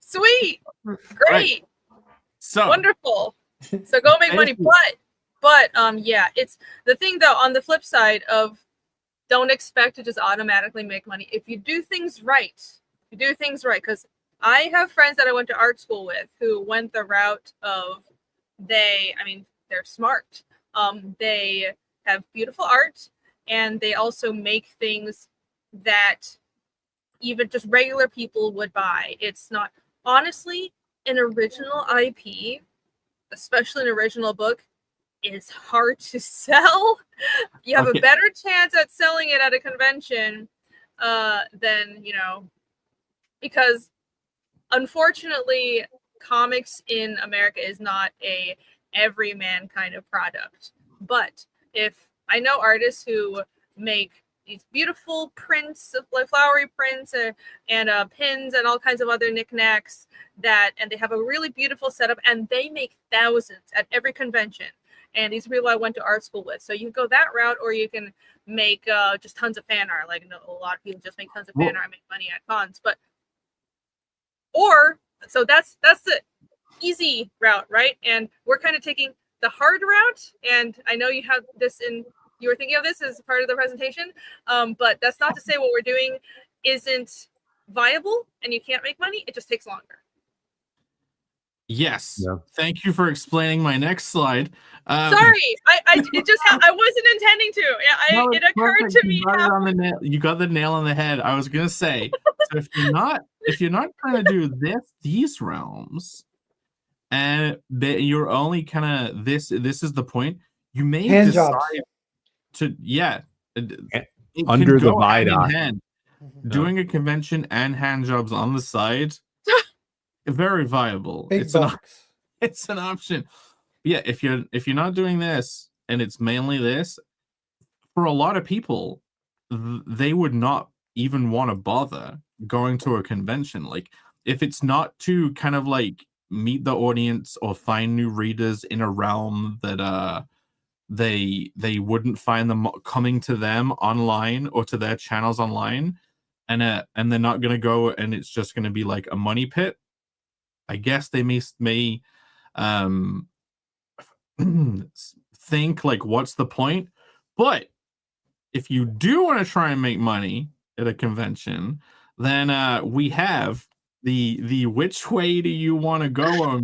Sweet, great, Right. So wonderful. So go make money, but yeah, it's the thing though. On the flip side of, don't expect to just automatically make money. If you do things right, because I have friends that I went to art school with who went the route of they're smart. They have beautiful art, and they also make things that even just regular people would buy. It's not, honestly, an original IP, especially an original book, is hard to sell. You have a better chance at selling it at a convention than, because unfortunately comics in America is not a everyman kind of product. But if I know artists who make these beautiful prints of like flowery prints and pins and all kinds of other knickknacks and they have a really beautiful setup, and they make thousands at every convention. And these are people I went to art school with. So you can go that route, or you can make just tons of fan art. Like a lot of people just make tons of fan art and make money at cons. So that's the easy route, right? And we're kind of taking the hard route. And I know you have this you were thinking of this as part of the presentation, but that's not to say what we're doing isn't viable and you can't make money. It just takes longer. Yes. Yeah. Thank you for explaining my next slide. Sorry, I wasn't intending to. Yeah, it occurred to me. You got the nail on the head. I was gonna say, so if you're not trying to do these realms, and you're only kind of this is the point. You may decide to under the Vidoc. Doing a convention and hand jobs on the side. Very viable. It's an option. Yeah, if you're not doing this and it's mainly this, for a lot of people, they would not even want to bother going to a convention. Like, if it's not to kind of like meet the audience or find new readers in a realm that they wouldn't find them coming to them online or to their channels online, and they're not gonna go, and it's just gonna be like a money pit. I guess they may think like, what's the point? But if you do want to try and make money at a convention, then we have the which way do you want to go?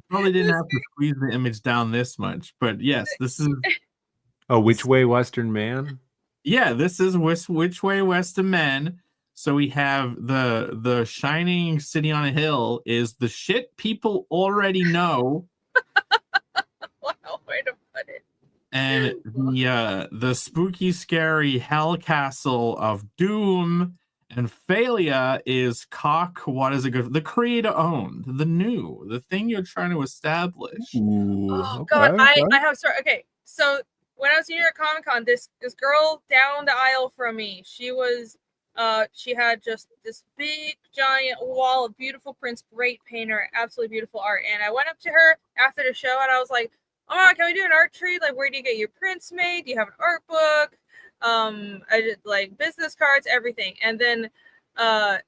Probably didn't have to squeeze the image down this much, but yes, this is. Oh, Which Way Western Man? Yeah, this is Which Way Western Man. So we have the shining city on a hill is the shit people already know. Wow, way to put it. And the spooky, scary hell castle of doom and failure is what is it good? The creator owned, the thing you're trying to establish. Ooh, oh God, I have sorry. Okay, So when I was here at Comic Con, this girl down the aisle from me, she had just this big giant wall of beautiful prints, great painter, absolutely beautiful art. And I went up to her after the show and I was like, "Oh my God, can we do an art trade? Like, where do you get your prints made? Do you have an art book? I did like business cards, everything." And then I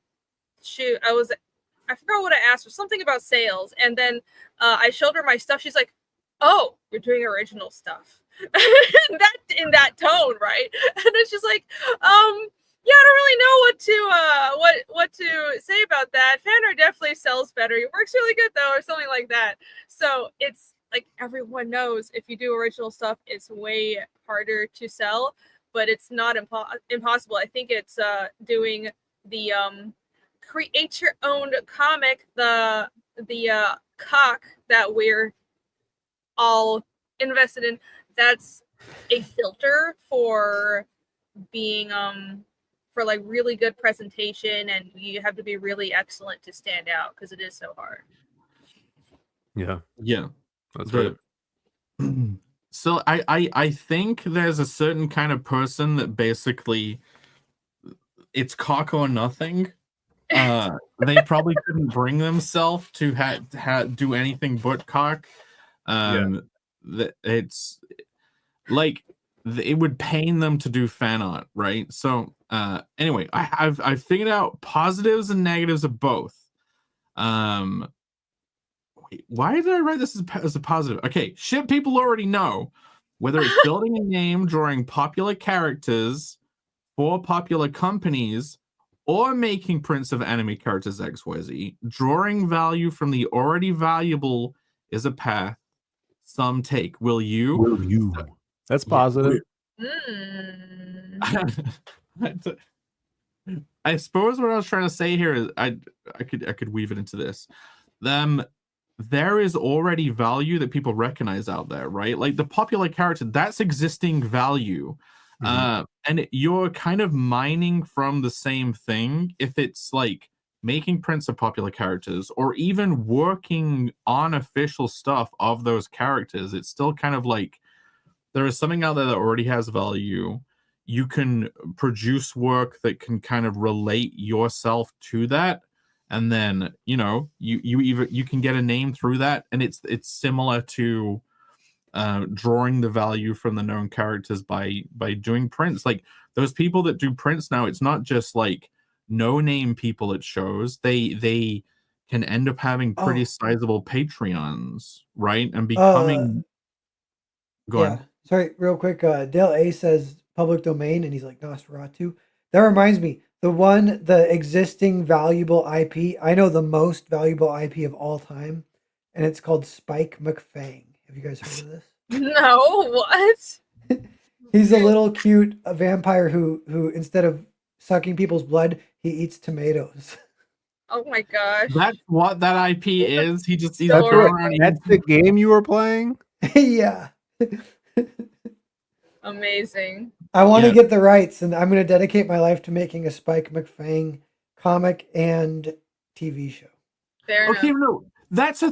forgot what I asked her, something about sales. And then I showed her my stuff. She's like, "Oh, you're doing original stuff." in that tone, right? And it's just like, yeah, I don't really know what to say about that. Fan art definitely sells better. It works really good though, or something like that. So it's like everyone knows if you do original stuff, it's way harder to sell, but it's not impossible. I think it's doing the create your own comic, the cock that we're all invested in. That's a filter for being for like really good presentation, and you have to be really excellent to stand out because it is so hard. Yeah, that's The- right. So I think there's a certain kind of person that basically it's cock or nothing. They probably couldn't bring themselves to do anything but cock. It's like it would pain them to do fan art, right? So anyway, I've figured out positives and negatives of both. Wait, why did I write this as a positive? Okay, shit people already know. Whether it's building a name, drawing popular characters for popular companies, or making prints of anime characters XYZ, drawing value from the already valuable is a path some take. Will you? That's positive. I suppose what I was trying to say here is I could weave it into this. There is already value that people recognize out there, right? Like the popular character, that's existing value. And you're kind of mining from the same thing if it's like making prints of popular characters or even working on official stuff of those characters. It's still kind of like there is something out there that already has value. You can produce work that can kind of relate yourself to that, and then you can get a name through that, and it's similar to drawing the value from the known characters by doing prints. Like those people that do prints now, it's not just like no name people at shows. They can end up having pretty sizable Patreons, right? And becoming go Yeah. on. Sorry, real quick. Dale A says public domain, and he's like Nosferatu. That reminds me, the existing valuable IP. I know the most valuable IP of all time, and it's called Spike McFang. Have you guys heard of this? No, what? He's a little cute vampire who instead of sucking people's blood, he eats tomatoes. Oh my gosh. That's what that IP is. He's That's the game you were playing? Yeah. Amazing. I want to get the rights, and I'm going to dedicate my life to making a Spike McFang comic and TV show. Fair Okay, enough. no, that's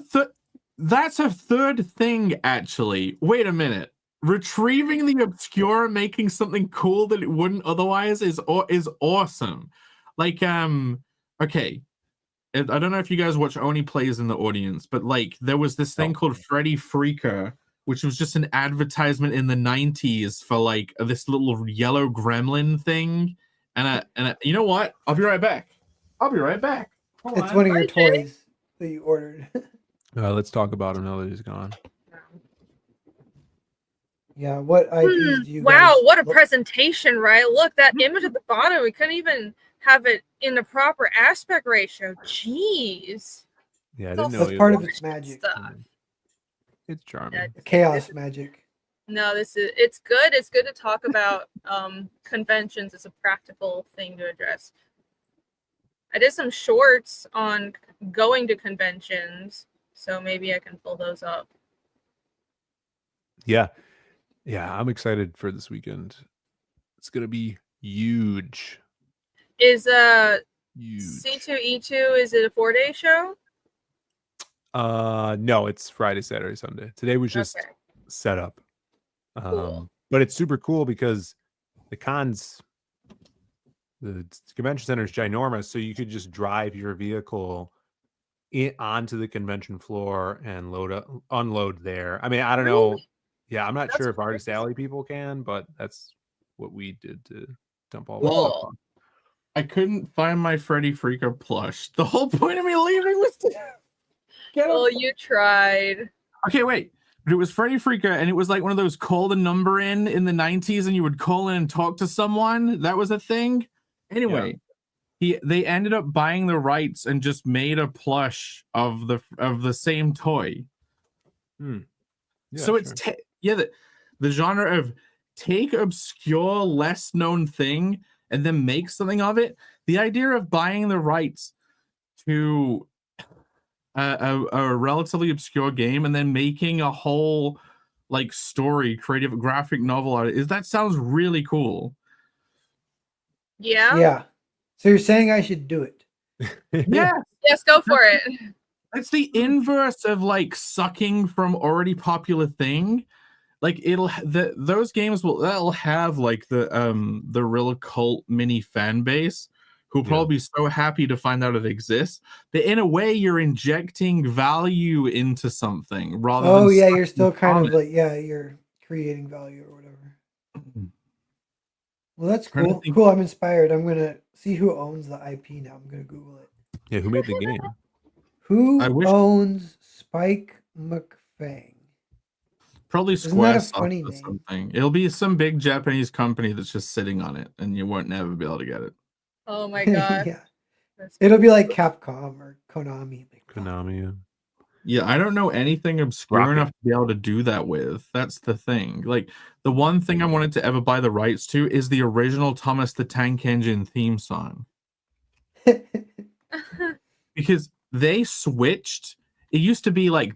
a third thing actually. Wait a minute. Retrieving the obscure, making something cool that it wouldn't otherwise is awesome. Like okay. I don't know if you guys watch Oni Plays in the audience, but like there was this thing called Freddy Freaker, which was just an advertisement in the 90s for like this little yellow gremlin thing. And you know what? I'll be right back. Hold It's on. one of your toys that you ordered. Let's talk about him now that he's gone. Yeah, what IPs do you Wow, guys what a presentation, right? Look, that image at the bottom, we couldn't even have it in the proper aspect ratio. Jeez. Yeah, I didn't know That's he part was- of its magic. Stuff. It's charming. Chaos magic. No, it's good. It's good to talk about conventions as a practical thing to address. I did some shorts on going to conventions, so maybe I can pull those up. Yeah, I'm excited for this weekend. It's gonna be huge. Is Huge. C2E2, is it a 4-day show? No, it's Friday, Saturday, Sunday. Today was just set up. Cool. But it's super cool because the convention center is ginormous, so you could just drive your vehicle onto the convention floor and unload there. I mean, I don't know. Really? Yeah, I'm not That's sure if Artist crazy. Alley people can, but that's what we did to dump all Well, our stuff Cool. on. I couldn't find my Freddy Freaker plush. The whole point of me leaving was to get Well, him. you tried. Okay, wait. But it was Freddy Freaker, and it was like one of those call the number in the 90s, and you would call in and talk to someone. That was a thing. Anyway, they ended up buying the rights and just made a plush of the same toy. Yeah, So it's the genre of take obscure, less known thing and then make something of it. The idea of buying the rights to a relatively obscure game and then making a whole like story, creative graphic novel out of it that sounds really cool. Yeah? Yeah. So you're saying I should do it? Yeah, Yes, go for it. it's the inverse of like sucking from already popular thing. Like those games they'll have like the real cult mini fan base who'll probably be so happy to find out it exists. But in a way, you're injecting value into something rather than Oh yeah, you're sucking still kind from of it. like you're creating value or whatever. Well, that's Trying to cool. think- Cool. I'm inspired. I'm gonna see who owns the IP now. I'm gonna Google it. Yeah, who made the game? Who I wish- owns Spike McFang? Probably Isn't that a Squaresoft funny or name? something. It'll be some big Japanese company that's just sitting on it, and you won't never be able to get it. Oh my god. Yeah. That's It'll be like Capcom or Konami. Like, Konami. Yeah. Yeah, I don't know anything obscure Rocket. enough to be able to do that with. That's the thing. Like, the one thing I wanted to ever buy the rights to is the original Thomas the Tank Engine theme song. Because they switched. It used to be like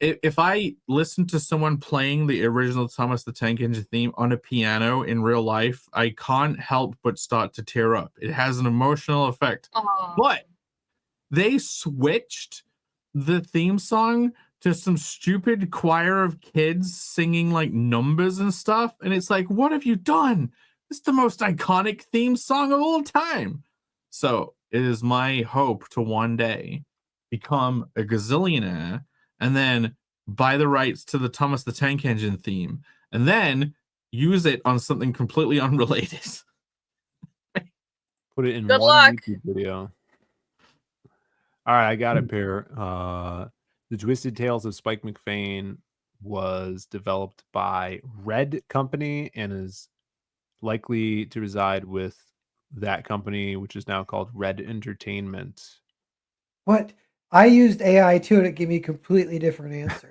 if I listen to someone playing the original Thomas the Tank Engine theme on a piano in real life, I can't help but start to tear up. It has an emotional effect. Aw. But they switched the theme song to some stupid choir of kids singing like numbers and stuff, and it's like, what have you done? It's the most iconic theme song of all time. So it is my hope to one day become a gazillionaire and then buy the rights to the Thomas the Tank Engine theme and then use it on something completely unrelated. Put it in Good one luck. YouTube video. All right, I got it here. The Twisted Tales of Spike McFain was developed by Red Company and is likely to reside with that company, which is now called Red Entertainment. what? I used AI too, and it gave me a completely different answer.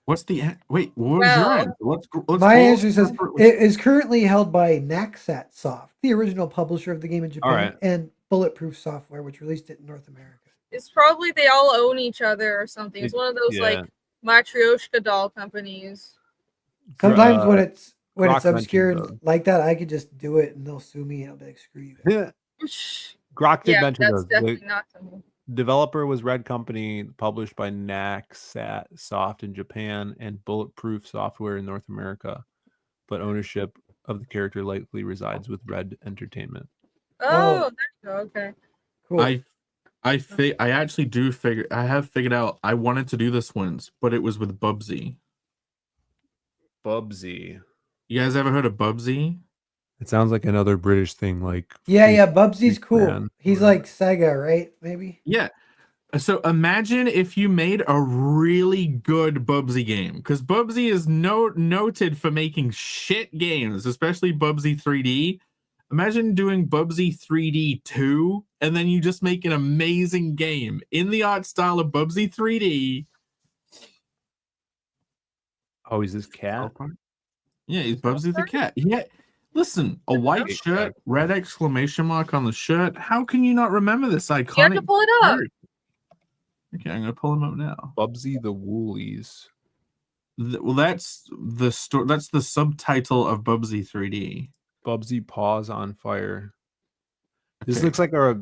What's the wait? What was your Well, answer? Let's My go answer says separately. it is currently held by Naxat Soft, the original publisher of the game in Japan, right. and Bulletproof Software, which released it in North America. it's probably they all own each other or something. It's It- one of those yeah. like Matryoshka doll companies. Sometimes when Uh, it's Croc mentioned obscure the- and like that, I could just do it and they'll sue me and I'll be like, screw you. guys." Grok did Yeah, mention that's those. definitely The not something. developer was Red Company, published by Naxat Soft in Japan and Bulletproof Software in North America, but ownership of the character likely resides with Red Entertainment. Oh, there you go. Okay. Cool. I actually I have figured out I wanted to do this once, but it was with Bubsy. Bubsy. You guys ever heard of Bubsy? It sounds like another British thing, like yeah, Bubsy's Freak cool. Man, He's or- like Sega, right? Maybe. Yeah. So imagine if you made a really good Bubsy game, because Bubsy is noted for making shit games, especially Bubsy 3D. Imagine doing Bubsy 3D 2, and then you just make an amazing game in the art style of Bubsy 3D. Oh, he's this cat. Yeah, he's Bubsy the cat. Yeah. Listen, a white Okay. shirt, red exclamation mark on the shirt. How can you not remember this iconic? You have to pull it up. character? Okay, I'm gonna pull him up now. Bubsy the Woolies. Well, that's the story. That's the subtitle of Bubsy 3D. Bubsy Paws on Fire. This Okay. looks like a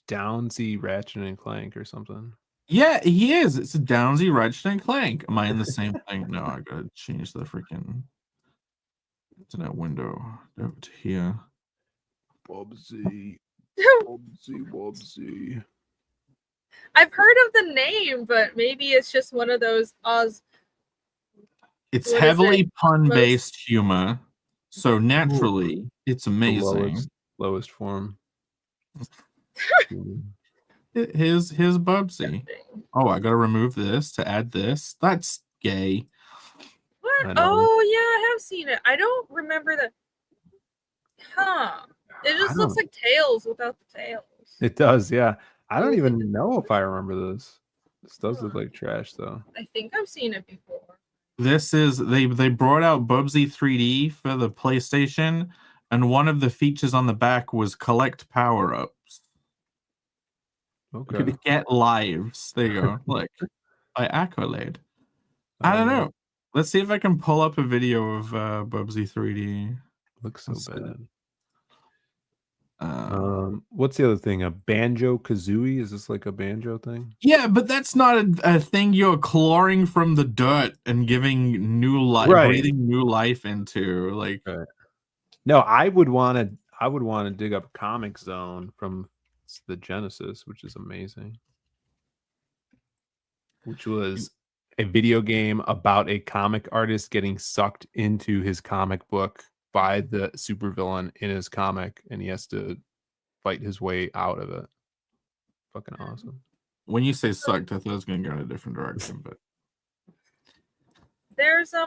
Downsy Ratchet and Clank or something. Yeah, he is. It's a Downsy Ratchet and Clank. Am I in the same thing? No, I gotta change the freaking internet window over to here. Bubsy. Bubsy. I've heard of the name, but maybe it's just one of those Oz. It's What is heavily it? pun-based humor, so naturally, it's The amazing. lowest form. Here's Bubsy. Oh, I gotta remove this to add this. That's gay. What? I know. Oh yeah, I have seen it. I don't remember the. Huh? It I just looks don't- like Tails without the tails. It does, yeah. I don't Ooh. even know if I remember this. This does look like trash, though. I think I've seen it before. This is they brought out Bubsy 3D for the PlayStation, and one of the features on the back was collect power-ups. You Okay. could get lives. There you go. Look, by Accolade. I don't know. Let's see if I can pull up a video of Bubsy 3D. Looks so Let's see. bad. Um, What's the other thing? A Banjo Kazooie? Is this like a banjo thing? yeah, but that's not a thing you're clawing from the dirt and giving new life, Right. breathing new life into. Like, Right. No, I would want to dig up Comic Zone from the Genesis, which is amazing. Which was a video game about a comic artist getting sucked into his comic book by the supervillain in his comic, and he has to fight his way out of it. Fucking awesome. when you say sucked, I thought it was going to go in a different direction, but There's I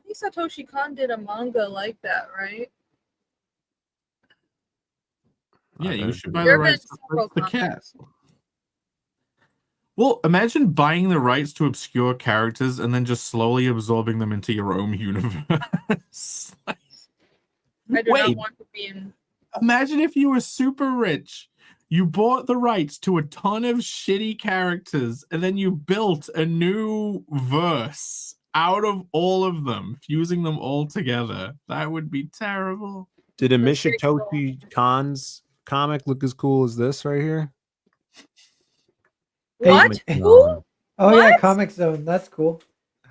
think Satoshi Kon did a manga like that, right? yeah, you should buy There the have been rights several to the cat. comics. Well, imagine buying the rights to obscure characters and then just slowly absorbing them into your own universe. I do not Wait. want to be in. Imagine if you were super rich. You bought the rights to a ton of shitty characters, and then you built a new verse out of all of them, fusing them all together. That would be terrible. Did a That's pretty cool. Mishitoshi Khan's comic look as cool as this right here? What? Comic Who? Zone. Oh yeah, What? Comic Zone. That's cool.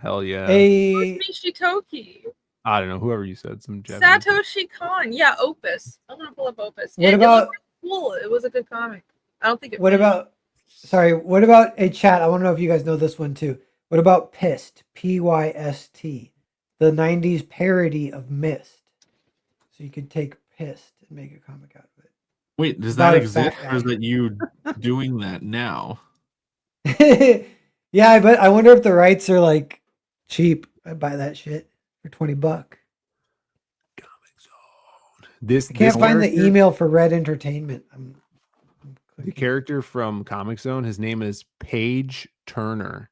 Hell yeah. A Mishitoki. I don't know, whoever you said, some Japanese. Satoshi Kon. Yeah, Opus. I'm gonna pull up Opus. What It about- looked cool. It was a good comic. I don't think it. what finished. about? Sorry, what about a chat? I want to know if you guys know this one too. What about Pissed? Pyst. The '90s parody of Mist. So you could take Pissed and make a comic out of Wait, does About that a exist, fat or is guy. that you doing that now? it. Yeah, I bet. I wonder if the rights are like cheap. I buy that shit for $20. This I can't find the character- email for Red Entertainment. I'm The clicking. character from Comic Zone, his name is Paige Turner.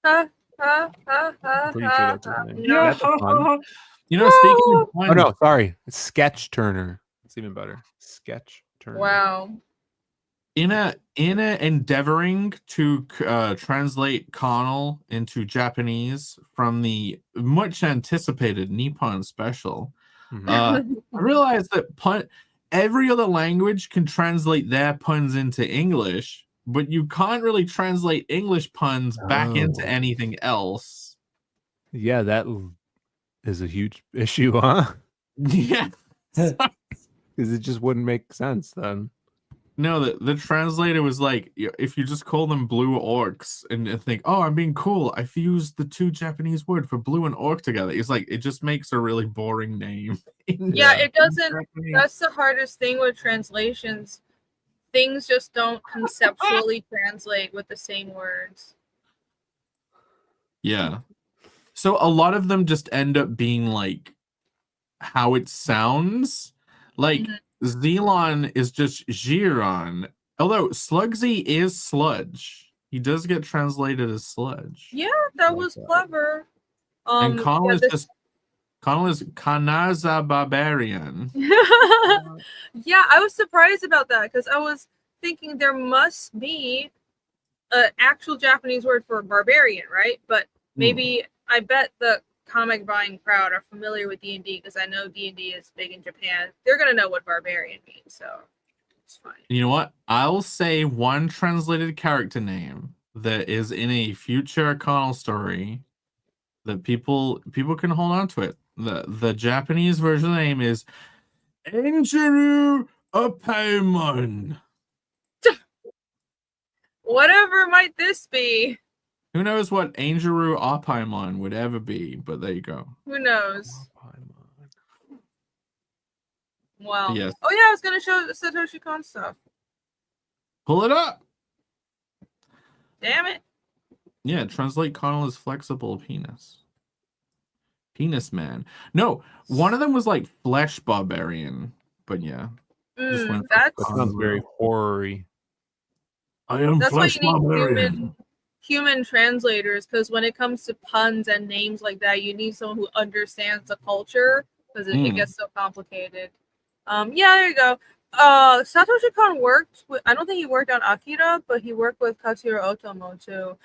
Ha, ha, ha, ha, Pretty sure that's his ha. name. No. That's a pun. You know, speaking of Oh no, sorry. It's Sketch Turner. It's even better. Sketch Turner. Wow. in a endeavoring to translate Connell into Japanese from the much anticipated Nippon special, Mhm. I realized that every other language can translate their puns into English, but you can't really translate English puns back into Oh. anything else. Yeah, that is a huge issue, huh? Yeah. Because it just wouldn't make sense then. No, the translator was like, if you just call them blue orcs and think, oh, I'm being cool, I fused the two Japanese word for blue and orc together. It's like, it just makes a really boring name. Yeah, it doesn't. Japanese. That's the hardest thing with translations. Things just don't conceptually translate with the same words. Yeah. So a lot of them just end up being like how it sounds. Like Zelon is just Giron. Although Slugsy is sludge. He does get translated as sludge. Yeah, that was clever. And Connell yeah, is just Connell is Kanaza Barbarian. yeah, I was surprised about that because I was thinking there must be an actual Japanese word for barbarian, right? But maybe I bet the comic buying crowd are familiar with D&D, because I know D&D is big in Japan, they're gonna know what barbarian means, so it's fine. You know what? I'll say one translated character name that is in a future Connell story that people can hold on to it. The Japanese version of the name is Enjiru Opaimon. Whatever might this be? Who knows what Enjiru Opaimon would ever be, but there you go. Who knows? Well, Yes. oh yeah, I was gonna show Satoshi Kon stuff. Pull it up. Damn it. Yeah, translate Connell as flexible penis. Penis man. No, one of them was like flesh barbarian, but yeah. Just went for That's That sounds very horror-y. I am that's why flesh you need barbarian. human translators, because when it comes to puns and names like that, you need someone who understands the culture, because it gets so complicated. Yeah, there you go. Satoshi Kon worked with, I don't think he worked on Akira, but he worked with Katsuro Otomo too.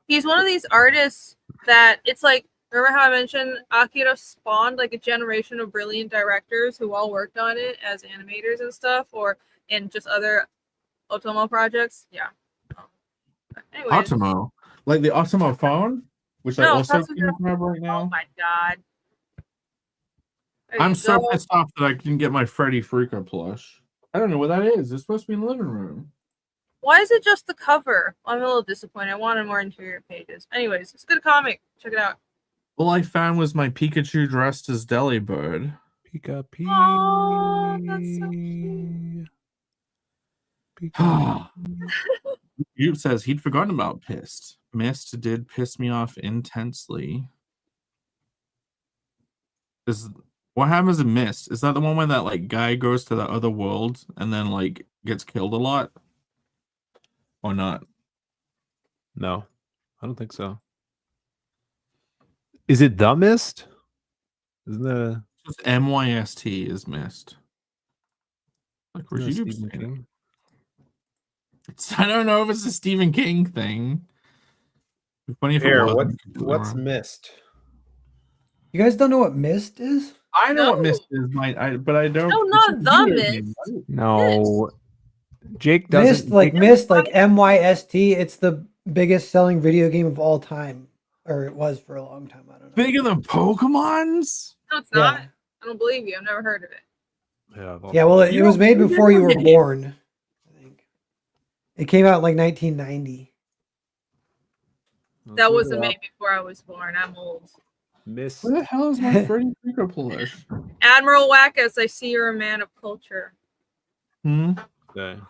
He's one of these artists that it's like, remember how I mentioned Akira spawned like a generation of brilliant directors who all worked on it as animators and stuff, or in just other Otomo projects? Yeah. Anyways. Otomo. Like the Otomo phone, which I No, also Katsuhiro- can't grab right Oh now. my god. There I'm you so go. pissed off that I didn't get my Freddy Freaker plush. I don't know what that is. It's supposed to be in the living room. Why is it just the cover? I'm a little disappointed. I wanted more interior pages. Anyways, it's a good comic. Check it out. All I found was my Pikachu dressed as Delibird. Pika Pee. Oh, that's so cute. Pika. Jupe says he'd forgotten about Pissed. Mist did piss me off intensely. What happens in Mist? Is that the one where that like guy goes to the other world and then like gets killed a lot? Or not? No, I don't think so. Is it The Mist? Isn't the Just MYST is Mist. Like where's isn't YouTube that Stephen saying it? King? I don't know if it's a Stephen King thing. It'd be funny if it Here, was. what's missed? You guys don't know what Mist is? I know what No. Mist is, but I don't. No, it's not a the video Mist. game, right? No. Jake doesn't. Mist, like MYST. It's the biggest selling video game of all time, or it was for a long time. I don't know. Bigger than Pokemon's? No, it's not. Yeah. I don't believe you. I've never heard of it. Yeah, well, it You was don't made believe before you were it? born. I think it came out in like 1990. That wasn't made before I was born. I'm old. Miss. Where the hell is my Freddy Freaker plush? Admiral Wackus, I see you're a man of culture. Hmm? Okay.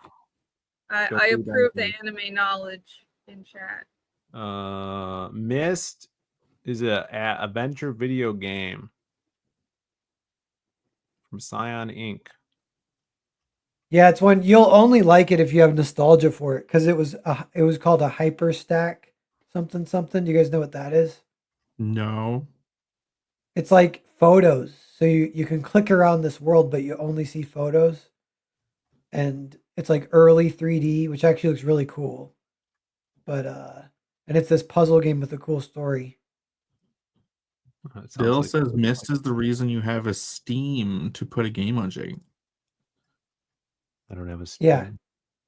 I Go through approve the that. anime knowledge in chat. Mist is a adventure video game from Scion Inc. Yeah, it's one you'll only like it if you have nostalgia for it, because it was called a hyper stack something something. You guys know what that is? No. It's like photos. So you can click around this world, but you only see photos. And it's like early 3D, which actually looks really cool. But and it's this puzzle game with a cool story. Bill says Mist is the reason you have a Steam to put a game on, Jake. I don't have a Yeah.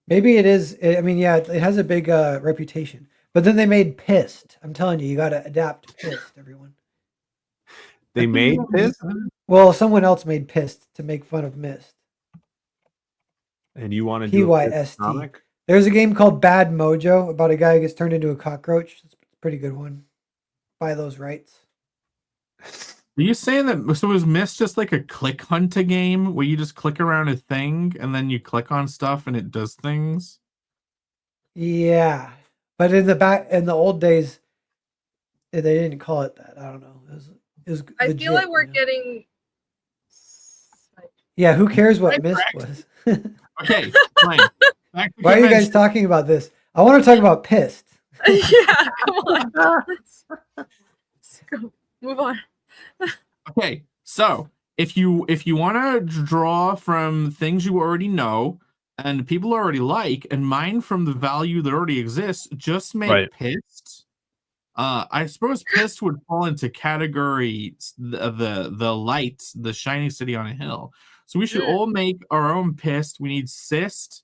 Maybe it is. I mean, yeah, it has a big reputation. But then they made Pissed. I'm telling you, you got to adapt Pissed, everyone. They made Pissed? Well, someone else made Pissed to make fun of Mist. And you want to do a Pissed PYST. comic? There's a game called Bad Mojo about a guy who gets turned into a cockroach. It's a pretty good one. Buy those rights. Are you saying that so was Mist just like a click hunter game where you just click around a thing and then you click on stuff and it does things? Yeah. But in the old days, they didn't call it that. I don't know. It was I legit, feel like we're you know? getting. Yeah, who cares what Mist was? Okay, fine. Back to Why are you guys convention. talking about this? I want to talk about Pissed. Yeah, come on. Let's go. Move on. Okay, so if you want to draw from things you already know and people already like and mine from the value that already exists, just make Right. Pissed I suppose pissed would fall into category the light, the shiny city on a hill. So we should all make our own pissed. We need cyst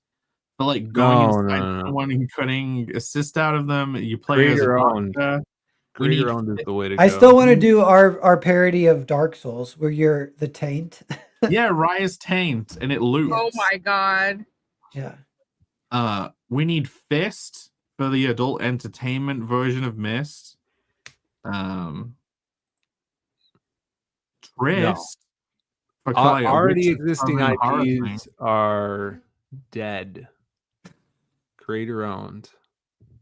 for like going inside someone and cutting a cyst out of them. You play as a Creator owned. doctor. We Creator need owned is the way to go. I still want to do our parody of Dark Souls where you're the taint. yeah, Raya's taint and it loops. Oh my god. Yeah. We need fist for the adult entertainment version of Mist. Trist. For like a Already witch's existing southern horror thing. IPs are dead. Creator owned.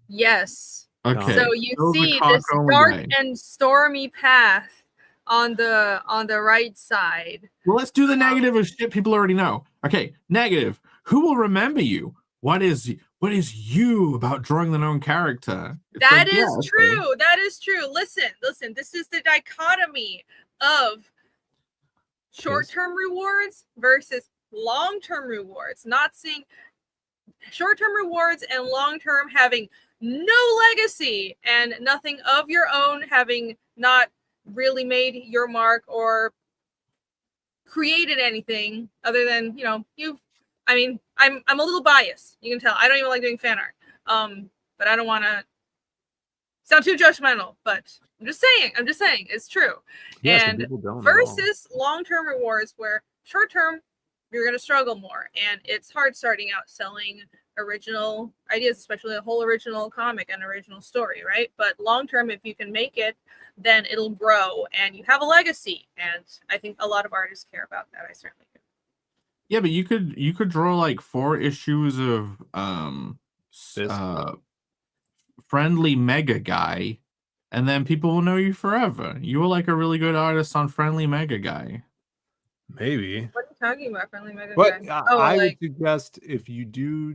Yes. Okay. So you Those are see cock this only dark guy. and stormy path on the right side. Well, let's do the negative of shit people already know. Okay, negative. Who will remember you? What is you about drawing the known character? It's That like, is yeah, okay. true. That is true. Listen. This is the dichotomy of short-term rewards versus long-term rewards. Not seeing short-term rewards and long-term having no legacy and nothing of your own, having not really made your mark or created anything other than, I'm a little biased. You can tell. I don't even like doing fan art. But I don't want to sound too judgmental, but I'm just saying it's true. Yeah, some and people don't at all. versus long-term rewards where short-term you're going to struggle more, and it's hard starting out selling original ideas, especially a whole original comic and original story, right? But long-term, if you can make it, then it'll grow and you have a legacy, and I think a lot of artists care about that. I certainly do. Yeah, but you could draw like 4 issues of friendly mega guy, and then people will know you forever. You were like a really good artist on friendly mega guy. Maybe. What are you talking about, friendly mega But guy? I would suggest if you do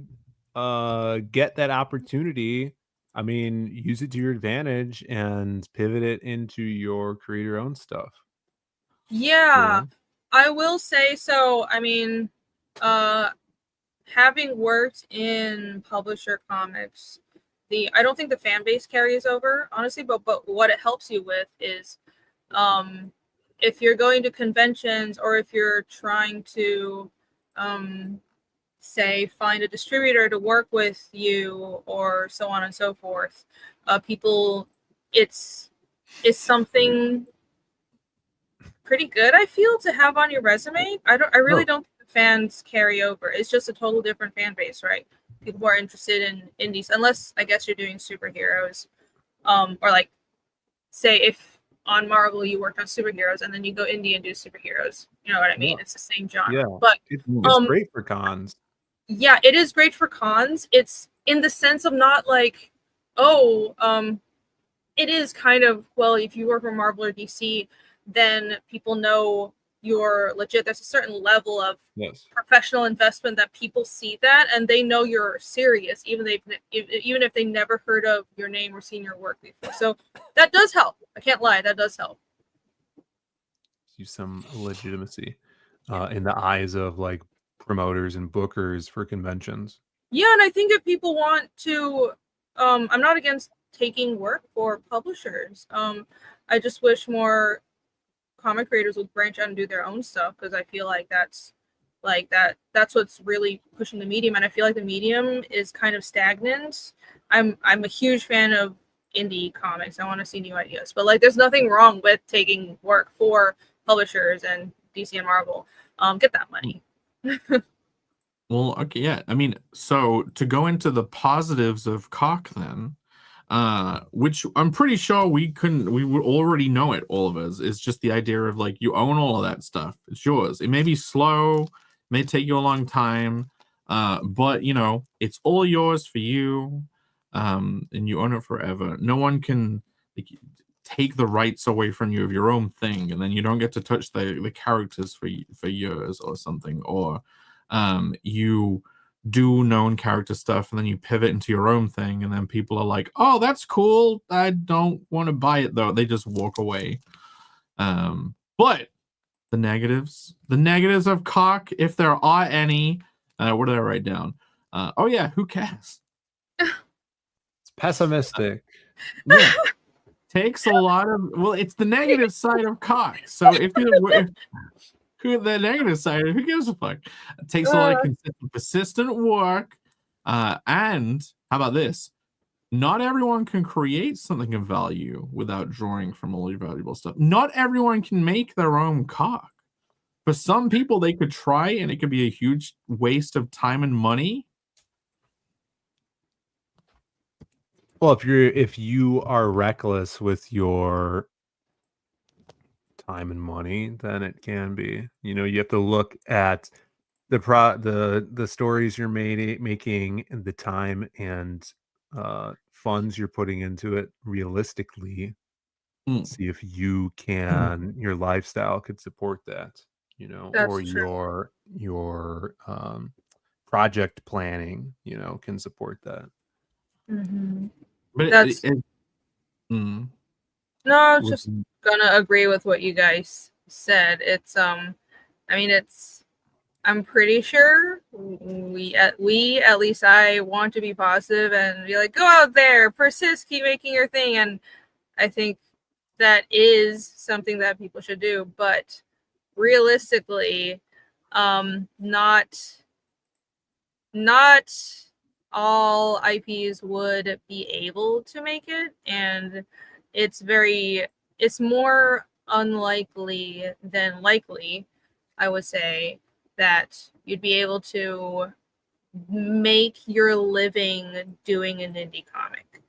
get that opportunity, I mean, use it to your advantage and pivot it into your creator own stuff. Yeah, I will say so. I mean, having worked in publisher comics, I don't think the fan base carries over, honestly, but what it helps you with is if you're going to conventions or if you're trying to say find a distributor to work with you or so on and so forth, people, it's something pretty good, I feel, to have on your resume. I really don't think the fans carry over. It's just a total different fan base, right? People who are interested in indies, unless I guess you're doing superheroes, or like say if on Marvel you worked on superheroes and then you go indie and do superheroes. You know what I mean? It's the same genre. Yeah, But it's great for cons. Yeah, it is great for cons. It's in the sense of not like, it is kind of, well, if you work for Marvel or DC, then people know you're legit. There's a certain level of professional investment that people see that and they know you're serious, even if they never heard of your name or seen your work before. So that does help. I can't lie, that does help. Use some legitimacy in the eyes of like promoters and bookers for conventions. Yeah, and I think if people want to, I'm not against taking work for publishers. I just wish more comic creators would branch out and do their own stuff, because I feel like that's what's really pushing the medium, and I feel like the medium is kind of stagnant. I'm a huge fan of indie comics. I want to see new ideas, but like there's nothing wrong with taking work for publishers and DC and Marvel. Get that money. Well, okay, yeah. I mean, so to go into the positives of cock then, which I'm pretty sure we would already know it, all of us. It's just the idea of like you own all of that stuff. It's yours. It may be slow, may take you a long time, but you know, it's all yours for you, and you own it forever. No one can like take the rights away from you of your own thing, and then you don't get to touch the characters for years or something, or you do known character stuff and then you pivot into your own thing, and then people are like, oh, that's cool, I don't want to buy it though. They just walk away. But the negatives of cock, if there are any, what did I write down? Oh yeah, who cares? It's pessimistic. Yeah. takes a lot of, well, it's the negative side of cock. So if the negative side, who gives a fuck? It takes a lot of consistent, persistent work. And how about this? Not everyone can create something of value without drawing from all your valuable stuff. Not everyone can make their own cock. For some people, they could try, and it could be a huge waste of time and money. Well, if you are reckless with your time and money, then it can be. You have to look at the stories you're making, and the time and funds you're putting into it realistically. See if your lifestyle could support that, That's or true. your project planning, can support that. But That's mm, no, I was with- just gonna agree with what you guys said. It's I mean, I'm pretty sure we at least I want to be positive and be like, go out there, persist, keep making your thing, and I think that is something that people should do. But realistically, not all IPs would be able to make it, and it's more unlikely than likely, I would say, that you'd be able to make your living doing an indie comic.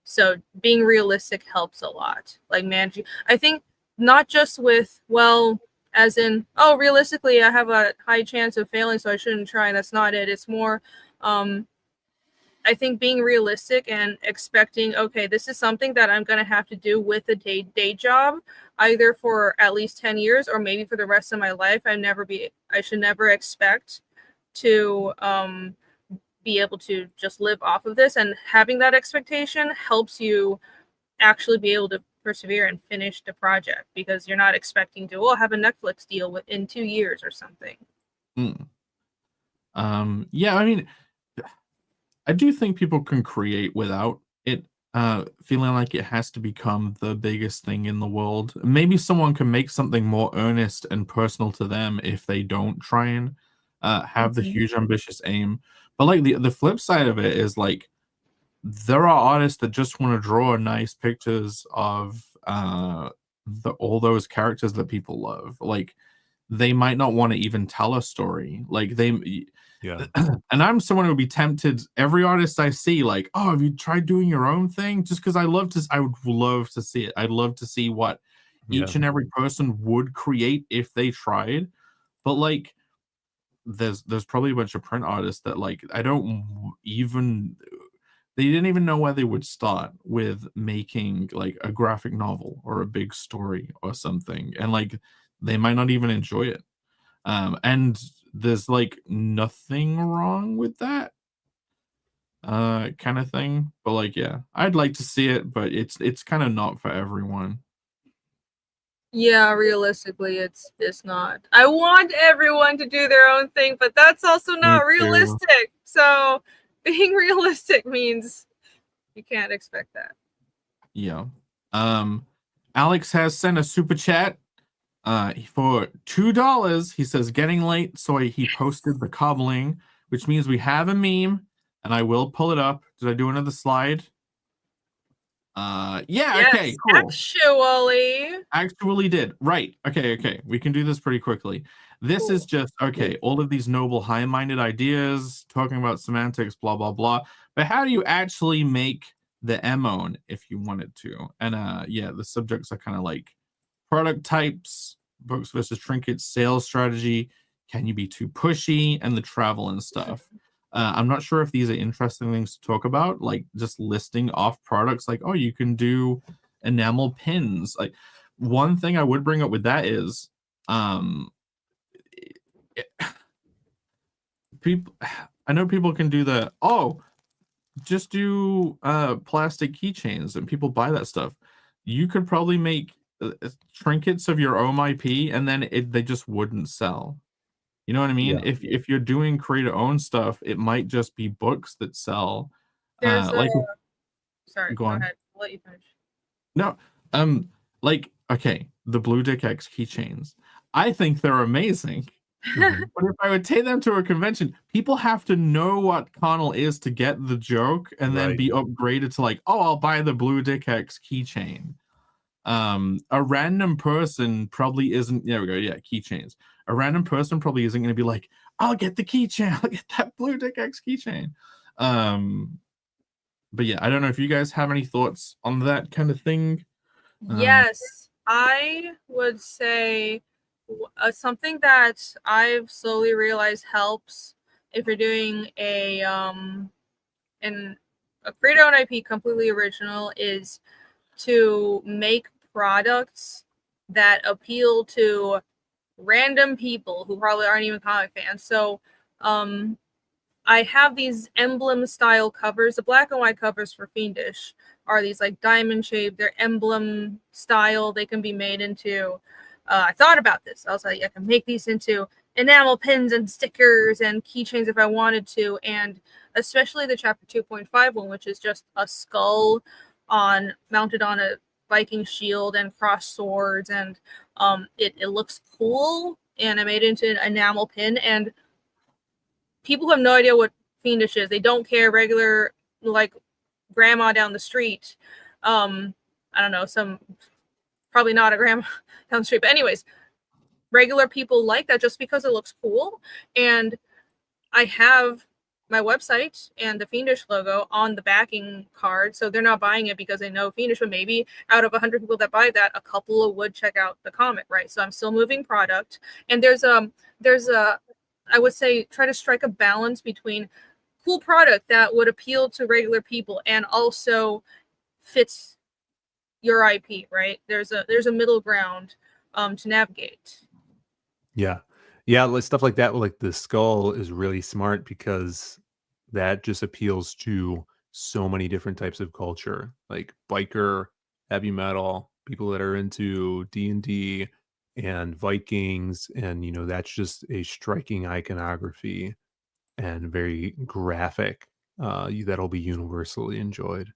So being realistic helps a lot. Like managing, I think, not just with, well, as in, oh, realistically, I have a high chance of failing, so I shouldn't try. That's not it. It's more, I think being realistic and expecting, okay, this is something that I'm going to have to do with a day job, either for at least 10 years or maybe for the rest of my life. I should never expect to be able to just live off of this. And having that expectation helps you actually be able to persevere and finish the project, because you're not expecting to, have a Netflix deal within 2 years or something. Yeah, I mean, I do think people can create without it feeling like it has to become the biggest thing in the world. Maybe someone can make something more earnest and personal to them if they don't try and have the huge ambitious aim. But like the flip side of it is, like, there are artists that just want to draw nice pictures of all those characters that people love. Like, they might not want to even tell a story. Like, Yeah. and I'm someone who would be tempted. Every artist I see, like, oh, have you tried doing your own thing? Just because I would love to see it. I'd love to see what each and every person would create if they tried. But like, there's probably a bunch of print artists that, like, they didn't even know where they would start with making like a graphic novel or a big story or something, and like they might not even enjoy it. And there's like nothing wrong with that kind of thing. But like, yeah, I'd like to see it, but it's kind of not for everyone. Yeah, realistically, it's not. I want everyone to do their own thing, but that's also not too. realistic. So being realistic means you can't expect that. Yeah. Alex has sent a super chat for $2. He says, getting late, so he posted the cobbling, which means we have a meme, and I will pull it up. Did I do another slide? Yeah, Yes, okay, cool. Actually did. Right. Okay. We can do this pretty quickly. This is just, okay, all of these noble, high-minded ideas, talking about semantics, blah, blah, blah. But how do you actually make the MON if you wanted to? And yeah, the subjects are kind of like product types, books versus trinkets, sales strategy, can you be too pushy, and the travel and stuff. I'm not sure if these are interesting things to talk about, like just listing off products, like, oh, you can do enamel pins. Like, one thing I would bring up with that is people, I know people can do just do plastic keychains, and people buy that stuff. You could probably make trinkets of your own IP, and then they just wouldn't sell. You know what I mean? Yeah. If you're doing creator owned stuff, it might just be books that sell. there's Like, sorry, go go on. ahead. I'll let you finish. No, like, okay, the Blue Dick X keychains. I think they're amazing. Mhm. But if I would take them to a convention, people have to know what Connell is to get the joke and then Right. be upgraded to like, oh, I'll buy the Blue Dick X keychain. A random person probably isn't, there we go, yeah, keychains. A random person probably isn't going to be like, I'll get the keychain, I'll get that Blue Dick X keychain. But yeah, I don't know if you guys have any thoughts on that kind of thing. Yes, I would say something that I've slowly realized helps if you're doing a creator owned IP completely original is to make products that appeal to random people who probably aren't even comic fans. So I have these emblem style covers. The black and white covers for Fiendish are these like diamond shaped, they're emblem style. They can be made into I thought about this. I was like, I can make these into enamel pins and stickers and keychains if I wanted to. And especially the chapter 2.5 one, which is just a skull mounted on a Viking shield and crossed swords, and it looks cool. And I made it into an enamel pin, and people who have no idea what Fiendish is, they don't care. Regular like grandma down the street, I don't know, some probably not a grandma down the street, but anyways, regular people like that just because it looks cool. And I have my website and the Fiendish logo on the backing card, so they're not buying it because they know Fiendish, but maybe out of 100 people that buy that, a couple would check out the comic, right? So I'm still moving product, and there's a I would say try to strike a balance between cool product that would appeal to regular people and also fits your IP, right? There's a middle ground to navigate. Yeah. Yeah, like stuff like that, like the skull is really smart because that just appeals to so many different types of culture, like biker, heavy metal, people that are into D&D and Vikings, and that's just a striking iconography and very graphic, that'll be universally enjoyed.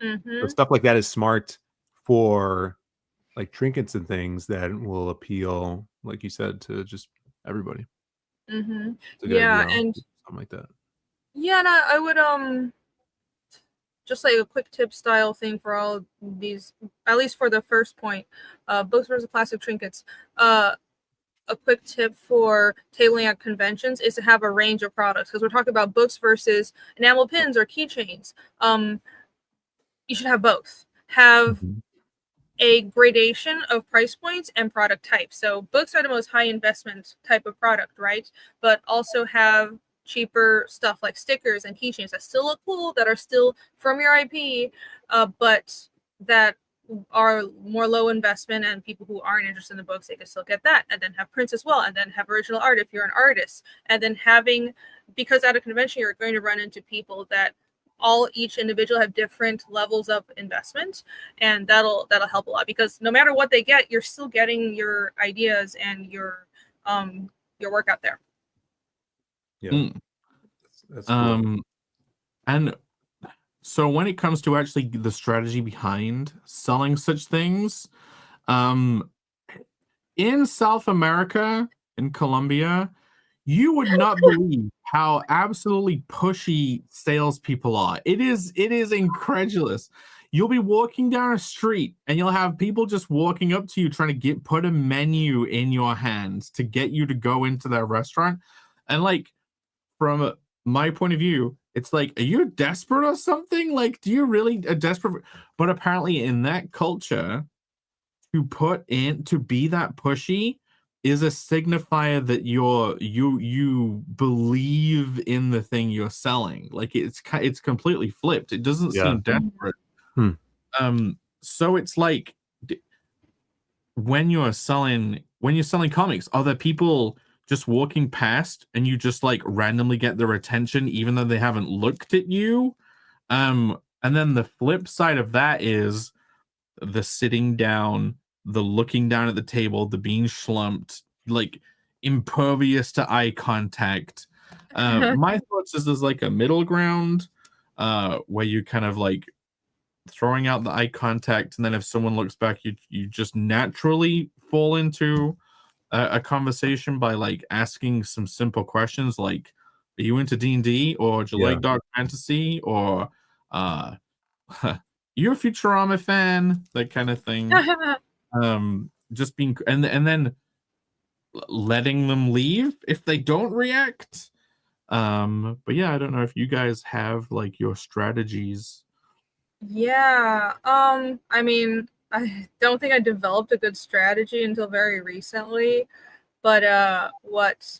So Mm-hmm. stuff like that is smart for like trinkets and things that will appeal, like you said, to just everybody. Mm-hmm. It's a good Yeah, idea. and Something like that. yeah, and I would just like a quick tip style thing for all these, at least for the first point, books versus plastic trinkets. A quick tip for tabling at conventions is to have a range of products, because we're talking about books versus enamel pins or keychains. You should have both. Have Mhm. a gradation of price points and product types. So books are the most high investment type of product, right? But also have cheaper stuff like stickers and keychains that still look cool, that are still from your IP, but that are more low investment, and people who aren't interested in the books, they can still get that. And then have prints as well, and then have original art if you're an artist. And then because at a convention you're going to run into people that each individual have different levels of investment, and that'll help a lot, because no matter what they get, you're still getting your ideas and your work out there. Yeah. That's cool. And so when it comes to actually the strategy behind selling such things, in South America, in Colombia, you would not believe how absolutely pushy salespeople are. It is incredulous. You'll be walking down a street and you'll have people just walking up to you trying to put a menu in your hands to get you to go into their restaurant. And like, from my point of view, it's like, are you desperate or something? Like, do you really desperate? But apparently in that culture, to be that pushy is a signifier that you believe in the thing you're selling. Like, it's completely flipped. It doesn't Yeah. seem desperate. Hmm. So it's like, when you're selling comics, are there people just walking past and you just like randomly get their attention even though they haven't looked at you? And then the flip side of that is the sitting down, the looking down at the table, the being slumped, like impervious to eye contact. My thoughts is there's like a middle ground where you kind of like throwing out the eye contact, and then if someone looks back, you just naturally fall into a conversation by like asking some simple questions like, "Are you into D&D, or do you Yeah. like dark fantasy, or you're a Futurama fan?" That kind of thing. Just being and then letting them leave if they don't react. But yeah, I don't know if you guys have like your strategies. Yeah. I mean, I don't think I developed a good strategy until very recently. But what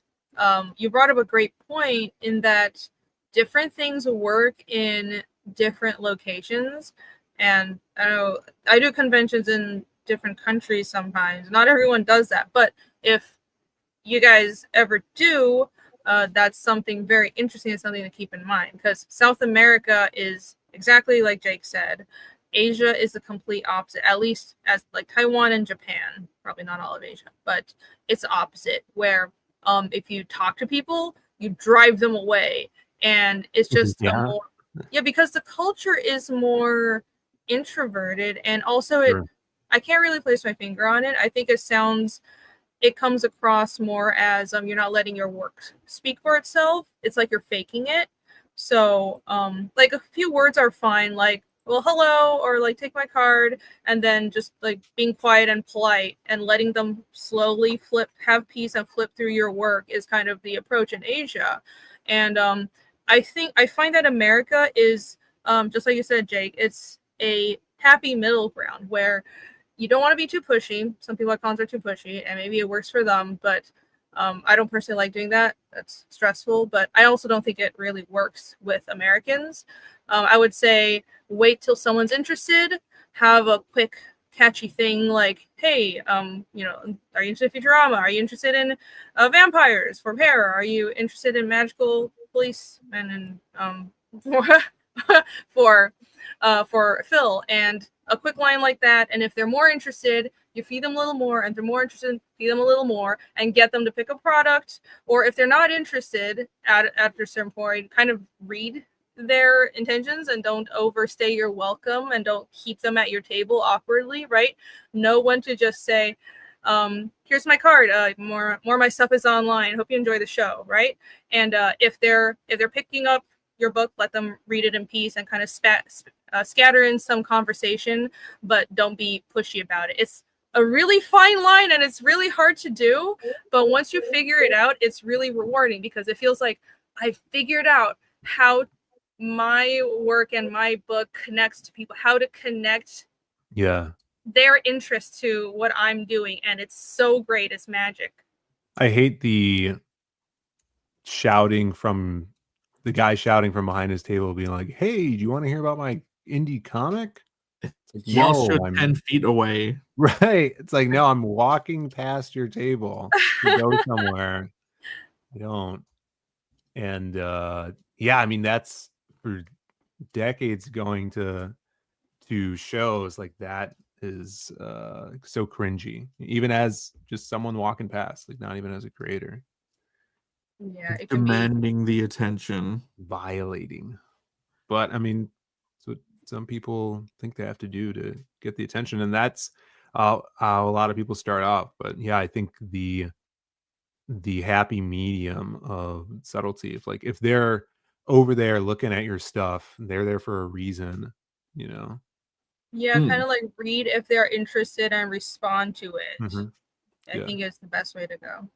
you brought up a great point in that different things work in different locations. And I know I do conventions in different countries sometimes. Not everyone does that, but if you guys ever do, that's something very interesting and something to keep in mind, because South America is exactly like Jake said. Asia is the complete opposite, at least as like Taiwan and Japan, probably not all of Asia, but it's opposite, where if you talk to people, you drive them away. And it's just a more, because the culture is more introverted, and also I can't really place my finger on it. I think it comes across more as you're not letting your work speak for itself. It's like you're faking it. So like a few words are fine, like, well, hello, or like, take my card, and then just like being quiet and polite and letting them slowly have peace and flip through your work is kind of the approach in Asia. And I find that America is just like you said, Jake, it's a happy middle ground where you don't want to be too pushy. Some people at cons are too pushy, and maybe it works for them, but I don't personally like doing that. That's stressful, but I also don't think it really works with Americans. I would say wait till someone's interested, have a quick, catchy thing like, hey, are you interested in Futurama? Are you interested in vampires for hair? Are you interested in magical policemen and for Phil? And a quick line like that, and if they're more interested, you feed them a little more, and if they're more interested, feed them a little more, and get them to pick a product. Or if they're not interested after a certain point, kind of read their intentions and don't overstay your welcome, and don't keep them at your table awkwardly, right? Know when to just say, here's my card, more of my stuff is online, hope you enjoy the show, right? And if they're picking up your book, let them read it in peace and kind of scatter in some conversation, but don't be pushy about it. It's a really fine line, and it's really hard to do, but once you figure it out, it's really rewarding, because it feels like I've figured out how my work and my book connects to people, how to connect their interest to what I'm doing, and it's so great. It's magic. I hate the guy shouting from behind his table, being like, "Hey, do you want to hear about my indie comic?" It's like, Whilst you're 10 feet away. Right. It's like, no, I'm walking past your table to go somewhere. I don't. And I mean, that's for decades going to shows like that is so cringy, even as just someone walking past, like not even as a creator. Yeah, it can Demanding the attention, violating. But I mean, so some people think they have to do to get the attention, and that's how a lot of people start off. But yeah, I think the happy medium of subtlety, if they're over there looking at your stuff, they're there for a reason, Yeah, kind of like read if they're interested and respond to it. I think it's the best way to go.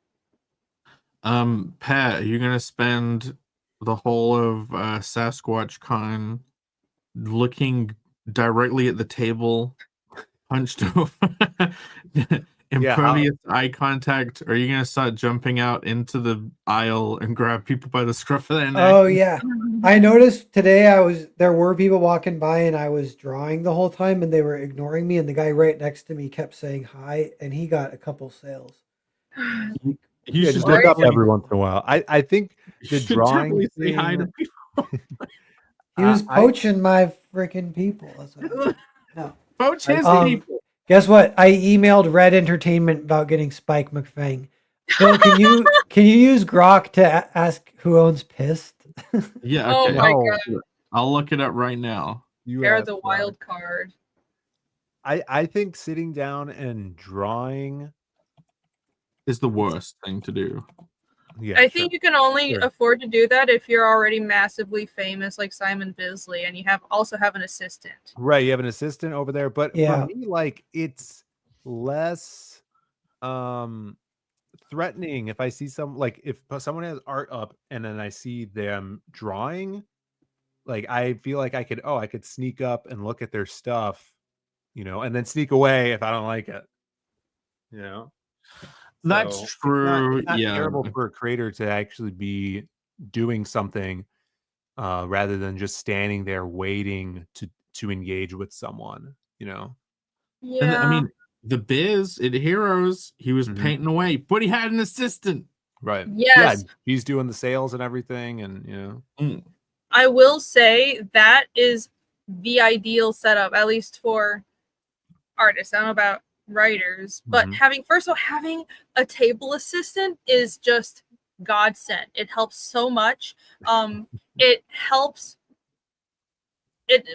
Pat, are you gonna spend the whole of Sasquatch Con looking directly at the table, hunched over, impervious eye contact? Or are you gonna start jumping out into the aisle and grab people by the scruff of their neck? Oh yeah, I noticed today there were people walking by, and I was drawing the whole time, and they were ignoring me, and the guy right next to me kept saying hi, and he got a couple sales. You should look up every once in a while. I think the drawing say hi to people. He was poaching my freaking people. That's what no. Poach his people. Guess what? I emailed Red Entertainment about getting Spike McFang. Phil, can you use Grok to ask who owns Pissed? Yeah. Okay. Oh my God. I'll look it up right now. They're the wild card. I think sitting down and drawing is the worst thing to do. Yeah, I think you can only Sure. afford to do that if you're already massively famous, like Simon Bisley, and you also have an assistant. Right, you have an assistant over there, but Yeah. for me, like, it's less threatening if I see if someone has art up and then I see them drawing, like I feel like I could sneak up and look at their stuff, and then sneak away if I don't like it. That's So, true. It's not Yeah. terrible for a creator to actually be doing something rather than just standing there waiting to engage with someone, And Yeah. I mean, the Biz at Heroes, he was Mhm. painting away, but he had an assistant. Right. Yes. Yeah, he's doing the sales and everything, and I will say that is the ideal setup, at least for artists. I don't know about writers, but Mhm. having a table assistant is just godsend. It helps so much. It helps. It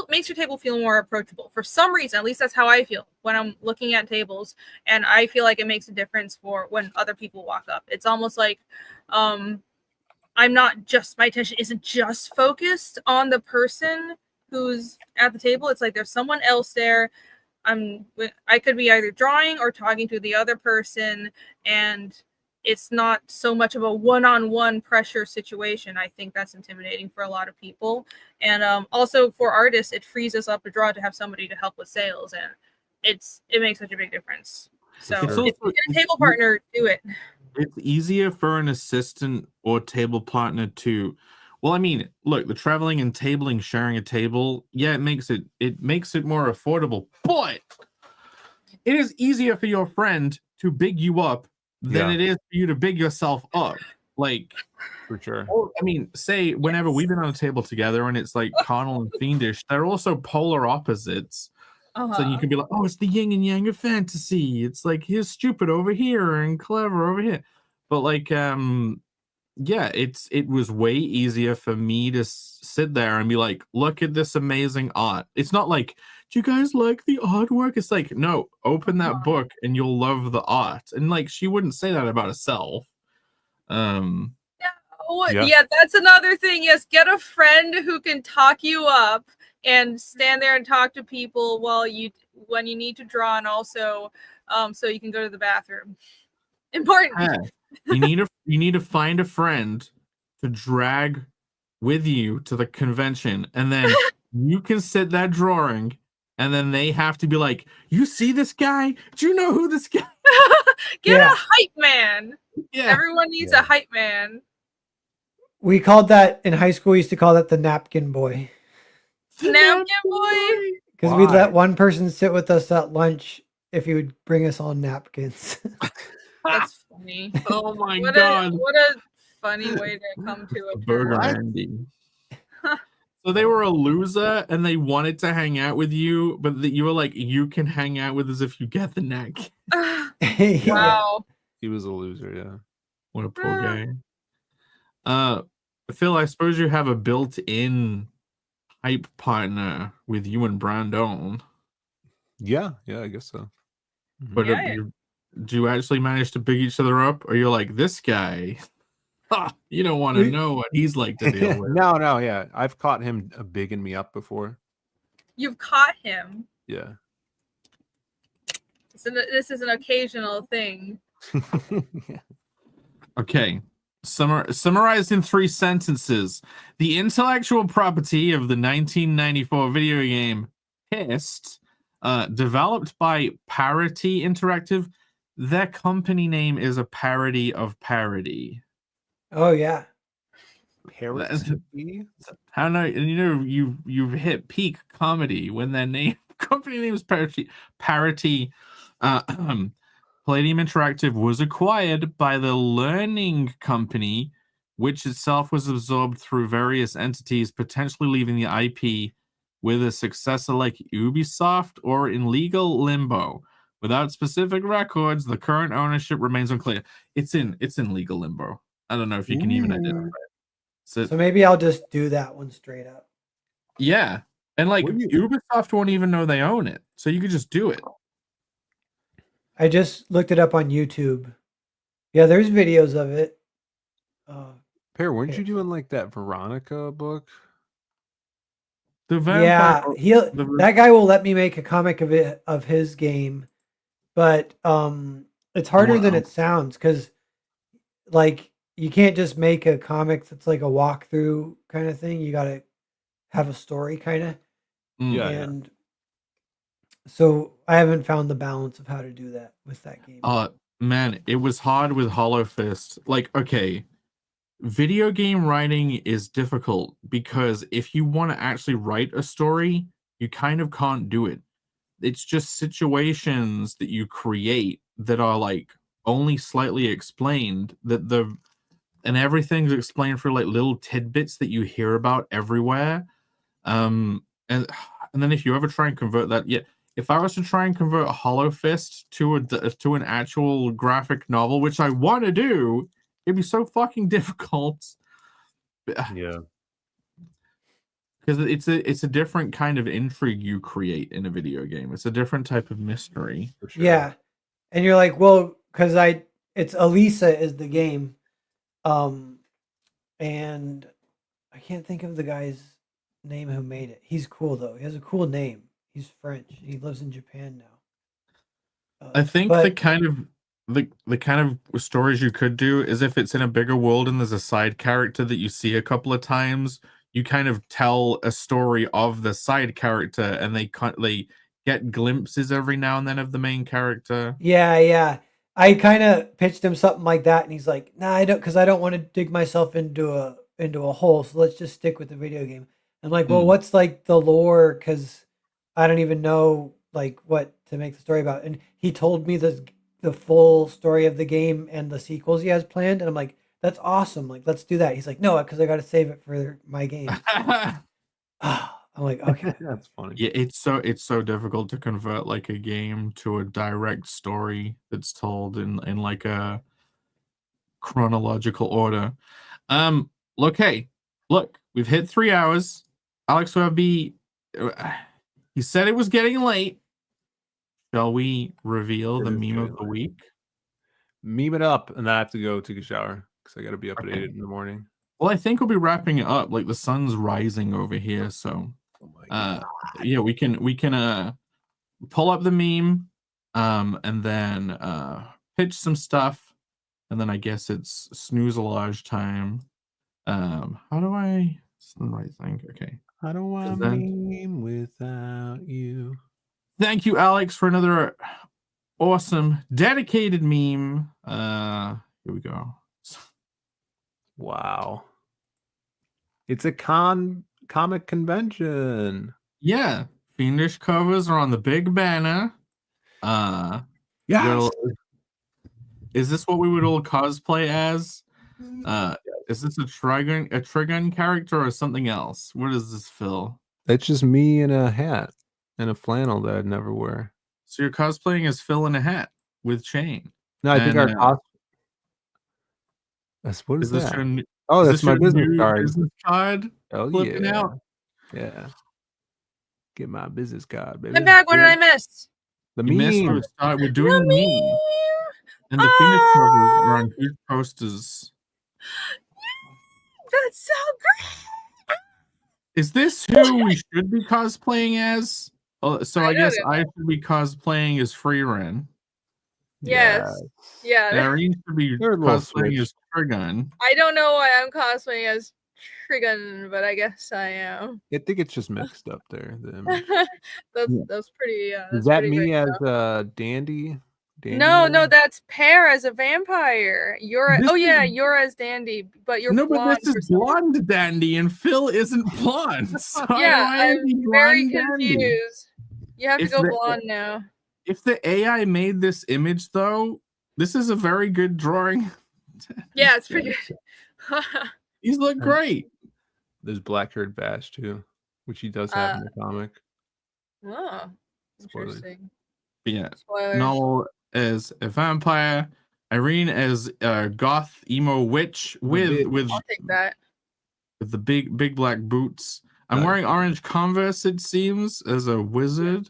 makes your table feel more approachable. For some reason, at least that's how I feel when I'm looking at tables, and I feel like it makes a difference for when other people walk up. It's almost like I'm not just, my attention isn't just focused on the person who's at the table. It's like there's someone else there. I could be either drawing or talking to the other person, and it's not so much of a one-on-one pressure situation. I think that's intimidating for a lot of people. And also for artists, it frees us up to draw to have somebody to help with sales, and it makes such a big difference. So It's if you also- get a table partner, do it. It's easier for an assistant or table partner to, well, I mean, look, the traveling and tabling, sharing a table, yeah, it makes it more affordable, but it is easier for your friend to big you up than Yeah. it is for you to big yourself up. Like, for sure. or, I mean, say whenever we've been on a table together and it's like carnal and fiendish, they're also polar opposites. So you can be like, oh, it's the yin and yang of fantasy. It's like he's stupid over here and clever over here. But like, yeah, it was way easier for me to sit there and be like, look at this amazing art. It's not like, do you guys like the artwork? It's like, no, open that book and you'll love the art. And like, she wouldn't say that about herself. Yeah, that's another thing. Yes, get a friend who can talk you up and stand there and talk to people when you need to draw, and also so you can go to the bathroom. Important. Yeah. You need to find a friend to drag with you to the convention, and then you can sit there drawing, and then they have to be like, you see this guy? Do you know who this guy? Get a hype man. Yeah. Everyone needs a hype man. We called that in high school. We used to call that the napkin boy. Napkin boy. Because we'd let one person sit with us at lunch if he would bring us all napkins. That's funny. Oh my What god! What a funny way to come to a Burger Andy. So they were a loser and they wanted to hang out with you, but you were like, you can hang out with us if you get the neck. Wow. He was a loser, yeah. What a poor guy. Phil, I suppose you have a built-in hype partner with you and Brandon. Yeah, I guess so. But do you actually manage to big each other up, or you're like, this guy? You don't want to know what he's like to deal with. No, yeah. I've caught him bigging me up before. You've caught him. Yeah. This is an occasional thing. Okay. Summarized in 3 sentences. The intellectual property of the 1994 video game Pissed, developed by Parity Interactive. Their company name is a parody of parody. Oh yeah. Parody? How now? You've hit peak comedy when their company name is Parity. Palladium Interactive was acquired by the Learning Company, which itself was absorbed through various entities, potentially leaving the IP with a successor like Ubisoft or in legal limbo. Without specific records, the current ownership remains unclear. It's in legal limbo. I don't know if you can even identify it. So maybe I'll just do that one straight up. Yeah. And like What do you- Ubisoft won't even know they own it. So you could just do it. I just looked it up on YouTube. Yeah, there's videos of it. Pear, weren't Okay. you doing like that Veronica book? The Yeah, vampire that guy will let me make a comic of it of his game, but it's harder than it sounds because like you can't just make a comic that's like a walkthrough kind of thing. You gotta have a story kind of. Yeah, And so I haven't found the balance of how to do that with that game. man, it was hard with Hollow Fist. Like, okay, video game writing is difficult because if you want to actually write a story, you kind of can't do it. It's just situations that you create that are like only slightly explained, and everything's explained for like little tidbits that you hear about everywhere. And then if you ever try and convert that, yeah, if I was to try and convert Hollow Fist to an actual graphic novel, which I want to do, it'd be so fucking difficult. yeah. Because it's a different kind of intrigue you create in a video game. It's a different type of mystery. For sure. Yeah, and you're like, well, because it's Elisa is the game, and I can't think of the guy's name who made it. He's cool though. He has a cool name. He's French. He lives in Japan now. I think but the kind of stories you could do is if it's in a bigger world and there's a side character that you see a couple of times, you kind of tell a story of the side character, and they get glimpses every now and then of the main character. yeah, I kind of pitched him something like that, and he's like, "Nah, I don't, because I don't want to dig myself into a hole. So let's just stick with the video game." I'm like, "Well, what's like the lore? Because I don't even know like what to make the story about." And he told me the full story of the game and the sequels he has planned, and I'm like, "That's awesome! Like, let's do that." He's like, "No, because I got to save it for my game." I'm like, "Okay." That's funny. Yeah, it's so difficult to convert like a game to a direct story that's told in like a chronological order. Okay, look, we've hit 3 hours. Alex Webby, he said it was getting late. Shall we reveal the meme of the week? Meme it up, and then I have to go take a shower because I got to be up at 8 in the morning. Well, I think we'll be wrapping it up. Like the sun's rising over here, so yeah, we can pull up the meme, and then pitch some stuff, and then I guess it's snooze-a-large time. How do I? It's the right thing. Okay. I don't want to meme without you. Thank you, Alex, for another awesome dedicated meme. Here we go. Wow. It's a comic convention. Yeah, Fiendish covers are on the big banner. Yes. Is this what we would all cosplay as? Is this a Trigun character or something else? What is this, Phil? It's just me in a hat and a flannel that I'd never wear. So you're cosplaying as Phil in a hat with chain. No, I think our what is that? That's my business card. Business card. Oh Flipping out. Yeah. Get my business card, baby. I'm back. What did I miss? The You missed meme. we're doing the meme. And the Fiendish covers are on huge posters. That's so great. Is this who we should be cosplaying as? So I guess I should be cosplaying as Freeran. Yes. Yeah. Irene should be cosplaying as Trigun. I don't know why I'm cosplaying as Trigun, but I guess I am. I think it's just mixed up there. That's pretty. Is that me as Dandy? No, that's Pear as a vampire. You're as Dandy, but you're no, blonde. But this is blonde Dandy, and Phil isn't blonde. So yeah, I'm very confused. Dandy? You have to go blonde now. If the AI made this image, though, this is a very good drawing. Yeah, it's pretty good. These look great. There's Black-haired Bash too, which he does have in the comic. Oh, interesting. But yeah, Spoilers. Noel as a vampire, Irene as a goth emo witch with I'll take that. with the big black boots. I'm Nice. wearing orange Converse, it seems, as a wizard.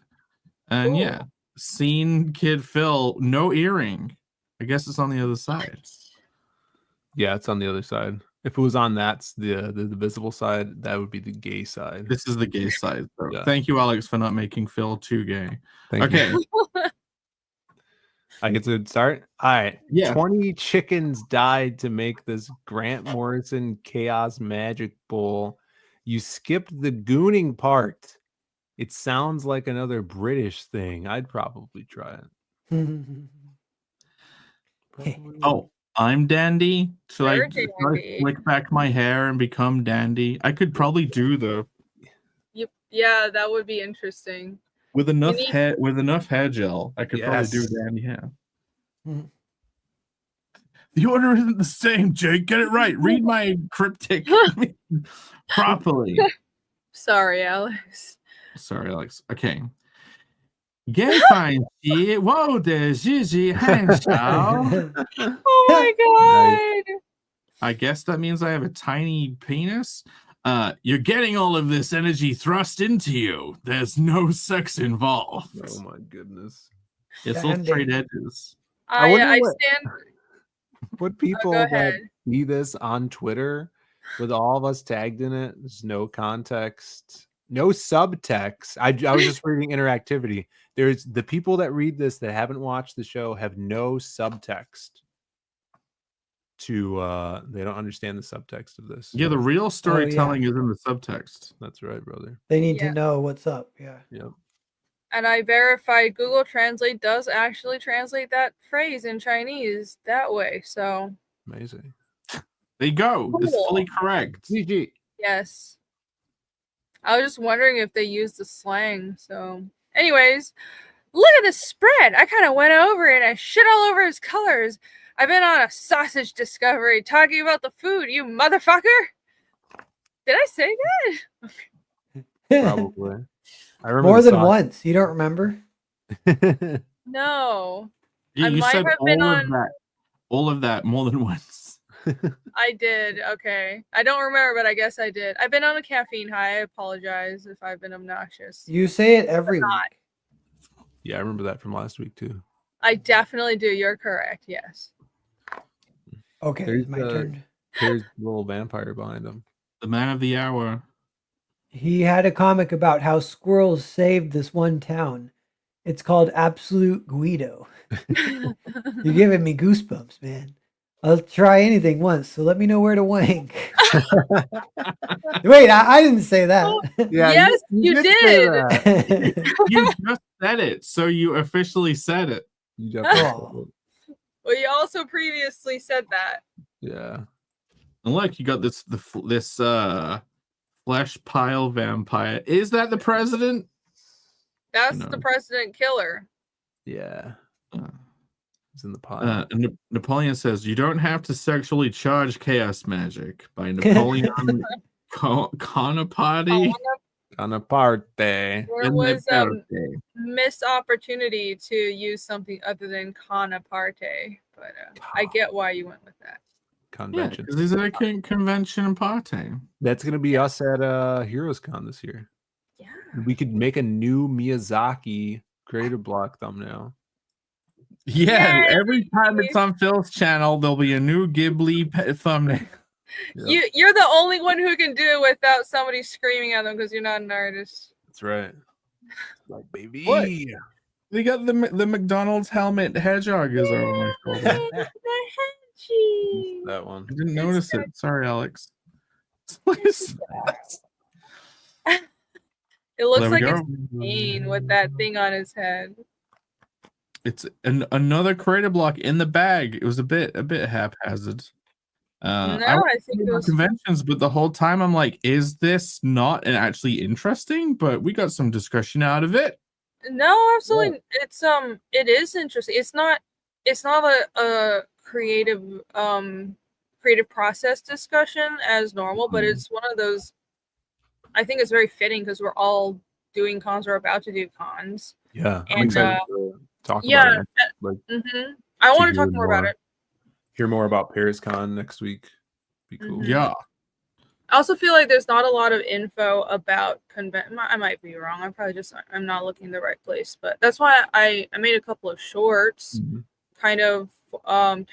And Cool. yeah, scene Kid Phil, no earring. I guess it's on the other side. Yeah, it's on the other side. If it was on the visible side, that would be the gay side. This is the gay side. So Yeah. thank you, Alex, for not making Phil too gay. Thank you. Okay. I get to start. All right. Yeah. 20 chickens died to make this Grant Morrison Chaos Magic Bowl. You skipped the gooning part. It sounds like another British thing. I'd probably try it. Probably. Oh, I'm dandy. Should I Dandy. flick back my hair and become dandy? I could probably do the Yeah, that would be interesting. with enough need- hair gel. I could probably do Yes. dandy hair. Mhm. The order isn't the same, Jake. Get it right. Read my cryptic properly. Sorry, Alex. Sorry, Alex. Okay. Gay fine shit. Whoa, there's Gigi Henshaw. Oh my god. I guess that means I have a tiny penis. You're getting all of this energy thrust into you. There's no sex involved. Oh my goodness. It's all Dandy. straight edges. I wonder I what- stand. Would people go that ahead. see this on Twitter with all of us tagged in it? There's no context, no subtext. I was just reading interactivity. There's the people that read this that haven't watched the show have no subtext to they don't understand the subtext of this. Yeah, the real storytelling is in the subtext. That's right, brother. They need Yeah. to know what's up. Yeah. Yep. And I verified Google Translate does actually translate that phrase in Chinese that way. So Amazing. There you go. It's Cool. fully correct. GG. yes. I was just wondering if they use the slang. So anyways, look at this spread. I kind of went over it and I shit all over his colors. I've been on a sausage discovery talking about the food, you motherfucker. Did I say that? Probably. I remember More the than song. once. You don't remember? No. Yeah, I you might said have been all of that more than once. I did. Okay. I don't remember, but I guess I did. I've been on a caffeine high. I apologize if I've been obnoxious. You say it every Not. week. Yeah, I remember that from last week too. I definitely do. You're correct. Yes. Okay, There's it's my turn. There's a little vampire behind him. The man of the hour. He had a comic about how squirrels saved this one town. It's called Absolute Guido. You're giving me goosebumps, man. I'll try anything once, so let me know where to wank. Wait, I didn't say that. Yes, you did say did. that. You just said it, so you officially said it. You definitely said Oh. it. Well, you also previously said that. Yeah. And look, you got this flesh pile vampire. Is that the president? That's No. the president killer. Yeah. Uh, It's in the pot. Napoleon says you don't have to sexually charge chaos magic by Napoleon Conapati. On a party. There was missed opportunity to use something other than con parte, but I get why you went with that. Convention. Because he's at a convention party. That's gonna be us at Heroes Con this year. Yeah. We could make a new Miyazaki creative block thumbnail. Yeah, Yay! every time it's on Phil's channel, there'll be a new Ghibli thumbnail. Yep. You're the only one who can do it without somebody screaming at them because you're not an artist. That's right. Like baby. What? They got the McDonald's helmet hedgehog is over my shoulder. That one. I didn't notice it. Sorry, Alex. What is that? It looks There we like it's go. Kane with that thing on his head. It's another creative block in the bag. It was a bit haphazard. No, I I went think to it was conventions, but the whole time I'm like, is this not actually interesting? But we got some discussion out of it. no, absolutely. It's it is interesting. It's not a creative process discussion as normal, but it's one of those. I think it's very fitting because we're all doing cons or about to do cons. Yeah. I'm And, excited to talk yeah, about it. Like I want to hear talk more about it. Hear more about Paris Con next week. Be cool. Yeah. I also feel like there's not a lot of info about I might be wrong. I'm not looking in the right place, but that's why I made a couple of shorts, kind of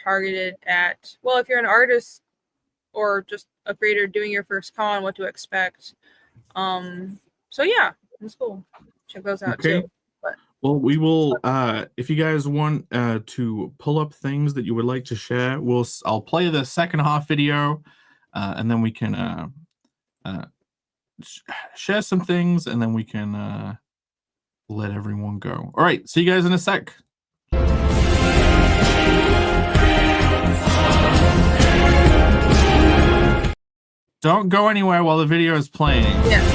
targeted at, well, if you're an artist or just a creator doing your first con, what to expect. So yeah, it's cool. Check those out Okay. too. But Well, we will. If you guys want to pull up things that you would like to share, I'll play the second half video, and then we can share some things, and then we can let everyone go. All right. See you guys in a sec. Don't go anywhere while the video is playing. yeah.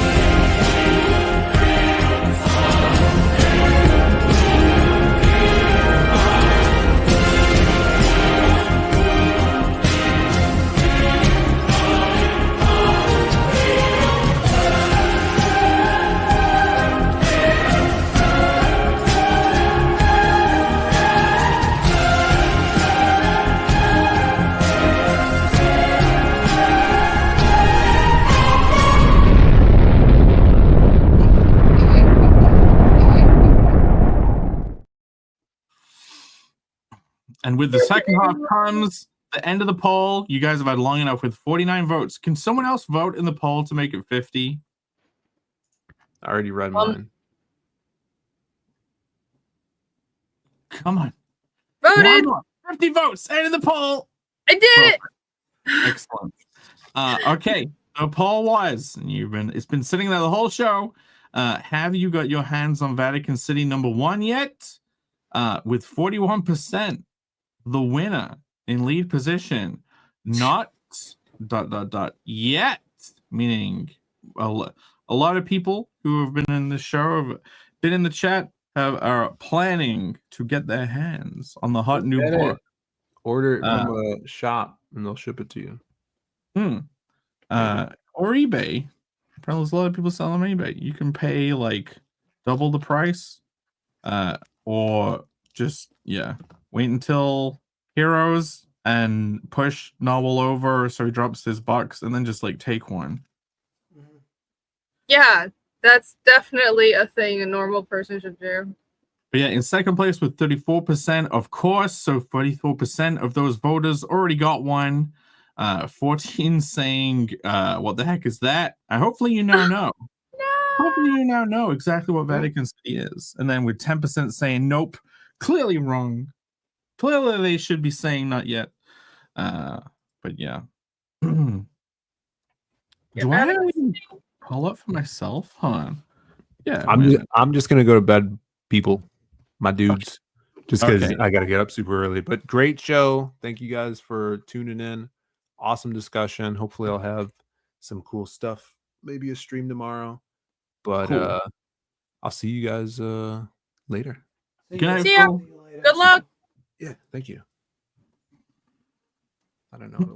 And with the second half comes the end of the poll. You guys have had long enough with 49 votes. Can someone else vote in the poll to make it 50? I already read mine. Come on. Voted. 50 votes. End of the poll. I did it. Excellent. Okay. The poll was, and it's been sitting there the whole show. Have you got your hands on Vatican City #1 yet? With 41%, the winner in lead position, not ... yet, meaning a lot of people who have been in the show, have been in the chat, are planning to get their hands on the hot new book. Order it from a shop and they'll ship it to you. Or eBay. Apparently there's a lot of people selling on eBay. You can pay like double the price, or just wait until Heroes and push Novel over so he drops his bucks, and then just like take one. Yeah, that's definitely a thing a normal person should do. But yeah, in second place with 34%, of course. So 34% of those voters already got one. 14 saying, what the heck is that? Hopefully you now know. Hopefully you now know exactly what Vatican City is. And then with 10% saying, nope, clearly wrong. Clearly they should be saying not yet. But yeah. Do I have any pull up for myself? Hold on. Yeah. I'm just gonna go to bed, people. My dudes. Just because Okay. I gotta get up super early. But great show. Thank you guys for tuning in. Awesome discussion. Hopefully I'll have some cool stuff. Maybe a stream tomorrow. But Cool. I'll see you guys later. Good night, See ya. Phil. Good luck. Yeah, thank you. I don't know.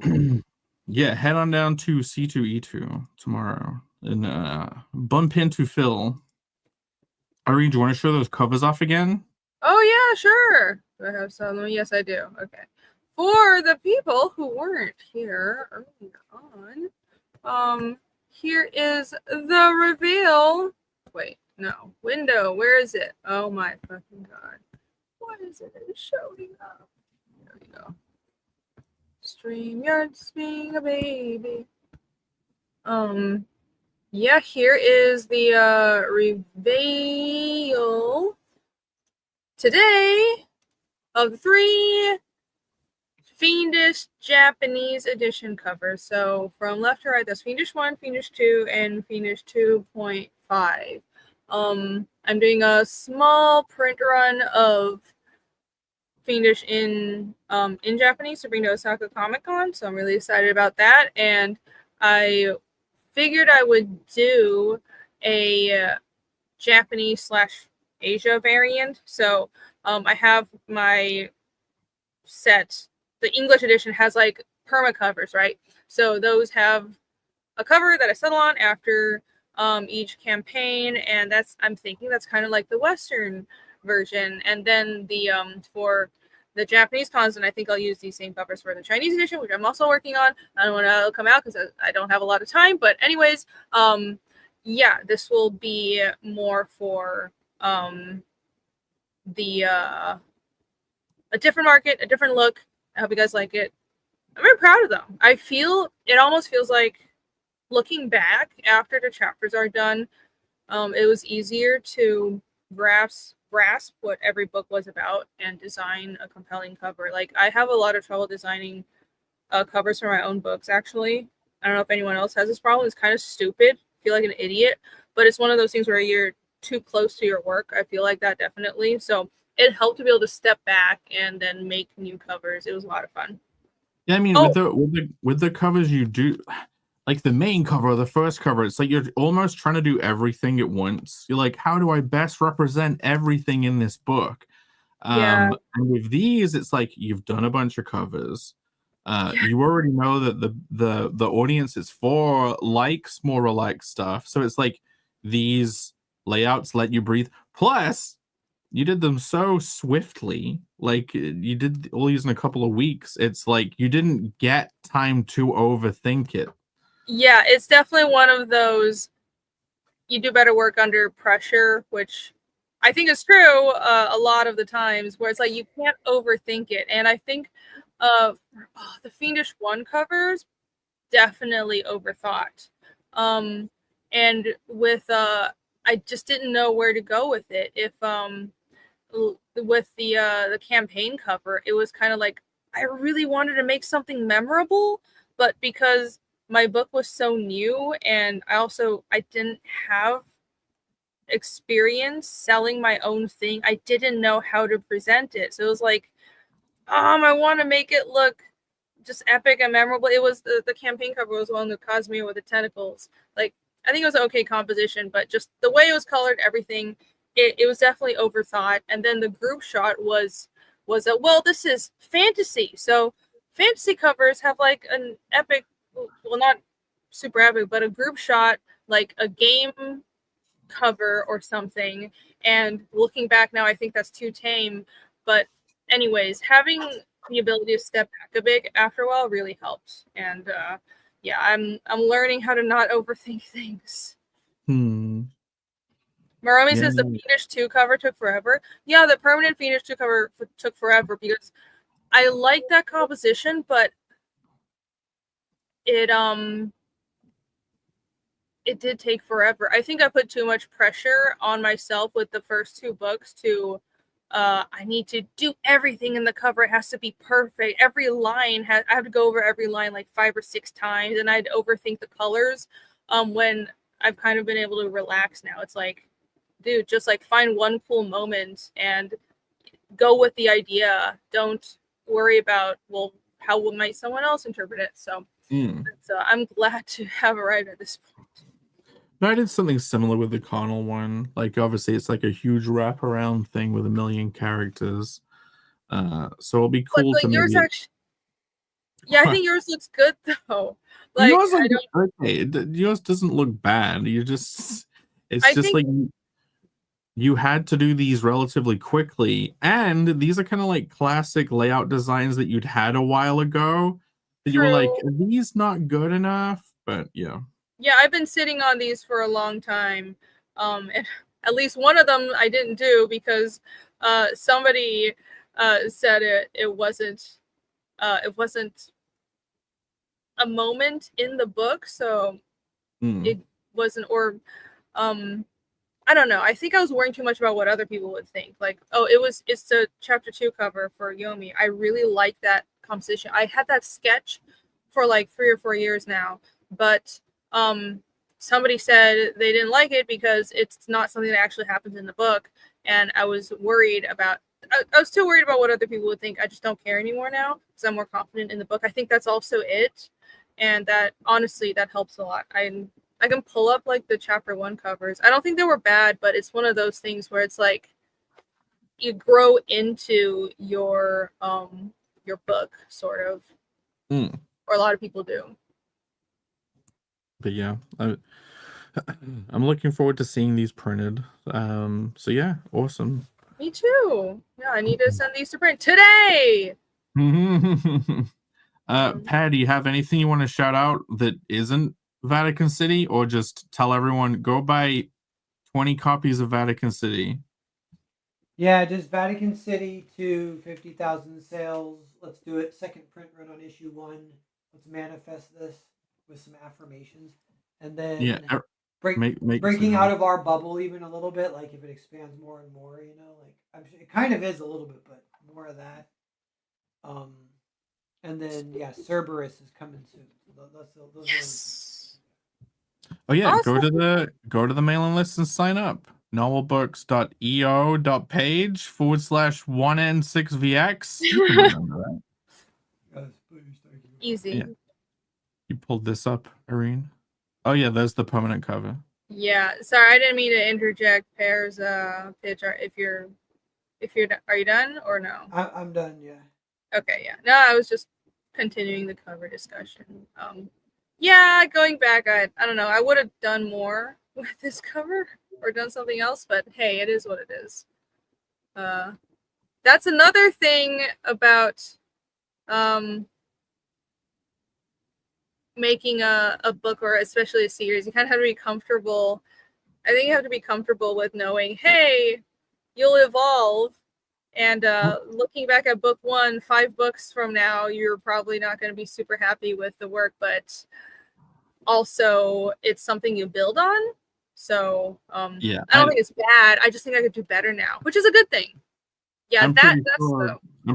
Yeah, head on down to C2E2 tomorrow and bump into Phil. Irene, do you want to show those covers off again? Oh yeah, sure. Do I have some? Yes, I do. Okay. For the people who weren't here earlier on, here is the reveal. Wait, no. Window, where is it? Oh my fucking god. Why is it showing up? There we go. StreamYard's being a baby. Yeah, here is the reveal today of 3 Fiendish Japanese edition covers. So from left to right, that's Fiendish 1, Fiendish 2, and Fiendish 2.5. I'm doing a small print run of Fiendish in Japanese to bring to Osaka Comic Con, so I'm really excited about that. And I figured I would do a Japanese / Asia variant. So I have my set. The English edition has like perma covers, right? So those have a cover that I settle on after each campaign, and I'm thinking that's kind of like the Western version. And then the for the Japanese cons, and I think I'll use these same covers for the Chinese edition, which I'm also working on. I don't want to come out because I don't have a lot of time. But anyways, yeah, this will be more for the a different market, a different look. I hope you guys like it. I'm very proud of them. I feel it almost feels like looking back after the chapters are done, it was easier to grasp what every book was about and design a compelling cover. Like I have a lot of trouble designing covers for my own books. Actually, I don't know if anyone else has this problem. It's kind of stupid. I feel like an idiot, but it's one of those things where you're too close to your work. I feel like that definitely. So it helped to be able to step back and then make new covers. It was a lot of fun. Yeah, I mean, Oh. with the covers you do, like the main cover or the first cover, it's like you're almost trying to do everything at once. You're like, how do I best represent everything in this book? Yeah. And with these, it's like you've done a bunch of covers. You already know that the audience is for likes more relaxed stuff. So it's like these layouts let you breathe. Plus, you did them so swiftly, like you did all these in a couple of weeks. It's like you didn't get time to overthink it. Yeah, it's definitely one of those you do better work under pressure, which I think is true a lot of the times, where it's like you can't overthink it. And I think the Fiendish 1 covers definitely overthought. And with I just didn't know where to go with it. If with the campaign cover, it was kind of like I really wanted to make something memorable, but because my book was so new and I didn't have experience selling my own thing, I didn't know how to present it. So it was like, I want to make it look just epic and memorable. It was the campaign cover was one with Cosmere with the tentacles. Like I think it was an okay composition, but just the way it was colored, everything, it was definitely overthought. And then the group shot was a, well, this is fantasy, so fantasy covers have like an epic, well, not super epic, but a group shot, like a game cover or something. And looking back now, I think that's too tame. But anyways, having the ability to step back a bit after a while really helps. And yeah, I'm learning how to not overthink things. Maromi says the Fiendish 2 cover took forever. Yeah, the permanent Fiendish 2 cover took forever because I like that composition, but it did take forever. I think I put too much pressure on myself with the first 2 books to I need to do everything in the cover. It has to be perfect. Every line I have to go over every line like 5 or 6 times, and I'd overthink the colors. When I've kind of been able to relax now, it's like, dude, just like find one cool moment and go with the idea. Don't worry about, well, how might someone else interpret it. So I'm glad to have arrived at this point. No, I did something similar with the Connell one. Like obviously it's like a huge wraparound thing with 1 million characters. So it'll be cool to yours maybe... actually, yeah, I think yours looks good though. Like yours, okay. Yours doesn't look bad. You just, it's just like you had to do these relatively quickly, and these are kind of like classic layout designs that you'd had a while ago. That you were like, are these not good enough? But yeah. Yeah, I've been sitting on these for a long time. And at least one of them I didn't do because somebody said it wasn't a moment in the book, so it wasn't, or I don't know. I think I was worrying too much about what other people would think. Like, oh, it's the chapter 2 cover for Yomi. I really like that composition. I had that sketch for like 3 or 4 years now, but somebody said they didn't like it because it's not something that actually happens in the book, and I was worried about, I was too worried about what other people would think. I just don't care anymore now because I'm more confident in the book. I think that's also it, and that honestly that helps a lot. I can pull up like the chapter 1 covers. I don't think they were bad, but it's one of those things where it's like you grow into your book sort of, or a lot of people do. But yeah, I'm looking forward to seeing these printed. So yeah, awesome. Me too. Yeah, I need to send these to print today. Pat, do you have anything you want to shout out that isn't Vatican City, or just tell everyone go buy 20 copies of Vatican City? Yeah, just Vatican City to 50,000 sales. Let's do it. Second print run on issue 1. Let's manifest this with some affirmations. And then Yeah, breaking out of our bubble even a little bit, like if it expands more and more, like it kind of is a little bit, but more of that. And then yeah, Cerberus is coming soon. So those Yes. Oh yeah, Awesome. go to the mailing list and sign up. novelbooks.eo.page/1n6vx. You can remember that. Yes, please, thank you. Easy. Yeah. You pulled this up, Irene. Oh yeah, there's the permanent cover. Yeah, sorry, I didn't mean to interject Pear's pitch. Are you done or no? I'm done. Yeah. Okay, yeah. No, I was just continuing the cover discussion. Yeah, going back, I don't know. I would have done more with this cover or done something else, but hey, it is what it is. That's another thing about making a book, or especially a series. You kind of have to be comfortable. I think you have to be comfortable with knowing, hey, you'll evolve. And looking back at book 1, 5 books from now, you're probably not going to be super happy with the work, but also it's something you build on. So yeah, I don't think it's bad. I just think I could do better now, which is a good thing. Yeah, I'm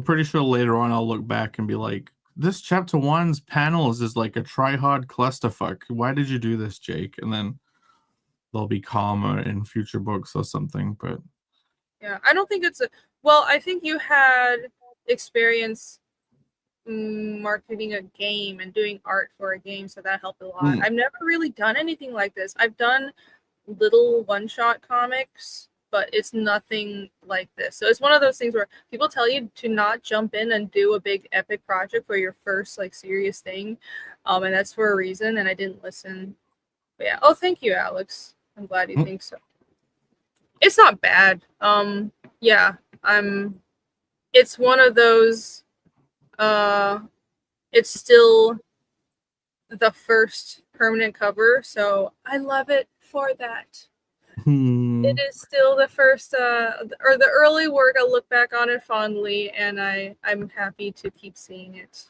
pretty sure later on I'll look back and be like, this chapter 1's panels is like a try-hard clusterfuck. Why did you do this, Jake? And then they'll be calmer in future books or something. But yeah, I don't think it's well, I think you had experience marketing a game and doing art for a game, so that helped a lot. I've never really done anything like this. I've done little one-shot comics, but it's nothing like this. So it's one of those things where people tell you to not jump in and do a big epic project for your first like serious thing, and that's for a reason, and I didn't listen. But yeah, oh, thank you, Alex. I'm glad you think so. It's not bad. Yeah, it's one of those, it's still the first permanent cover, so I love it for that. It is still the first or the early work. I look back on it fondly, and I'm happy to keep seeing it.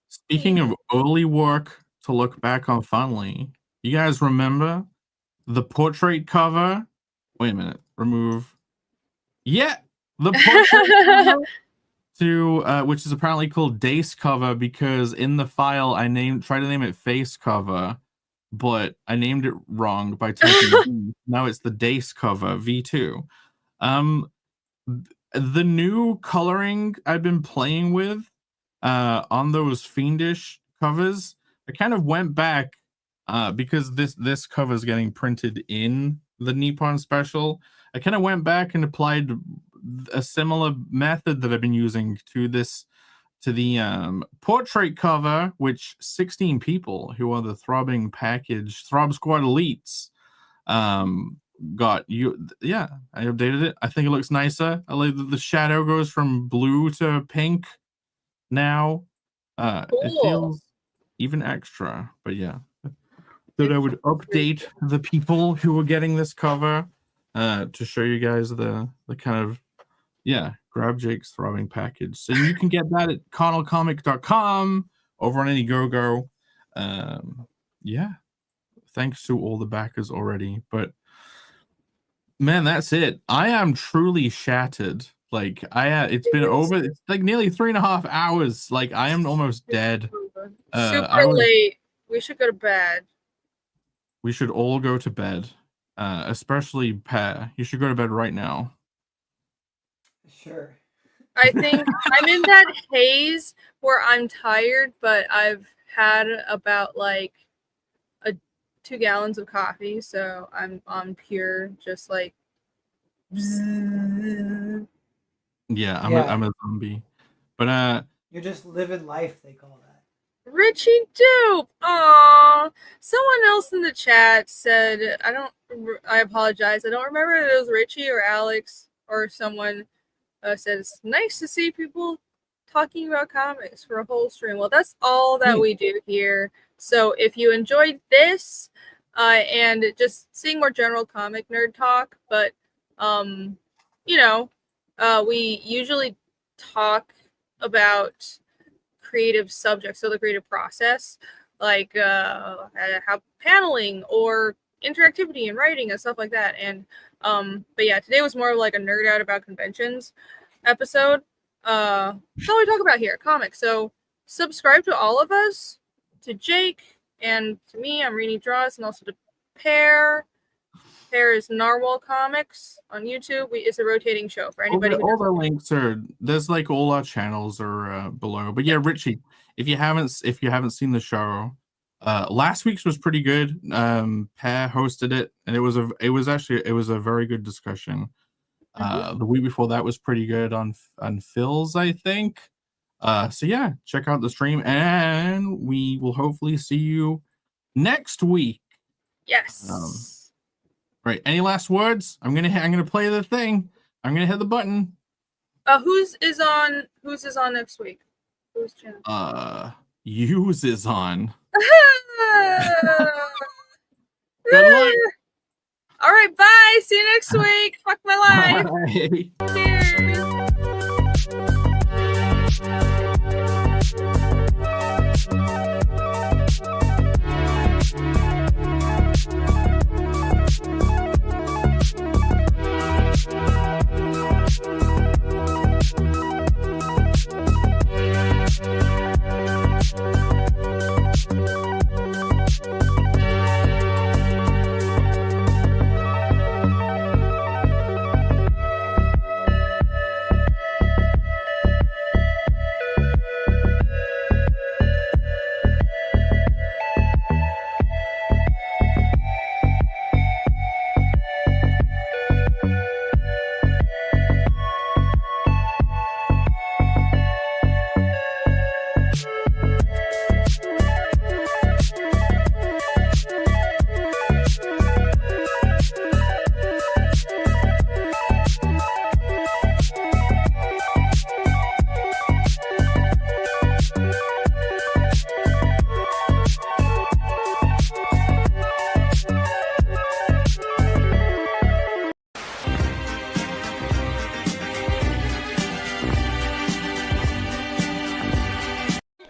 Speaking of early work to look back on fondly, you guys remember the portrait cover? Wait a minute, remove. Yeah, the portrait cover to which is apparently called Dace cover, because in the file I tried to name it face cover, but I named it wrong by typing now it's the Dace cover V2. The new coloring I've been playing with on those Fiendish covers, I kind of went back because this cover is getting printed in the Nippon special. I kind of went back and applied a similar method that I've been using to the portrait cover, which 16 people who are the Throbbing Package Throb Squad elites got. Yeah, I updated it. I think it looks nicer. I like that the shadow goes from blue to pink now. It feels even extra, but yeah, that I would update the people who are getting this cover to show you guys the kind of, yeah, grab Jake's Throbbing Package. So you can get that at connellcomic.com over on Indiegogo. Yeah, thanks to all the backers already. But man, that's it. I am truly shattered. Like it's like nearly 3.5 hours. Like I am almost dead. Super late. We should go to bed. We should all go to bed. Especially Pat. You should go to bed right now. Sure. I think I'm in that haze where I'm tired, but I've had about like 2 gallons of coffee, so I'm on pure just like. Yeah, I'm a zombie. But you're just living life, they call that. Richie Dupe. Aww. Someone else in the chat said, I apologize. I don't remember if it was Richie or Alex. or someone said it's nice to see people talking about comics for a whole stream. Well, that's all that we do here. So if you enjoyed this and just seeing more general comic nerd talk, but we usually talk about creative subjects, so the creative process, like how paneling or interactivity and writing and stuff like that. And but yeah, today was more like a nerd out about conventions episode. That's all we talk about here, comics. So subscribe to all of us, to Jake and to me. I'm Rini Draws, and also to Pear. Pear is Narwhal Comics on YouTube. It's a rotating show for anybody. All the links are there's like all our channels are below. But yeah, Richie, if you haven't seen the show, last week's was pretty good. Pear hosted it, and it was a very good discussion. The week before that was pretty good on Phil's, I think. So yeah, check out the stream, and we will hopefully see you next week. Yes. Right. Any last words? I'm gonna play the thing. I'm gonna hit the button. Whose is on next week? Whose channel? Use is on. Good luck. All right, bye. See you next week. Fuck my life. Bye. Cheers.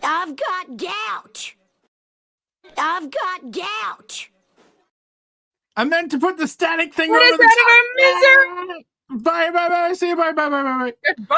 I've got gout. I've got gout. I meant to put the static thing What over is the that of a misery? Bye. See you. Bye. Goodbye.